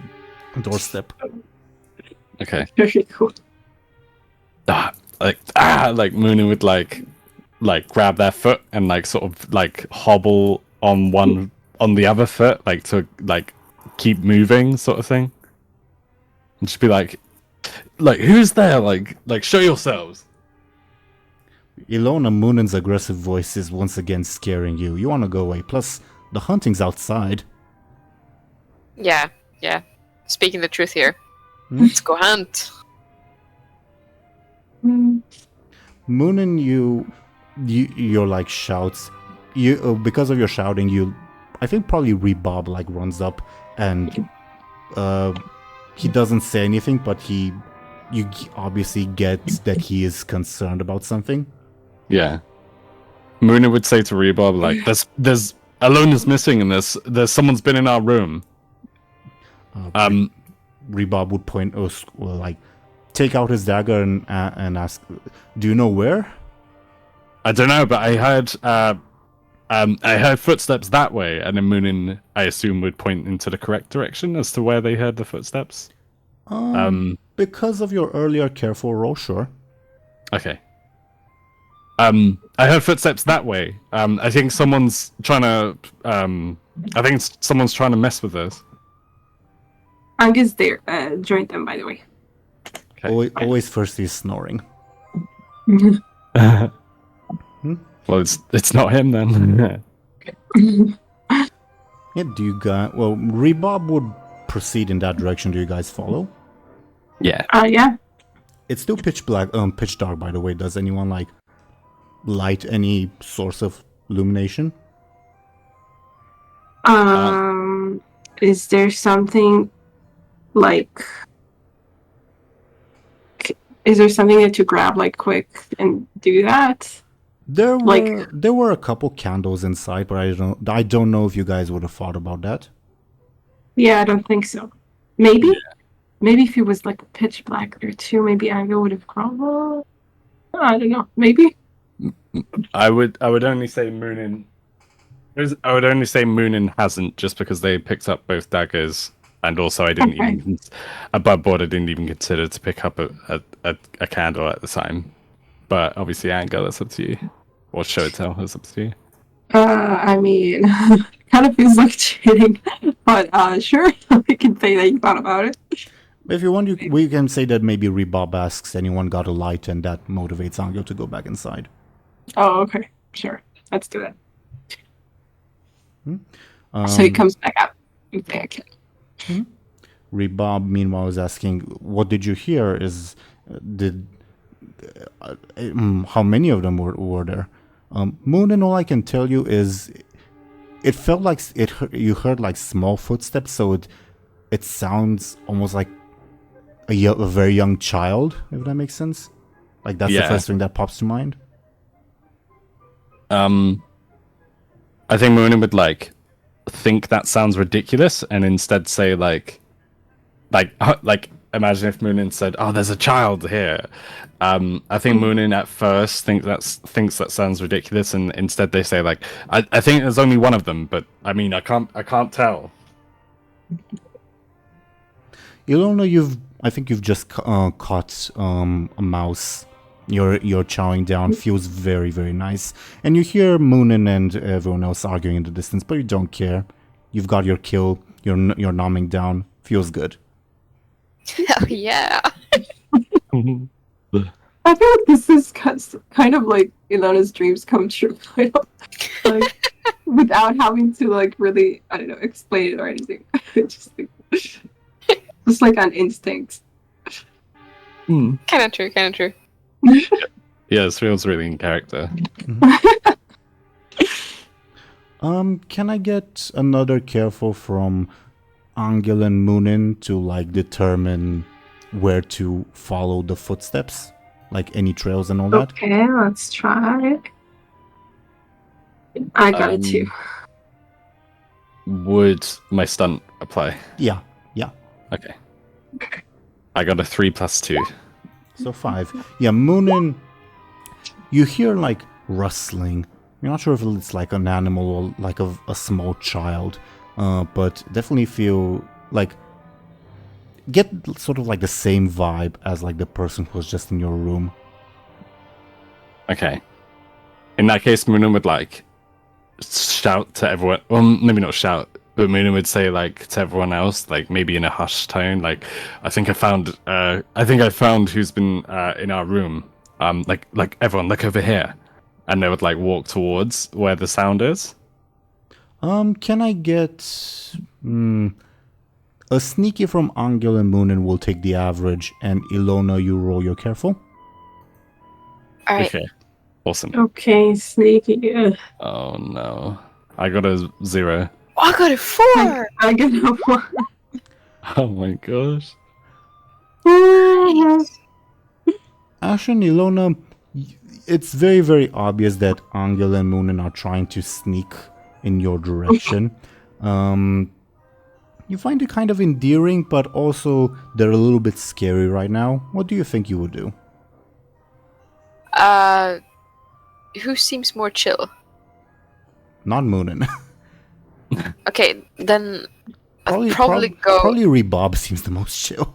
doorstep. Okay. Very cool. Like Muninn would like grab their foot and like sort of like hobble on one on the other foot, like to like keep moving, sort of thing, and just be like who's there? Like show yourselves. Illona, Muninn's aggressive voice is once again scaring you. You want to go away. Plus, the hunting's outside. Yeah. Speaking the truth here. Let's go hunt. Muninn, your like shouts. Because of your shouting, I think probably Rebob like runs up and he doesn't say anything, but you obviously get that he is concerned about something. Yeah. Muninn would say to Rebob, like, there's Illona's missing and there's someone's been in our room. Rebob would point, like, take out his dagger and ask, "Do you know where?" I don't know, but I heard footsteps that way, and then Muninn, I assume, would point into the correct direction as to where they heard the footsteps. Because of your earlier careful roll, sure. Okay. I heard footsteps that way. I think someone's trying to. Someone's trying to mess with us. Anghel's there. Joined them, by the way. Okay. Always first is snoring. Well, it's not him then. Yeah, do you guys... Well, Rebob would proceed in that direction. Do you guys follow? Yeah. Yeah. It's still pitch dark, by the way. Does anyone, like, light any source of illumination? Is there something, like... Is there something that you grab, like, quick and do that? There were a couple candles inside, but I don't know if you guys would have thought about that. Yeah, I don't think so. Maybe? Yeah. Maybe if it was like pitch black or two, maybe Anghel would have crawled. I don't know. Maybe? I would only say Muninn. I would only say Muninn hasn't, just because they picked up both daggers, and also I didn't even above board. I didn't even consider to pick up a candle at the time. But obviously, Anghel, that's up to you. Or Show&Tell, that's up to you. I mean, kind of feels like cheating, but sure, we can say that you thought about it. If you want, we can say that maybe Rebob asks anyone got a light, and that motivates Anghel to go back inside. Oh, okay, sure, let's do that. So he comes back out. Okay. Rebob, meanwhile, is asking, "What did you hear? How many of them were there?" Muninn, all I can tell you is it felt like you heard like small footsteps, so it sounds almost like a very young child, if that makes sense. Like that's the first thing that pops to mind. I think Muninn would like think that sounds ridiculous and instead say like imagine if Muninn said, "Oh, there's a child here." I think Muninn at first thinks that sounds ridiculous, and instead they say like, "I think there's only one of them, but I mean, I can't tell." Illona, I think you've just caught a mouse. You're chowing down. Feels very, very nice, and you hear Muninn and everyone else arguing in the distance, but you don't care. You've got your kill. You're nomming down. Feels good. Hell yeah. I feel like this is kind of like Illona's dreams come true. Like, without having to like really, I don't know, explain it or anything. just like an instinct. Kind of true. Yeah, this feels really in character. Can I get another careful from Anghel and Muninn to like determine where to follow the footsteps, like any trails and all that? Okay, let's try. I got it too. Would my stunt apply? Yeah. Okay. I got a 3+2. So 5. Yeah, Muninn, you hear like rustling. You're not sure if it's like an animal or like a small child, but definitely feel like get sort of like the same vibe as like the person who was just in your room. Okay. In that case, Muninn would like shout to everyone. Well, maybe not shout, but Muninn would say like to everyone else, like maybe in a hushed tone, like, I think I found who's been in our room. Like everyone, look over here, and they would like walk towards where the sound is. Can I get a sneaky from Anghel and Muninn will take the average, and Illona, you roll your careful. All right. Okay, awesome. Okay, sneaky. Oh no, I got a 0. Oh, I got a 4. I got a 1. Oh my gosh. Ashen, Illona, it's very, very obvious that Anghel and Muninn are trying to sneak in your direction. You find it kind of endearing, but also they're a little bit scary right now. What do you think you would do? Who seems more chill? Not Muninn. Okay, then I'd probably go. Probably Rebob seems the most chill.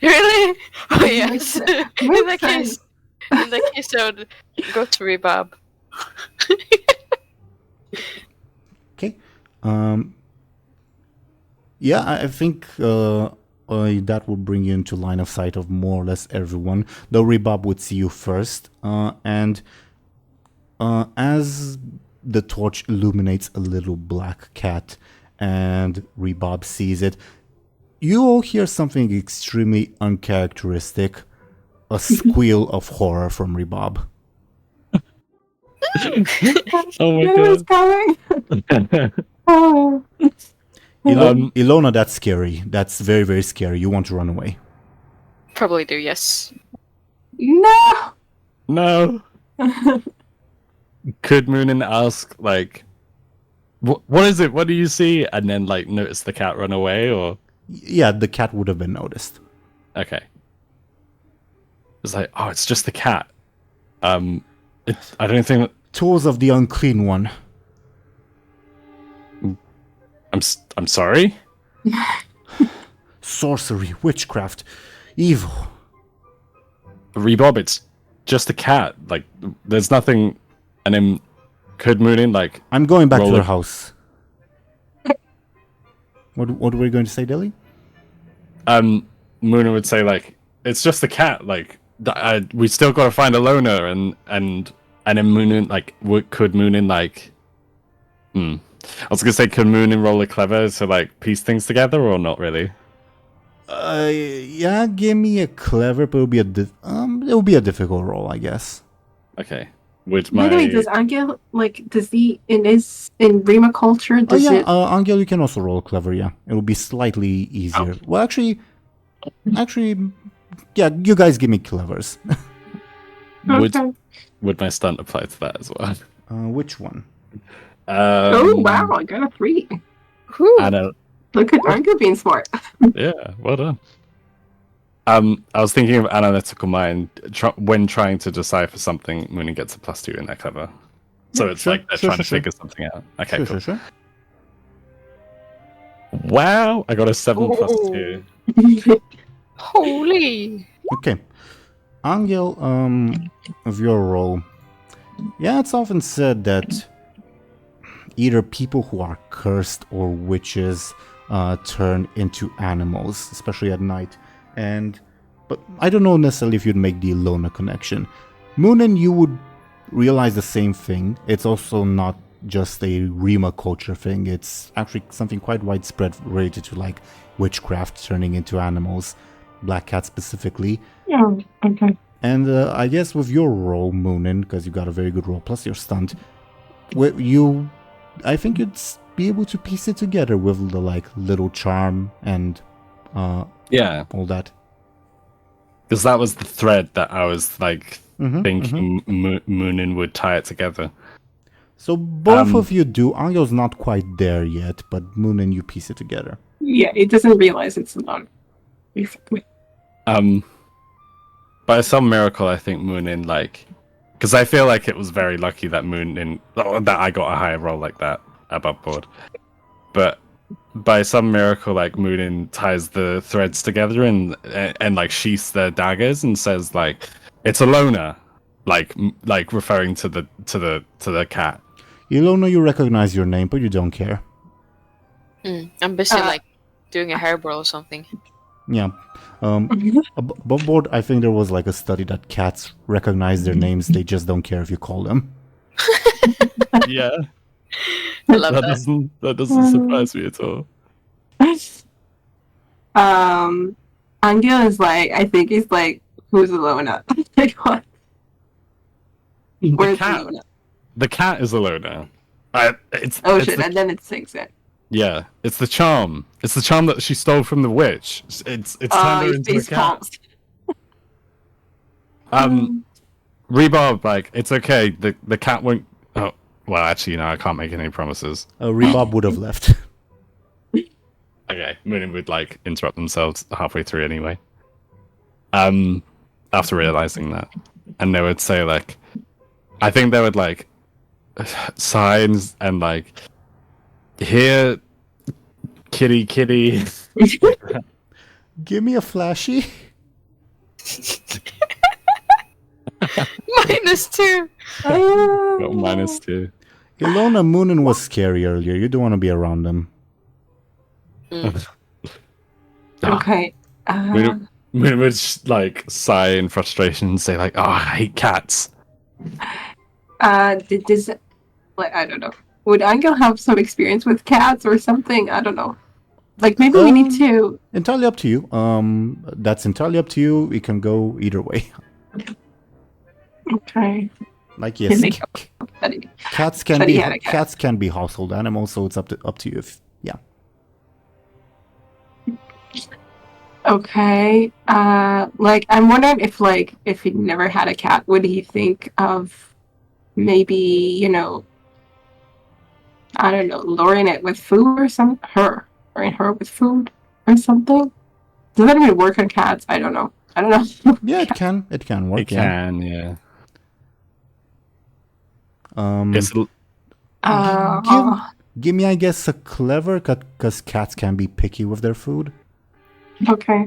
Really? Oh yes. in that sense. case, I would go to Rebob. Okay. Yeah, I think that would bring you into line of sight of more or less everyone. Though Rebob would see you first, and as the torch illuminates a little black cat, and Rebob sees it, you all hear something extremely uncharacteristic: a squeal of horror from Rebob. Oh my It was god. coming. Oh. Illona, that's scary. That's very, very scary. You want to run away. Probably do, yes. No. No. Could Muninn ask, like, what is it? What do you see? And then, like, notice the cat run away, or? Yeah, the cat would have been noticed. Okay. It's like, oh, it's just the cat. I don't think... Tools of the unclean one. I'm sorry? Sorcery, witchcraft, evil. Rebob, it's just a cat. Like, there's nothing... And then could Muninn, like... I'm going back to roll their it- house. What were you going to say, Dely? Muninn would say, like, it's just a cat. Like, we still got to find Illona, and then Muninn, like, could Muninn, like... I was gonna say, could Muninn roll a clever to, like, piece things together, or not really? Yeah, give me a clever, but it'll be a difficult roll, I guess. Okay. With By the way, my... does Anghel, like, does he, in Rima culture, does Oh yeah, it... Anghel, you can also roll clever, yeah. It'll be slightly easier. Well, actually, yeah, you guys give me clevers. Okay. Would my stunt apply to that as well? Which one? Oh, wow, I got a 3. Whew. Anna, Look at Anghel being smart. yeah, well done. I was thinking of analytical mind when trying to decipher something. Muninn gets a +2 in their clever, so Yeah, it's sure, like they're sure, trying to sure. figure something out. Okay, Sure, cool. sure. Wow, I got a 7 +2. Holy. Okay. Anghel, of your role. Yeah, it's often said that either people who are cursed or witches turn into animals, especially at night. But I don't know necessarily if you'd make the Illona connection. Muninn, you would realize the same thing. It's also not just a Rima culture thing. It's actually something quite widespread related to like witchcraft turning into animals, black cat specifically. Yeah, okay. And I guess with your role, Muninn, because you got a very good role plus your stunt, I think you'd be able to piece it together with the like little charm and Yeah, all that. because that was the thread that I was like Mhm, thinking Muninn would tie it together. So both of you do. Angel's not quite there yet, but Muninn, you piece it together. Yeah, it doesn't realize it's not. Basically. By some miracle, I think Muninn, like, because I feel like it was very lucky that that I got a higher roll like that above board. But by some miracle, like, Muninn ties the threads together and like sheaths their daggers and says like, "It's Illona," like referring to the cat. Illona, you recognize your name, but you don't care. I'm busy like doing a hairball or something. Yeah. Above board, I think there was like a study that cats recognize their names. They just don't care if you call them. Yeah. I love that. That doesn't surprise me at all. Anghel is like, I think he's like, who's Illona? Like, what? Where's Illona? The cat is Illona. It's shit, and then it sinks in. Yeah, it's the charm. It's the charm that she stole from the witch. It's turned her into a cat. Rhubarb, like, it's okay. The cat won't. Oh, well, actually, I can't make any promises. Rhubarb would have left. Okay, Muninn would like interrupt themselves halfway through anyway. After realizing that, and they would say like, I think they would like signs and like, here, kitty. Give me a flashy. -2. Got -2. Illona, Muninn was scary earlier. You don't want to be around them. Okay. Muninn would just, like sigh in frustration and say like, "Oh, I hate cats." Did this, like, I don't know. Would Anghel have some experience with cats or something? I don't know. Like, maybe we need to... Entirely up to you. That's entirely up to you. It can go either way. Okay. Like, yes, cats can be cat. cats can be household animals, so it's up to you. Yeah. Okay. Like, I'm wondering if he never had a cat, would he think of maybe, I don't know, luring it with food or something? Luring her with food or something? Does that even work on cats? I don't know. Yeah, it can. It can work. It can, yeah. Give me, I guess, a clever, because cats can be picky with their food. Okay.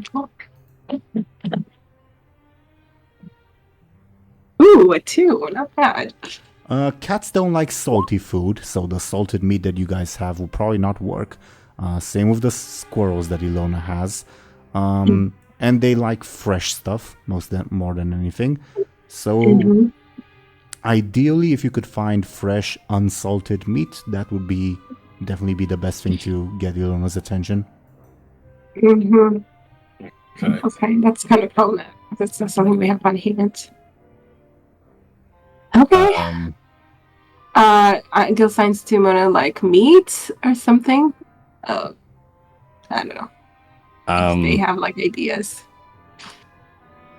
Ooh, a 2. Not bad. Cats don't like salty food, so the salted meat that you guys have will probably not work. Same with the squirrels that Illona has. And they like fresh stuff more than anything. So ideally, if you could find fresh, unsalted meat, that would definitely be the best thing to get Illona's attention. Okay, that's kind of cool. That's something we have on hand. Okay. Anghel signs to Mona like meat or something. I don't know. They have like ideas.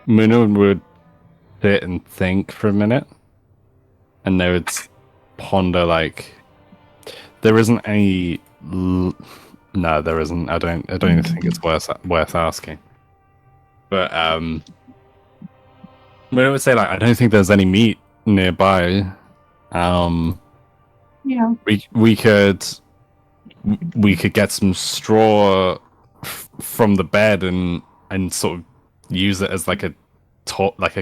Muninn would sit and think for a minute, and they would ponder like, there isn't any. No, there isn't. I don't even think it's worth asking. But Muninn would say like, I don't think there's any meat nearby. Yeah. We could get some straw from the bed and sort of use it as like a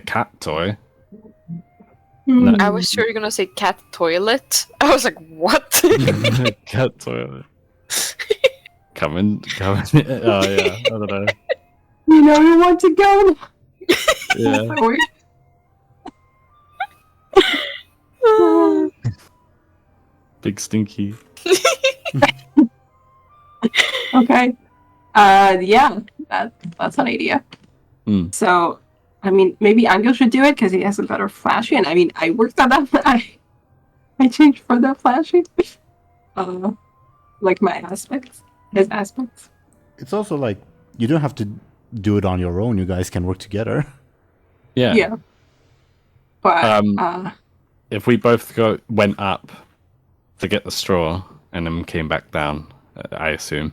cat toy. No. I was sure you were gonna say cat toilet. I was like, what? Cat toilet. Come in. Oh yeah, I don't know. You want to go? Yeah. Big stinky. Okay. Yeah, that's an idea. So, I mean, maybe Anghel should do it because he has a better flashy. And I mean, I worked on that. I changed for that flashy. Like my aspects, his aspects. It's also like you don't have to do it on your own. You guys can work together. Yeah. Yeah. But if we both went up to get the straw and then came back down, I assume.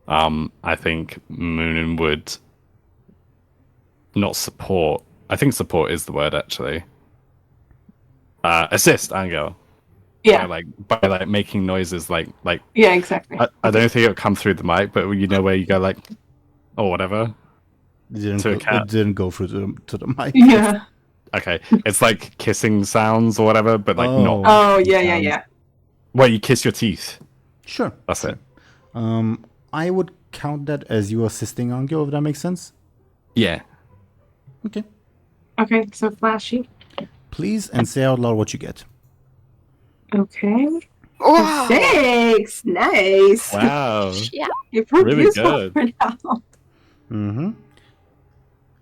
I think Muninn would not support. I think support is the word actually. Assist Anghel. Yeah. By making noises like. Yeah, exactly. I don't think it would come through the mic, but where you go like, or whatever. It didn't go through to the mic. Yeah. Okay, it's like kissing sounds or whatever, but like not. Oh yeah. Well, you kiss your teeth. Sure. That's it. I would count that as you assisting Anghel, if that makes sense. Yeah. Okay. Okay, so flashy. Please, and say out loud what you get. Okay. Wow. 6! Nice! Wow. Yeah. You proved Really useful good. for now. Mm-hmm.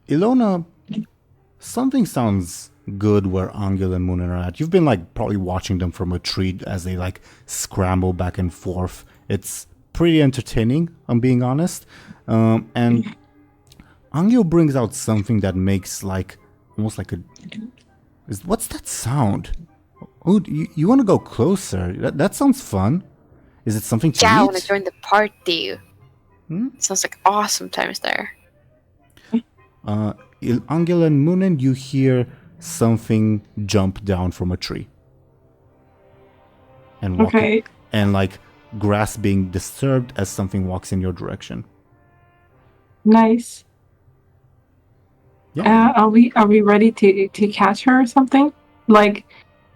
Illona, something sounds good where Anghel and Muninn are at. You've been like probably watching them from a tree as they like scramble back and forth. It's pretty entertaining, I'm being honest. And Anghel brings out something that makes like almost like a. What's that sound? Oh, you want to go closer? That sounds fun. Is it something to Yeah, I eat? want to join the party. Hmm? Sounds like awesome times there. Anghel and Muninn, you hear something jump down from a tree. And walk Okay. and like grass being disturbed as something walks in your direction. Nice. Yeah. Are we ready to catch her or something? Like,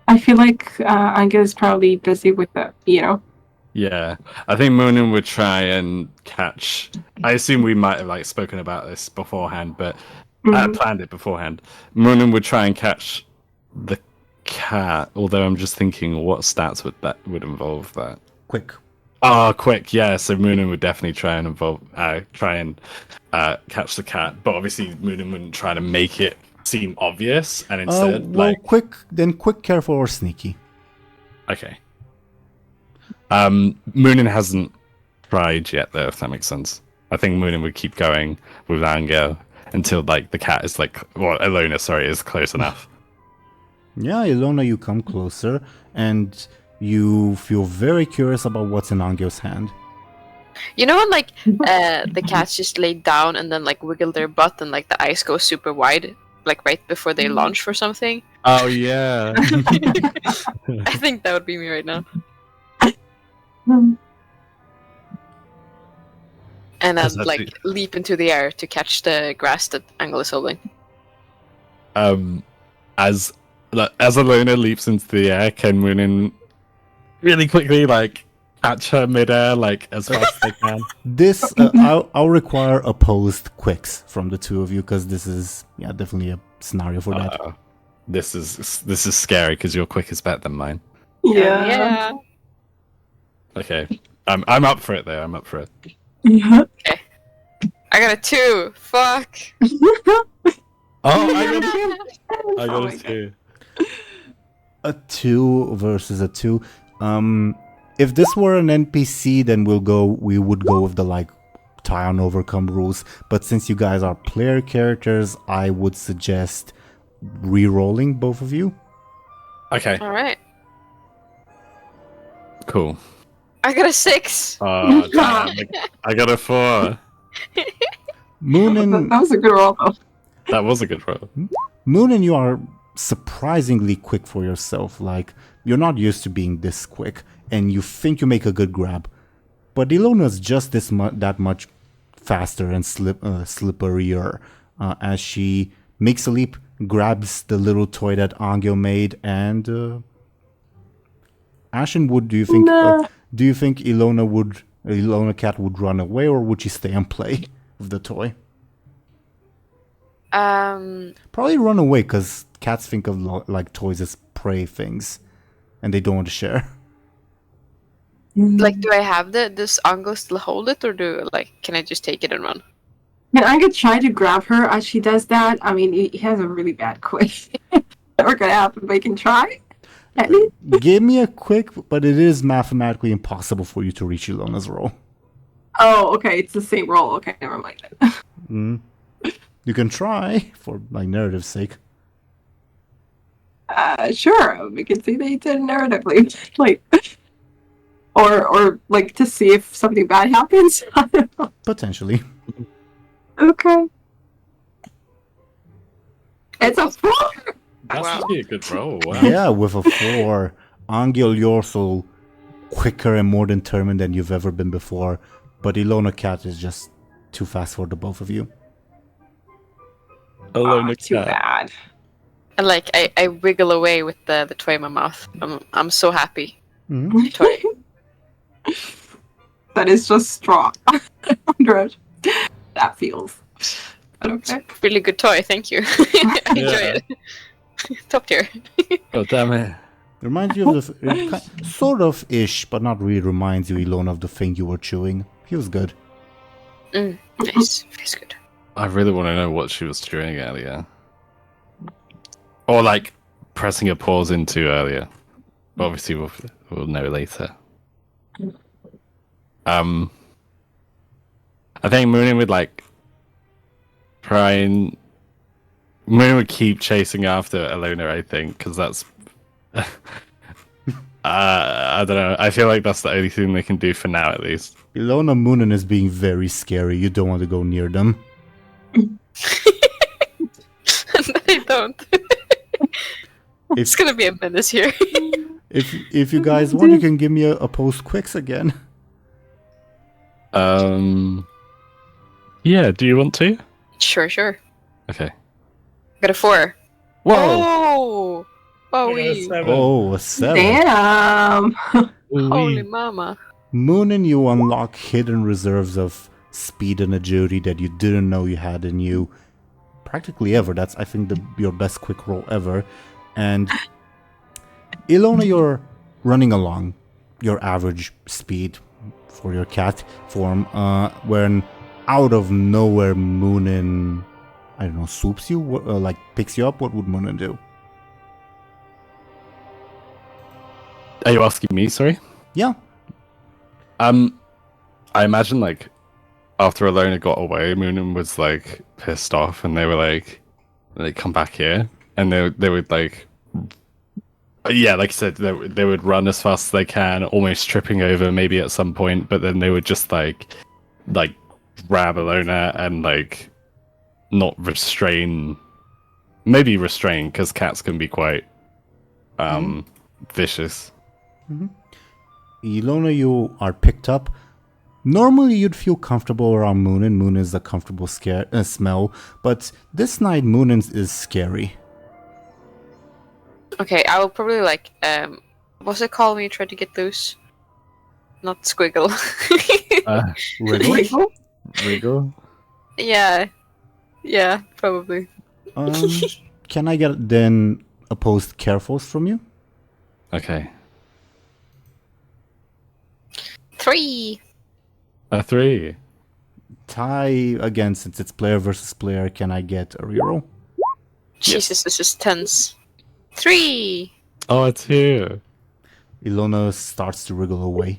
I feel like Anghel is probably busy with the, Yeah, I think Muninn would try and catch. I assume we might have like spoken about this beforehand, but I planned it beforehand. Muninn would try and catch the cat. Although I'm just thinking, what stats would involve that? Quick. Oh, quick, yeah. So Muninn would definitely try and catch the cat, but obviously Muninn wouldn't try to make it seem obvious, and instead, Quick, careful, or sneaky. Okay. Muninn hasn't tried yet, though, if that makes sense. I think Muninn would keep going with Anghel until, like, the cat is, Illona, is close enough. Yeah, Illona, you come closer, and you feel very curious about what's in Anghel's hand. You know when like the cats just lay down and then like wiggle their butt and like the eyes go super wide, like right before they launch for something? Oh, yeah. I think that would be me right now. And That's I'd like leap into the air to catch the grass that Anghel is holding. As Illona leaps into the air, can Muninn really quickly, like, catch her midair, like, as fast as they can? This, I'll require opposed quicks from the two of you, because this is, definitely a scenario for that. This is scary, because your quick is better than mine. Yeah. Okay. I'm up for it, though. I'm up for it. Okay. I got a 2. Fuck. Oh, I got a 2. A 2 versus a 2. If this were an NPC, then we would go with the like tie on overcome rules. But since you guys are player characters, I would suggest re-rolling both of you. Okay. All right. Cool. I got a 6. Oh, damn. I got a 4. Muninn, That was a good roll, though. That was a good roll. Muninn, you are surprisingly quick for yourself. Like, you're not used to being this quick, and you think you make a good grab. But Illona's just that much faster and slipperier as she makes a leap, grabs the little toy that Anghel made, and Ashen, do you think Illona cat would run away, or would she stay and play with the toy? Probably run away, because cats think of like toys as prey things, and they don't want to share. Like, do I have this Anghel still hold it, or can I just take it and run? Can I could try to grab her as she does that? I mean, he has a really bad quick. Never gonna happen, but he can try. Give me a quick, but it is mathematically impossible for you to reach Illona's roll. Oh, okay, it's the same roll. Okay, never mind. You can try, for like narrative's sake. Sure, we can see they did narratively, like, or like to see if something bad happens. I don't know. Potentially. Okay. It's a 4. That's actually a good roll. Wow. Yeah, with a 4, Anghel, you're also quicker and more determined than you've ever been before, but Illona cat is just too fast for the both of you. Illona Too cat. bad. And like I wiggle away with the toy in my mouth. I'm so happy. Mhm. toy. That is just straw. I wonder how that feels. But okay. Really good toy, thank you. I enjoy Yeah. it. Top tier. Oh damn it! Reminds you of sort of ish, but not really reminds you, Illona, of the thing you were chewing. Feels good. Nice. Feels good. I really want to know what she was chewing earlier, or like pressing a pause into earlier. But obviously, we'll know later. I think Muninn would like try and Muninn would keep chasing after Illona. I think because that's. I don't know. I feel like that's the only thing they can do for now, at least. Illona Muninn is being very scary. You don't want to go near them. I don't. It's If gonna be a menace here. if you guys want, you can give me a post quicks again. Yeah. Do you want to? Sure. Okay. Got a 4. Whoa. Oh! Oh, Oh, a 7. Damn. holy mama. Muninn, you unlock hidden reserves of speed and agility that you didn't know you had in you. Practically ever. That's, I think, your best quick roll ever. And Illona, you're running along your average speed for your cat form, when out of nowhere Muninn, I don't know, swoops you, like picks you up. What would Muninn do? Are you asking me? Sorry. Yeah. I imagine like after Illona got away, Muninn was like pissed off, and they were like, come back here, and they would like, yeah, like I said, they would run as fast as they can, almost tripping over maybe at some point, but then they would just like grab Illona and like not restrain, maybe restrain, because cats can be quite vicious. Illona, you are picked up. Normally, you'd feel comfortable around Muninn. Muninn is a comfortable smell, but this night, Muninn is scary. Okay, I will probably like, what's it called when you try to get loose? Not squiggle. Wriggle? Wiggle? Wriggle. Yeah, probably. Can I get then opposed carefuls from you? Okay. 3. A 3. Tie again, since it's player versus player. Can I get a reroll? Jesus, this is tense. 3. Oh, a 2. Illona starts to wriggle away.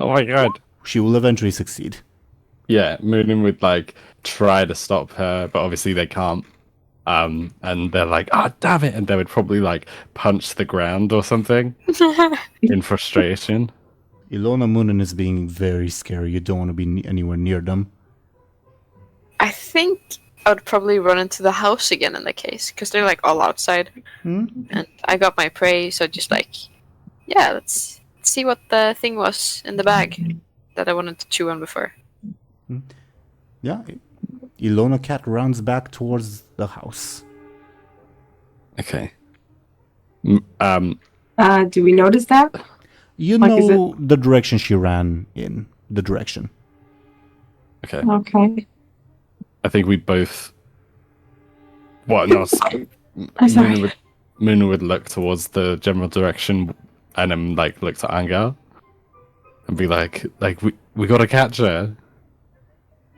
Oh my god. She will eventually succeed. Yeah, Muninn would like try to stop her, but obviously they can't. And they're like, "Ah, damn it!" And they would probably like punch the ground or something in frustration. Illona Muninn is being very scary. You don't want to be anywhere near them. I think I would probably run into the house again in that case, because they're like all outside. And I got my prey, so just like, yeah, let's see what the thing was in the bag that I wanted to chew on before. Yeah. Illona cat runs back towards the house. Okay. Do we notice that? You Like, is know the direction she ran in. The direction. Okay. Okay. I think we both. What? No. I'm sorry. Muninn would look towards the general direction, and then like look to Anghel, and be like we gotta catch her.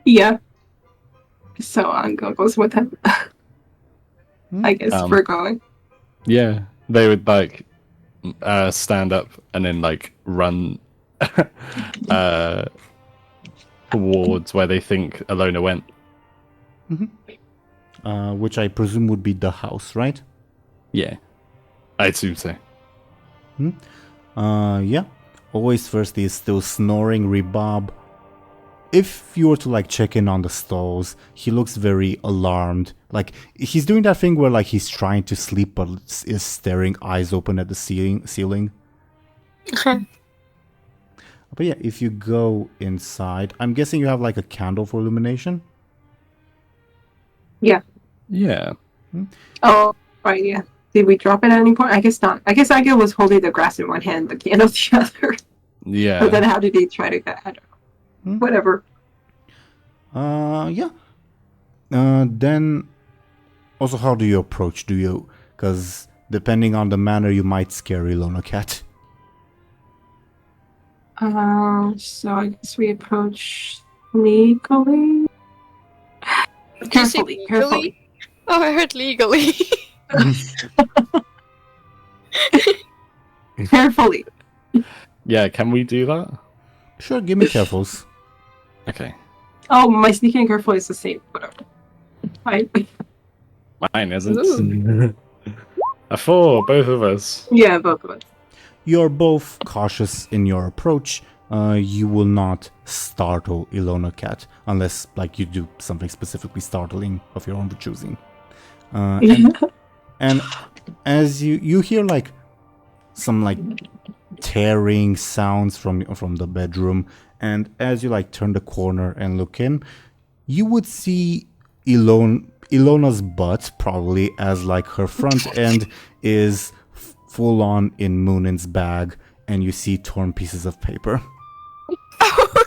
Yeah. So Anghel goes with him. I guess we're going. Yeah, they would like stand up and then like run towards where they think Illona went. Which I presume would be the house, right? Yeah, I assume so. Yeah. Always first is still snoring, Rebob. If you were to like check in on the stalls, he looks very alarmed. Like he's doing that thing where like he's trying to sleep but is staring eyes open at the ceiling. But yeah, if you go inside, I'm guessing you have like a candle for illumination. Yeah. Yeah. Oh, right, yeah. Did we drop it at any point? I guess not. I guess Anghel was holding the grass in one hand, the candle the other. Yeah. But then how did he try to get? I don't know. Whatever. Yeah. Then, also, how do you approach? Because depending on the manner, you might scare Illona Cat. So I guess we approach legally. Did you say Carefully, legally? carefully. Oh, I heard legally. Carefully. Yeah, can we do that? Sure, give me carefuls. Okay. Oh, my sneaking and careful is the same. Whatever. Fine. Mine isn't. A 4, both of us. Yeah, both of us. You're both cautious in your approach. You will not startle Illona Cat unless, like, you do something specifically startling of your own choosing. And as you hear like some like tearing sounds from the bedroom, and as you like turn the corner and look in, you would see Illona's butt, probably, as like her front end is full on in Muninn's bag, and you see torn pieces of paper. Oh,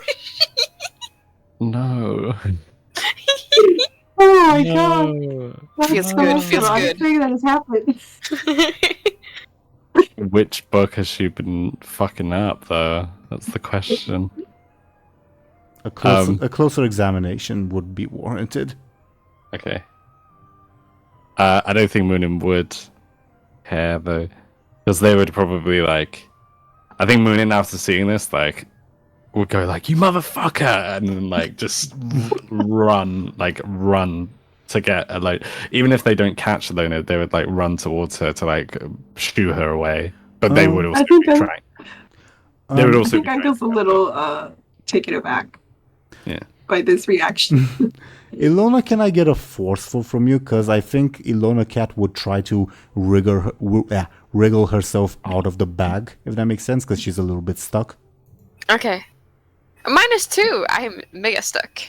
No. Oh my god. That's Feels the good, most feels erotic good. thing that has happened. Which book has she been fucking up, though? That's the question. A closer examination would be warranted. Okay. I don't think Muninn would care, though. Because they would probably, like... I think Muninn, after seeing this, like, would go like, "You motherfucker!" and then, like, just run to get her, like... Even if they don't catch Illona, they would, like, run towards her to, like, shoo her away. But they would also be trying. They would also I think Anghel's a little taken aback. Yeah. By this reaction. Illona, can I get a forceful from you? Because I think Illona Cat would try to wriggle herself out of the bag, if that makes sense, because she's a little bit stuck. Okay. -2. I'm mega stuck.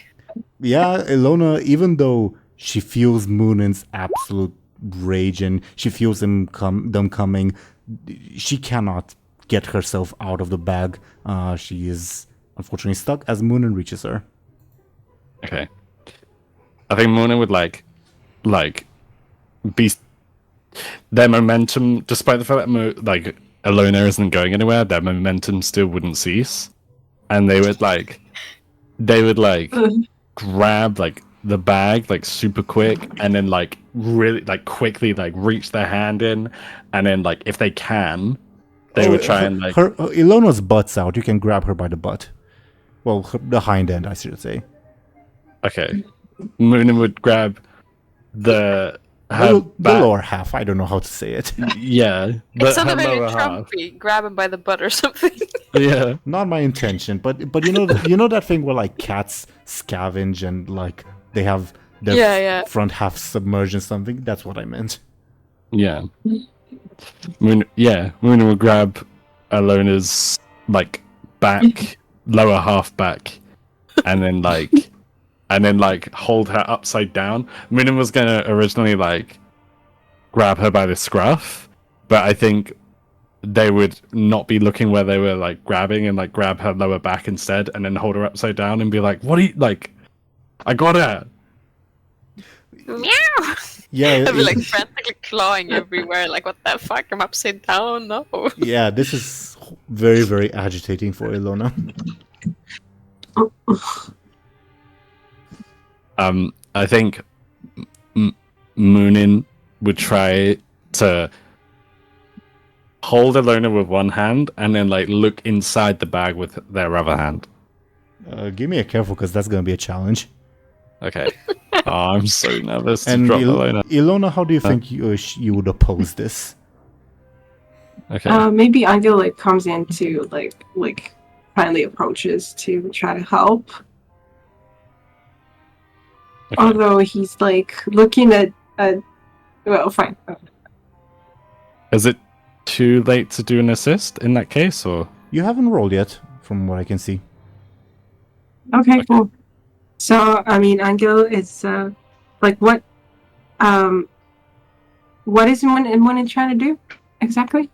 Yeah, Illona, even though she feels Muninn's absolute rage and she feels them coming, she cannot get herself out of the bag. She is unfortunately stuck as Muninn reaches her. Okay. I think Muninn would like be their momentum, despite the fact that Illona isn't going anywhere, their momentum still wouldn't cease, and they would grab like the bag like super quick, and then like really like quickly like reach their hand in, and then like if they can, they would try and like Illona's butt's out. You can grab her by the butt. Well, the hind end, I should say. Okay. Muninn would grab the lower half. I don't know how to say it. Yeah. It sounded very Trumpy. Grab him by the butt or something. Yeah. Not my intention, but you know that thing where like cats scavenge and like they have their front half submerged in something? That's what I meant. Yeah. Muninn would grab Illona's like back, lower half back, and then hold her upside down. Muninn was gonna originally like grab her by the scruff, but I think they would not be looking where they were like grabbing and like grab her lower back instead, and then hold her upside down and be like, "What are you like? I got her." Meow. Yeah, I'd be like frantically clawing everywhere. Like, what the fuck? I'm upside down. No. Yeah, this is very, very agitating for Illona. I think Muninn would try to hold Illona with one hand and then like look inside the bag with their other hand. Give me a careful, because that's going to be a challenge. Okay. Oh, I'm so nervous to And drop Illona. Ilona, how do you think you would oppose this? Okay. Maybe Anghel like comes in to like finally approaches to try to help. Okay. Although he's like looking at well, fine. Is it too late to do an assist in that case, or? You haven't rolled yet, from what I can see. Okay, cool. So I mean, Anghel is like what what is Muninn trying to do exactly?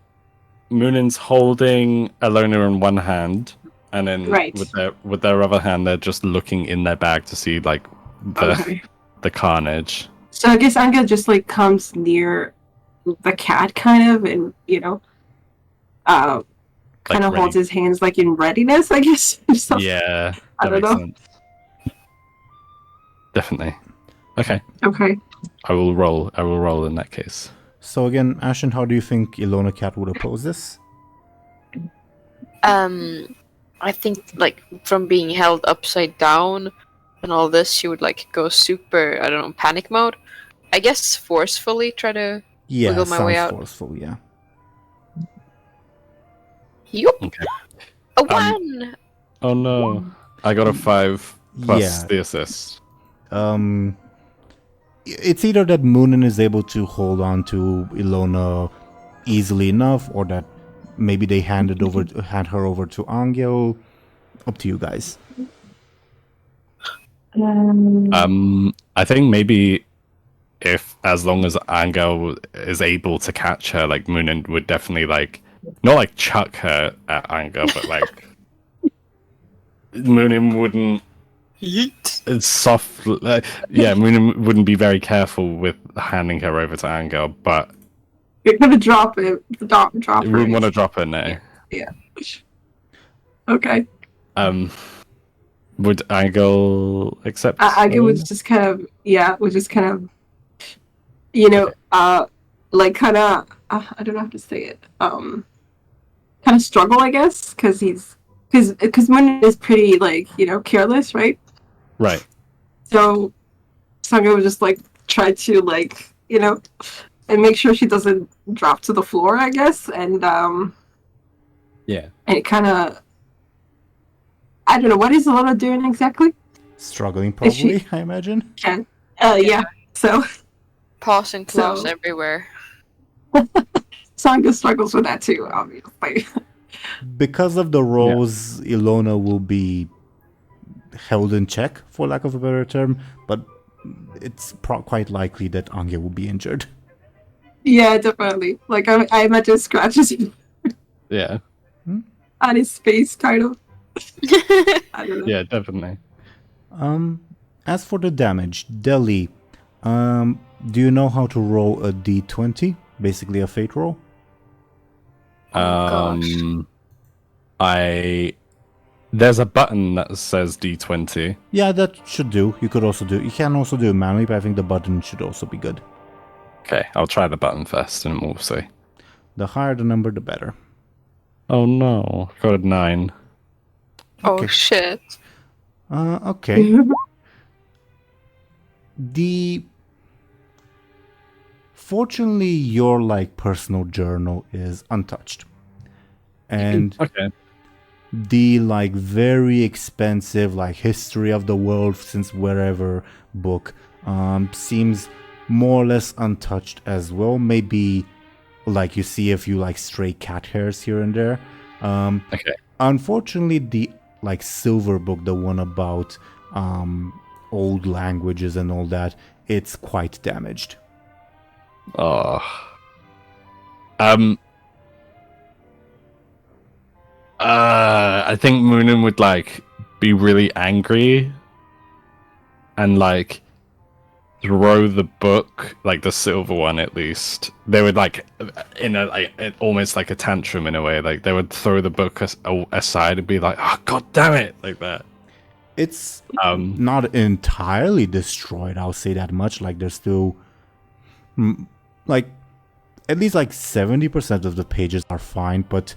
Muninn's holding Illona in one hand, and then Right. with their other hand, they're just looking in their bag to see like the carnage. So I guess Anghel just like comes near the cat, kind of, and kind of holds his hands like in readiness, I guess. Or something. Yeah, I don't know. sense. Definitely. Okay. Okay. I will roll in that case. So again, Ashen, how do you think Illona Cat would oppose this? I think like from being held upside down and all this, she would like go super, I don't know, panic mode. I guess forcefully try to wiggle my way out. Forceful, yeah. Yup. Okay. A 1. Oh no! I got a 5 plus Yeah. the assist. It's either that Muninn is able to hold on to Illona easily enough, or that maybe they hand her over to Anghel. Up to you guys. I think maybe if as long as Anghel is able to catch her, like Muninn would definitely like not like chuck her at Anghel, but like Muninn wouldn't. It's soft. Yeah, Muninn wouldn't be very careful with handing her over to Anghel, but You're gonna drop it. Drop we her. wouldn't want to drop her now. Yeah. Okay. Would Anghel accept? Anghel was just kind of like kind of I don't know how to say it. Kind of struggle, I guess, because Muninn is pretty like careless, right? Right. So Sangha would just like try to like and make sure she doesn't drop to the floor, I guess, and Yeah. and it kind of I don't know what is Illona doing exactly. Struggling, probably, she- I imagine. Yeah. So Paws and claws So- everywhere. Sangha struggles with that too, obviously. Because of the roles, Illona will be held in check, for lack of a better term, but it's quite likely that Anghel will be injured. Yeah, definitely. Like I imagine scratches Yeah. on his face, kind of. I don't know. Yeah, definitely. As for the damage, Deli, do you know how to roll a d20? Basically a fate roll? gosh. There's a button that says D20. Yeah, that should do. You can also do it manually, but I think the button should also be good. Okay, I'll try the button first and we'll see. The higher the number, the better. Oh no, got a 9. Oh Okay. shit. Okay. Fortunately, your personal journal is untouched. And Okay. the very expensive history of the world since wherever book seems more or less untouched as well. Maybe you see a few stray cat hairs here and there. Okay. Unfortunately, the silver book, the one about old languages and all that, it's quite damaged. Oh. I think Muninn would be really angry and throw the book, the silver one at least. They would in a almost a tantrum in a way. They would throw the book aside and be like, "Oh god damn it!" like that. It's not entirely destroyed, I'll say that much. There's still at least 70% of the pages are fine, but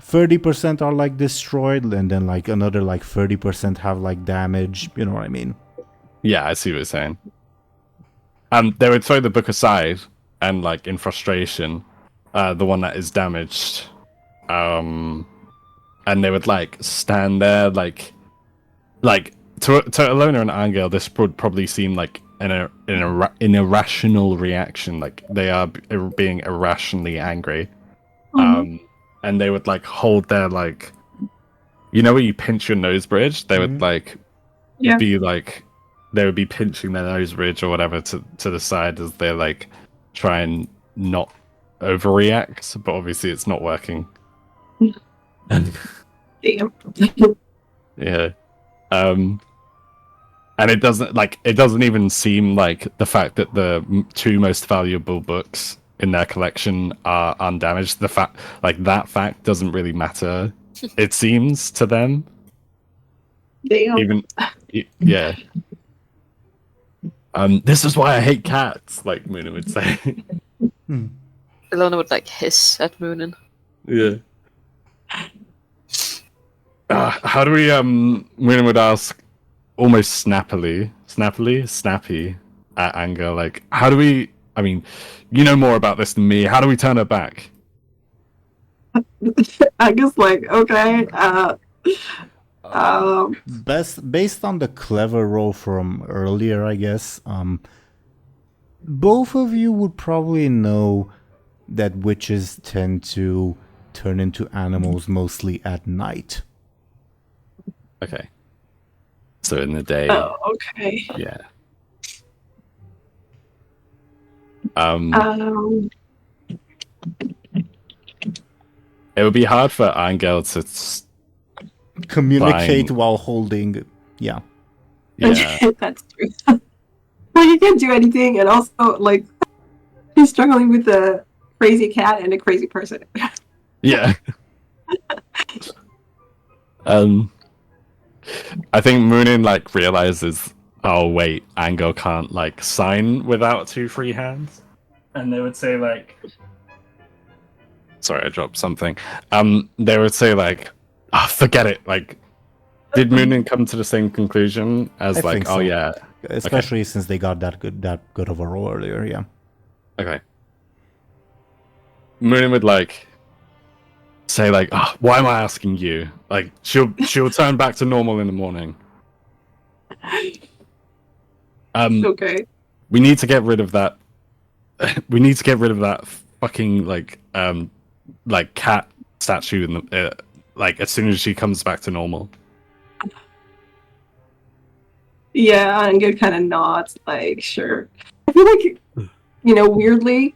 30% are destroyed, and then another 30% have damage. You know what I mean? Yeah, I see what you're saying. They would throw the book aside and in frustration, the one that is damaged, and they would stand there to Illona and Anghel, this would probably seem an irrational reaction. They are being irrationally angry. And they would hold their you know where you pinch your nose bridge? They would Yeah. be they would be pinching their nose bridge or whatever to the side as they're try and not overreact, but obviously it's not working. Damn. Yeah. And it doesn't even seem like the fact that the two most valuable books in their collection are undamaged. That fact doesn't really matter. It seems to them. Damn. Yeah. This is why I hate cats, like Muninn would say. Illona would like hiss at Muninn. Yeah. How do we? Muninn would ask, almost snappy at Anghel, like, how do we? I mean, you know more about this than me. How do we turn her back? I guess, like, okay. Based on the clever roll from earlier, I guess, both of you would probably know that witches tend to turn into animals mostly at night. Okay. So in the day. Oh, okay. Yeah. It would be hard for Anghel to Communicate while holding. Yeah. Yeah. That's true. Like, he can't do anything, and also, like, he's struggling with a crazy cat and a crazy person. Yeah. I think Muninn like realizes, oh wait, Anghel can't like sign without 2 free hands, and they would say like, sorry, I dropped something. They would say like, oh, forget it. Like, did Muninn come to the same conclusion as I like, think oh so. yeah, Especially since they got that good of a roll earlier. Yeah. okay. Muninn would like say like, oh, why am I asking you? Like, she'll turn back to normal in the morning. Okay. We need to get rid of that. We need to get rid of that fucking like cat statue in the like as soon as she comes back to normal. Yeah, Anghel kind of nods, like, sure. I feel like, weirdly,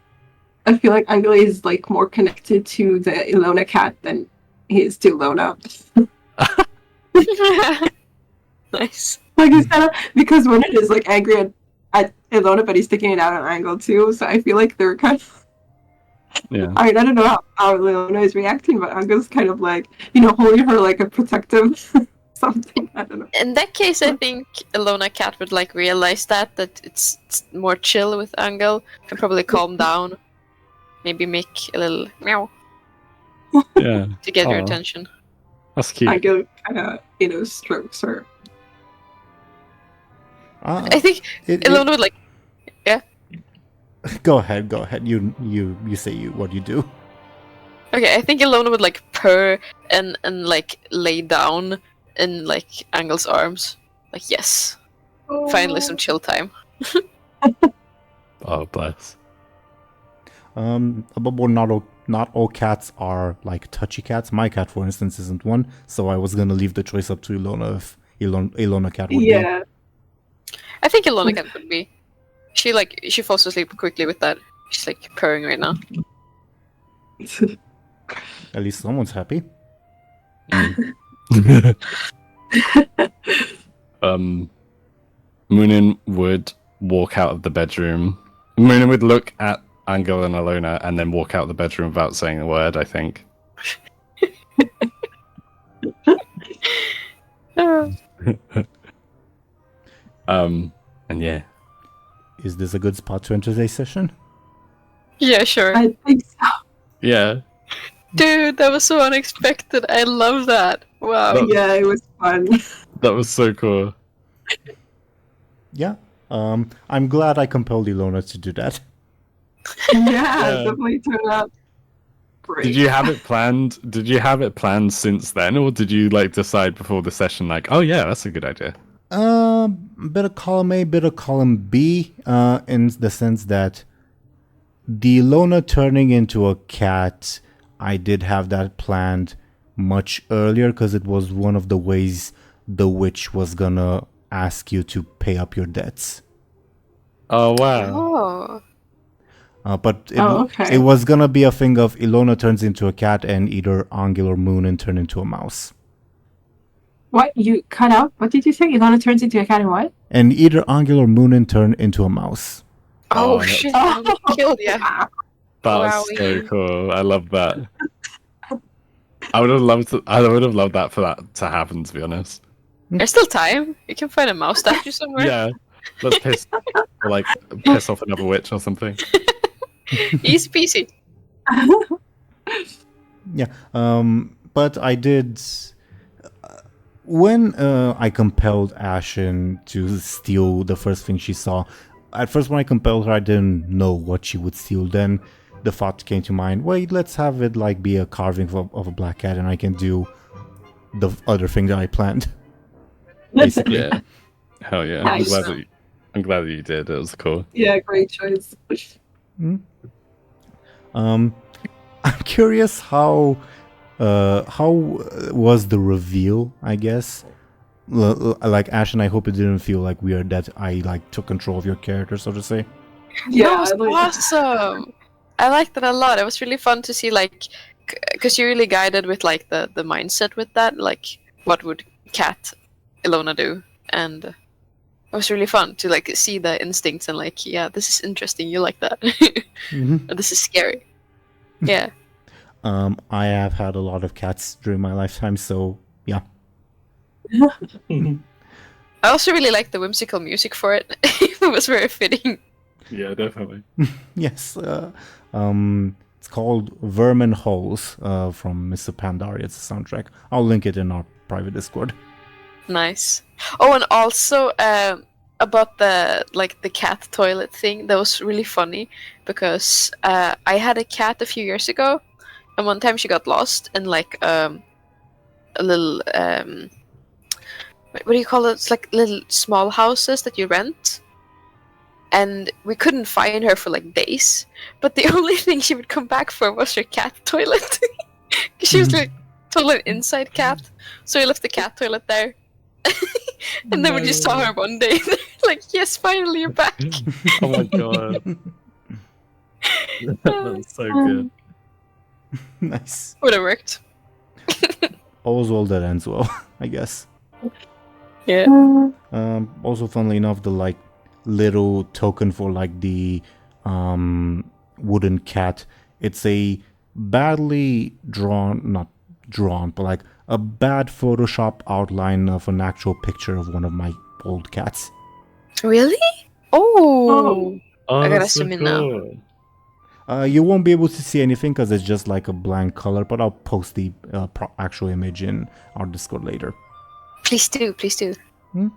I feel like Anghel is like more connected to the Illona cat than he is to Illona. Nice. Like, he's kind of, because Muninn is like angry at Illona, but he's sticking it out on Anghel too. So I feel like they're kind of. Yeah. I mean, I don't know how Illona is reacting, but Anghel's kind of like, holding her like a protective something. I don't know. In that case, I think Illona cat would like realize that it's more chill with Anghel and probably calm down. Maybe make a little meow Yeah. to get your Aw. attention. That's cute. Anghel kind of, strokes her. I think Illona would like. Go ahead. You say what you do. Okay, I think Illona would like purr and like lay down in like Anghel's arms. Like, yes, finally some chill time. Oh, bless. But not all cats are like touchy cats. My cat, for instance, isn't one. So I was gonna leave the choice up to Illona if Illona cat would be. Yeah. I think Illona cat would be. She falls asleep quickly with that. She's like purring right now. At least someone's happy. Muninn would walk out of the bedroom. Muninn would look at Anghel and Illona and then walk out of the bedroom without saying a word, I think. And yeah. Is this a good spot to enter today's session? Yeah, sure. I think so. Yeah. Dude, that was so unexpected. I love that. Wow. Yeah, it was fun. That was so cool. Yeah. I'm glad I compelled Illona to do that. Yeah, it definitely turned out great. Did you have it planned? Did you have it planned since then, or did you like decide before the session, like, oh yeah, that's a good idea? Bit of column A, bit of column B, in the sense that the Illona turning into a cat, I did have that planned much earlier because it was one of the ways the witch was gonna ask you to pay up your debts. Oh wow. But okay. it was gonna be a thing of Illona turns into a cat and either Anghel or Muninn turn into a mouse. What? You cut out? What did you say? Illona turns into a cat and what? And either Anghel or Muninn turn into a mouse. Oh, Oh, shit! Oh. I killed you. That's so Wowie. cool. I love that. I would have loved that for that to happen, to be honest. There's still time. You can find a mouse statue somewhere. Yeah. Let's piss off another witch or something. Easy peasy. Yeah. But I did. When I compelled Ashen to steal the first thing she saw, at first when I compelled her, I didn't know what she would steal. Then the thought came to mind, wait, let's have it like be a carving of a black cat and I can do the other thing that I planned. Basically. Yeah. Hell yeah. Nice. I'm glad that you did. It was cool. Yeah, great choice. I'm curious how was the reveal, I guess. Like Ashen, I hope it didn't feel like weird that I like took control of your character, so to say. Yeah, That was awesome. I liked that a lot. It was really fun to see, like, because you really guided with like the mindset with that, like what would Cat Illona do, and it was really fun to like see the instincts and like, yeah, this is interesting. You like that? Mm-hmm. This is scary. Yeah. I have had a lot of cats during my lifetime, so yeah. I also really liked the whimsical music for it. It was very fitting. Yeah, definitely. Yes. It's called Vermin Holes from Mr. Pandaria. It's a soundtrack. I'll link it in our private Discord. Nice. Oh, and also about the cat toilet thing. That was really funny because I had a cat a few years ago, and one time she got lost in like a little what do you call it? It's like little small houses that you rent. And we couldn't find her for like days. But the only thing she would come back for was her cat toilet. She was like toilet inside cat. So we left the cat toilet there. And then we just saw her one day. Like, yes, finally you're back. Oh my god. That's so good. Nice. Would have worked. All's well that ends well, I guess. Yeah. Also, funnily enough, the like little token for like the wooden cat, it's a badly not drawn, but like a bad Photoshop outline of an actual picture of one of my old cats. Really? Oh. Oh, I gotta that's so zoom in now. cool. You won't be able to see anything because it's just like a blank color, but I'll post the actual image in our Discord later. Please do, please do. Hmm?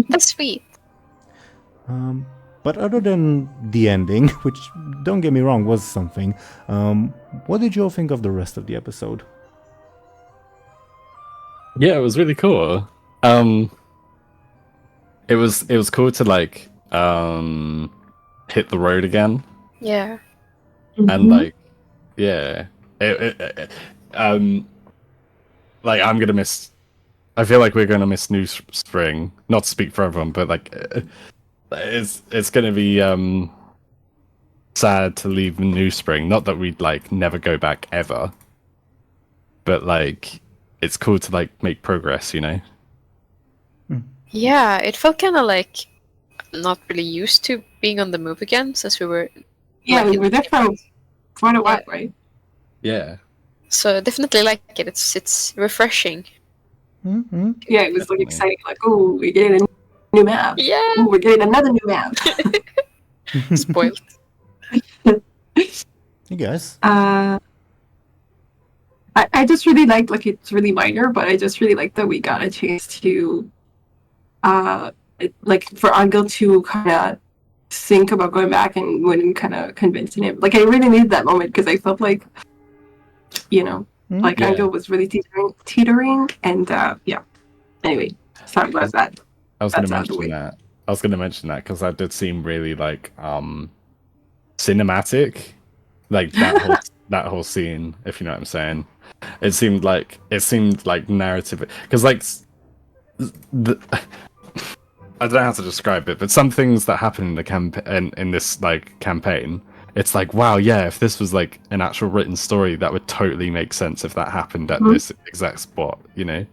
That's sweet. But other than the ending, which, don't get me wrong, was something, what did you all think of the rest of the episode? Yeah, it was really cool. It was cool to like hit the road again. Yeah. And like, yeah, like I'm gonna miss. I feel like we're gonna miss New Spring. Not to speak for everyone, but like, it's gonna be sad to leave New Spring. Not that we'd like never go back ever, but like, it's cool to like make progress, you know. Yeah, it felt kind of like not really used to being on the move again since we were. Yeah, like, we were there for quite a while, right? Yeah. So definitely like it. It's refreshing. Mm-hmm. Yeah, it was like Definitely. exciting. Like, oh, we're getting a new map. Yeah. Oh, we're getting another new map. Spoiled. You guys. I just really liked, like, it's really minor, but I just really liked that we got a chance to, like, for Anghel to kind of think about going back and when kind of convincing him. Like, I really needed that moment because I felt like, you know, like Yeah. Anghel was really teetering, and yeah. Anyway, so I'm glad that. I was going to That's out of the mention way. that. I was going to mention that because that did seem really like cinematic, like that whole scene. If you know what I'm saying, it seemed like narrative because like I don't know how to describe it, but some things that happen in the in this like campaign, it's like, wow, yeah, if this was like an actual written story, that would totally make sense if that happened at this exact spot, you know?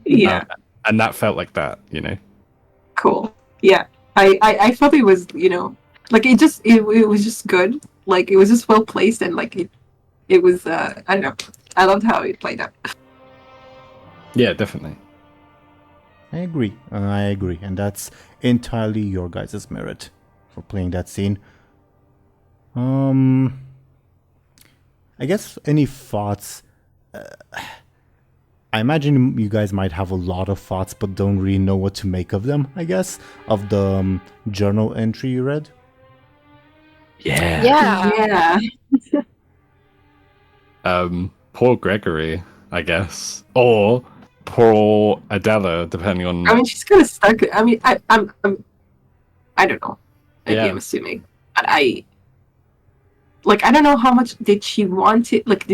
Yeah. And that felt like that, you know? Cool. Yeah. I felt it was, like it was just good. Like it was just well placed and like it was I don't know. I loved how it played out. Yeah, definitely. I agree. And that's entirely your guys' merit for playing that scene. I guess any thoughts? I imagine you guys might have a lot of thoughts, but don't really know what to make of them. I guess of the journal entry you read. Yeah. Poor Gregory, I guess, or poor Adela, depending on. I mean, she's kind of stuck. I mean, I'm I don't know. Maybe Yeah. I'm assuming, but I don't know how much did she want it. Like,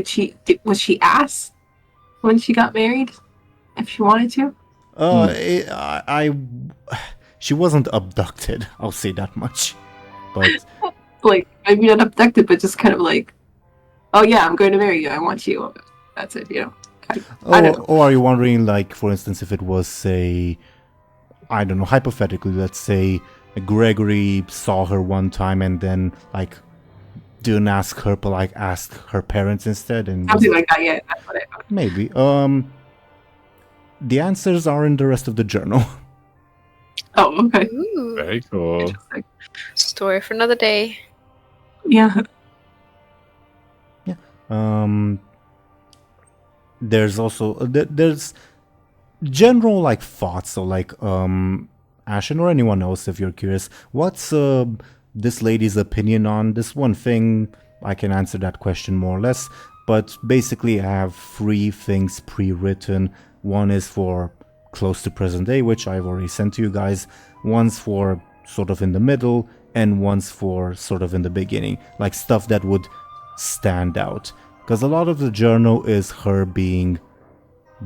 was she asked when she got married if she wanted to? She wasn't abducted. I'll say that much. But Like, maybe not abducted, but just kind of like, oh yeah, I'm going to marry you. I want you. That's it. I don't know. or are you wondering, like, for instance, if it was, say, I don't know, hypothetically, let's say Gregory saw her one time and then, like, didn't ask her, but, like, asked her parents instead, and Something like that. Yeah, that's what I thought. maybe. The answers are in the rest of the journal. Oh, okay. Ooh. Very cool. Interesting. Story for another day. Yeah. There's also there's general, like, thoughts. So, like, Ashen or anyone else, if you're curious, what's this lady's opinion on this one thing? I can answer that question more or less, but basically I have 3 things pre-written. One is for close to present day, which I've already sent to you guys. One's for sort of in the middle, and one's for sort of in the beginning, like stuff that would stand out. Because a lot of the journal is her being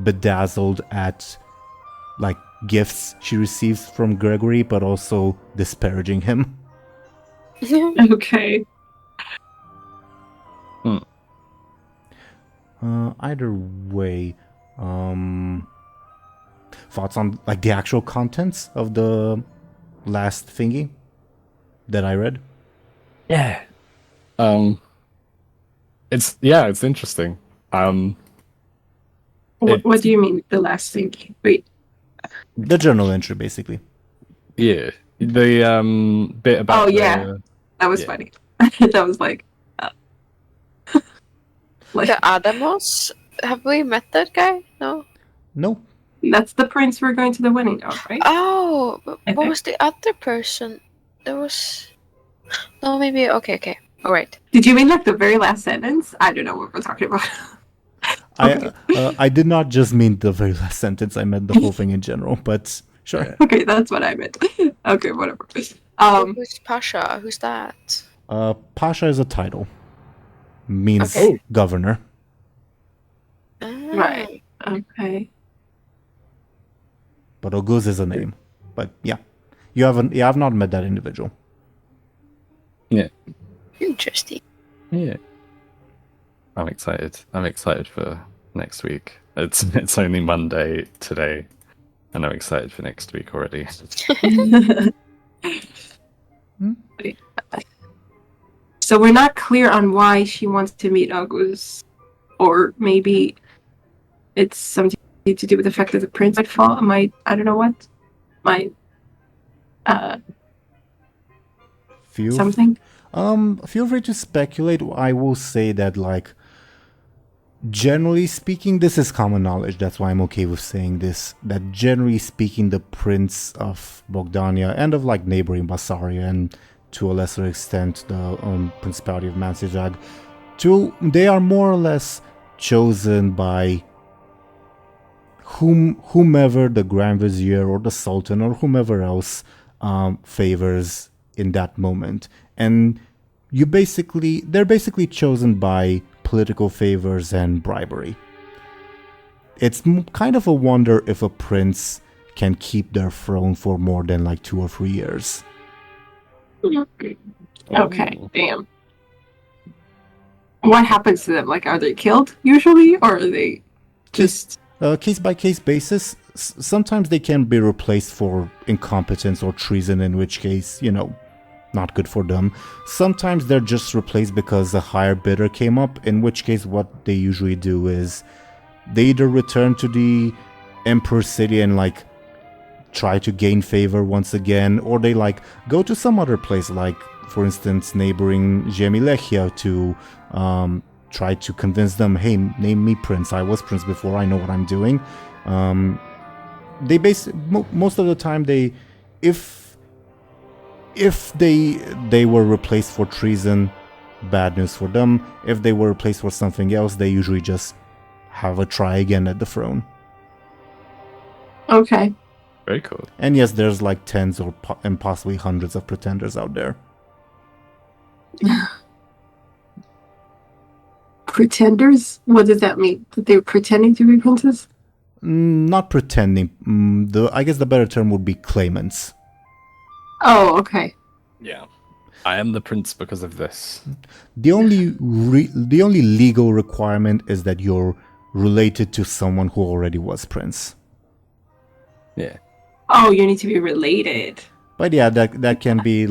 bedazzled at, like, gifts she receives from Gregory, but also disparaging him. Okay. Either way, thoughts on, like, the actual contents of the last thingy that I read? Yeah. It's interesting. What do you mean the last thing? Wait. The journal entry, basically. Yeah. The bit about. Oh, yeah. That was Yeah. funny. That was like. Like, The Adamos? Have we met that guy? No. No. that's the prince we're going to the wedding of, right? Oh, but I what think- was the other person? There was. No, maybe. Okay. All right. Did you mean like the very last sentence? I don't know what we're talking about. I did not just mean the very last sentence. I meant the whole thing in general, but sure. Okay, that's what I meant. Okay, whatever. Who's Pasha? Who's that? Pasha is a title. Means Okay. governor. Right. Okay. But Oguz is a name. But yeah. You have not met that individual. Interesting. Yeah. I'm excited. I'm excited for next week. It's only Monday today, and I'm excited for next week already. So we're not clear on why she wants to meet Agus, or maybe it's something to do with the fact that the prince might fall. I don't know what. Something. Feel free to speculate. I will say that, like, generally speaking, this is common knowledge. That's why I'm okay with saying this. That generally speaking, the Prince of Bogdania and of, like, neighboring Basaria, and to a lesser extent the Principality of Mansijag, they are more or less chosen by whomever the Grand Vizier or the Sultan or whomever else favors in that moment. And they're basically chosen by political favors and bribery. It's kind of a wonder if a prince can keep their throne for more than like 2 or 3 years. Okay, damn. What happens to them? Like, are they killed usually, or are they just... Case by case basis. Sometimes they can be replaced for incompetence or treason, in which case, not good for them. Sometimes they're just replaced because a higher bidder came up, in which case what they usually do is they either return to the Emperor's City and try to gain favor once again, or they go to some other place, like for instance neighboring Ziemilechia, to try to convince them, hey, name me prince, I was prince before, I know what I'm doing. They most of the time if they were replaced for treason, bad news for them. If they were replaced for something else, they usually just have a try again at the throne. Okay. Very cool. And yes, there's tens and possibly hundreds of pretenders out there. Pretenders? What does that mean? That they were pretending to be princes? Not pretending. I guess the better term would be claimants. Oh, okay. Yeah. I am the prince because of this. The only legal requirement is that you're related to someone who already was prince. Yeah. Oh, you need to be related. But yeah, that can be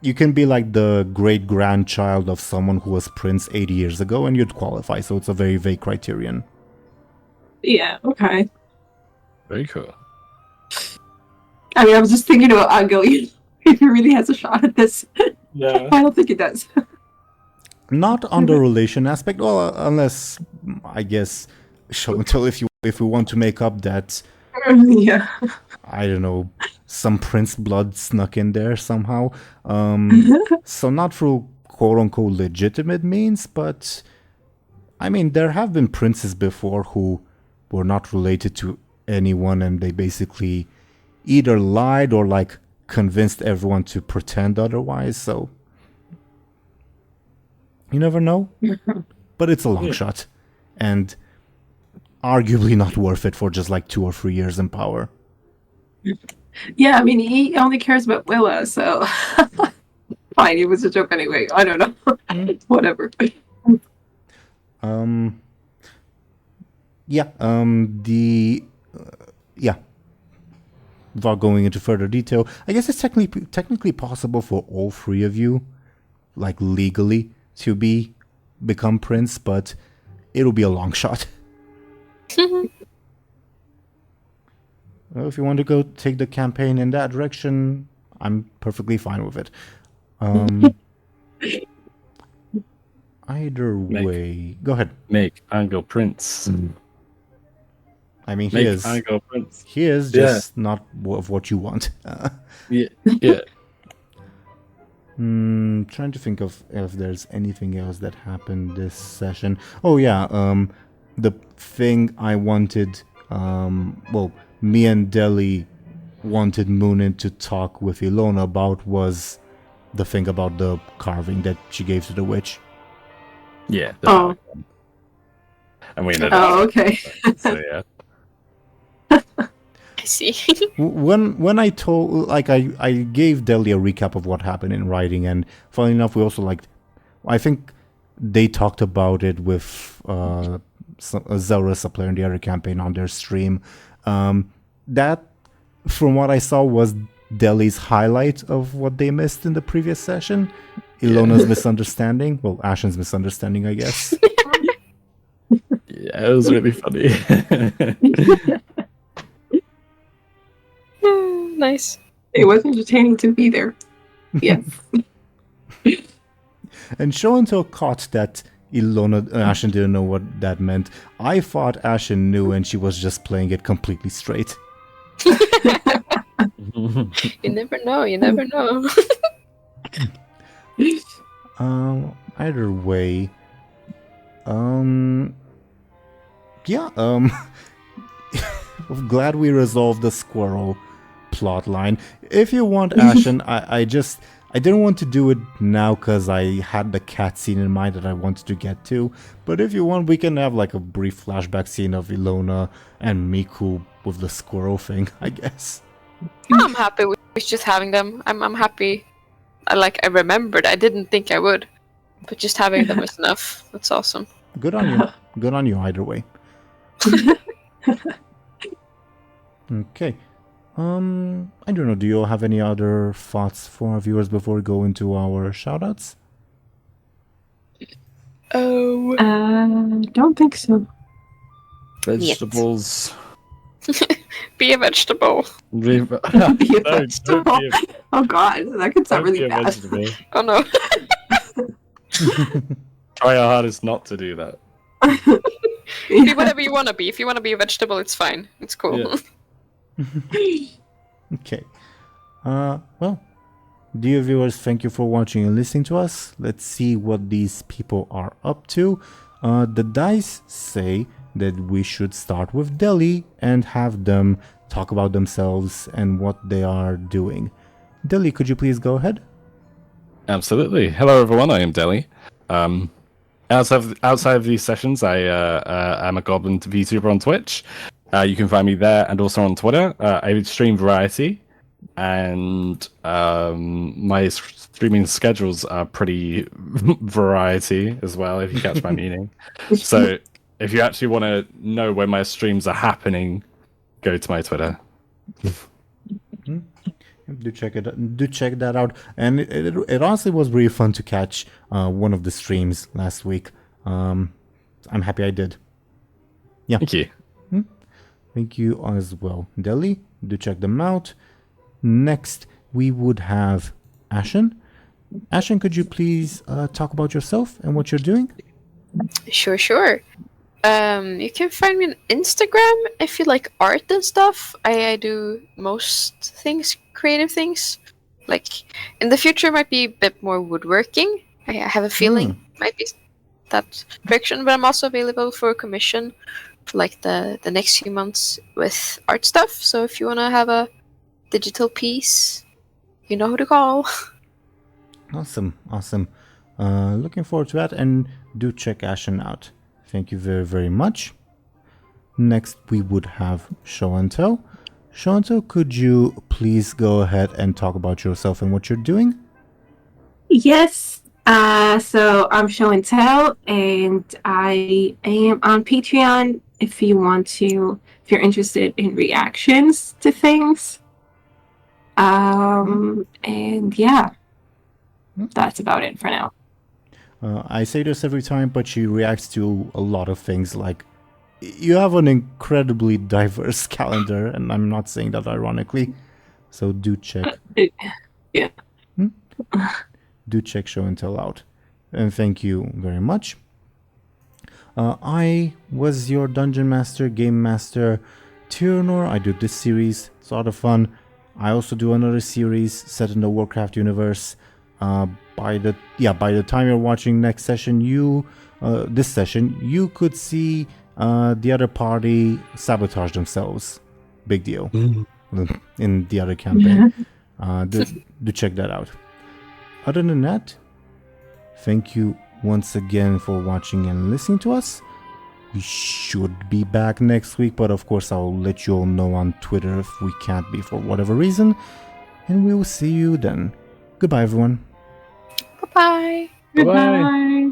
you can be the great-grandchild of someone who was prince 80 years ago and you'd qualify, so it's a very vague criterion. Yeah, okay. Very cool. I mean, I was just thinking about Anghel, if he really has a shot at this. Yeah. I don't think he does. Not on the relation aspect, well, unless, I guess, Show&Tell, if we want to make up that, Yeah. I don't know, some prince blood snuck in there somehow. So not through quote-unquote legitimate means, but I mean, there have been princes before who were not related to anyone, and they basically either lied or convinced everyone to pretend otherwise, so you never know. But it's a long shot, and arguably not worth it for just 2 or 3 years in power. Yeah, I mean, he only cares about Willa, so fine, it was a joke anyway. I don't know. Whatever. Without going into further detail, I guess it's technically possible for all 3 of you, legally, to become prince, but it'll be a long shot. Well, if you want to go take the campaign in that direction, I'm perfectly fine with it. Either way, go ahead. Make Anghel prince. I mean, Make Anghel prince. he is just not of what you want. Yeah. Trying to think of if there's anything else that happened this session. Oh yeah, the thing I wanted, me and Dely wanted Muninn to talk with Illona about was the thing about the carving that she gave to the witch. Yeah. Oh. And we ended Oh, okay. So yeah. I see. When I told, I gave Dely a recap of what happened in writing, and funny enough, we also I think they talked about it with Zelrus, a player in the other campaign, on their stream. That, from what I saw, was Dely's highlight of what they missed in the previous session. Illona's misunderstanding. Well, Ashen's misunderstanding, I guess. Yeah, it was really funny. Nice. It was entertaining to be there. Yes. And Show&Tell caught that Ashen didn't know what that meant. I thought Ashen knew and she was just playing it completely straight. You never know. You never know. Either way, I'm glad we resolved the squirrel plot line. If you want, Ashen, I didn't want to do it now because I had the cat scene in mind that I wanted to get to. But if you want, we can have a brief flashback scene of Illona and Miku with the squirrel thing, I guess. I'm happy with just having them. I'm happy. I remembered. I didn't think I would. but just having them is enough. That's awesome. Good on you. Good on you either way. Okay. I don't know. Do you all have any other thoughts for our viewers before we go into our shoutouts? Oh. Don't think so. Vegetables. Be a vegetable. Be Be a vegetable. Oh god, that could sound really bad. Oh no. Try our hardest not to do that. Be whatever you want to be. If you want to be a vegetable, it's fine. It's cool. Yeah. Okay. Well, dear viewers, thank you for watching and listening to us. Let's see what these people are up to. The dice say that we should start with Dely and have them talk about themselves and what they are doing. Dely, could you please go ahead? Absolutely. Hello, everyone. I am Dely. Outside of these sessions, I am a Goblin VTuber on Twitch. You can find me there and also on Twitter. I stream variety, and my streaming schedules are pretty variety as well, if you catch my meaning. So if you actually want to know when my streams are happening, go to my Twitter. Do check that out. And it honestly was really fun to catch one of the streams last week. I'm happy I did. Yeah. Thank you. Thank you as well. Dely, do check them out. Next, we would have Ashen. Ashen, could you please talk about yourself and what you're doing? Sure. You can find me on Instagram if you like art and stuff. I do most things, creative things. Like in the future, might be a bit more woodworking. I have a feeling might be that direction, but I'm also available for commission for like the next few months with art stuff. So if you want to have a digital piece, you know who to call. Awesome. Looking forward to that, and do check Ashen out. Thank you very, very much. Next, we would have Show&Tell. Show&Tell, could you please go ahead and talk about yourself and what you're doing? Yes. So I'm Show&Tell, and I am on Patreon if you're interested in reactions to things. And yeah, that's about it for now. I say this every time, but she reacts to a lot of things. Like, you have an incredibly diverse calendar, and I'm not saying that ironically. So do check. Yeah. Do check Show&Tell out. And thank you very much. I was your Dungeon Master, Game Master, Teeironor. I do this series. It's a lot of fun. I also do another series set in the Warcraft universe. By the time you're watching next session, this session, you could see the other party sabotage themselves. Big deal. In the other campaign. Do check that out. Other than that, thank you once again for watching and listening to us. We should be back next week, but of course I'll let you all know on Twitter if we can't be for whatever reason. And we will see you then. Goodbye, everyone. Bye-bye. Goodbye.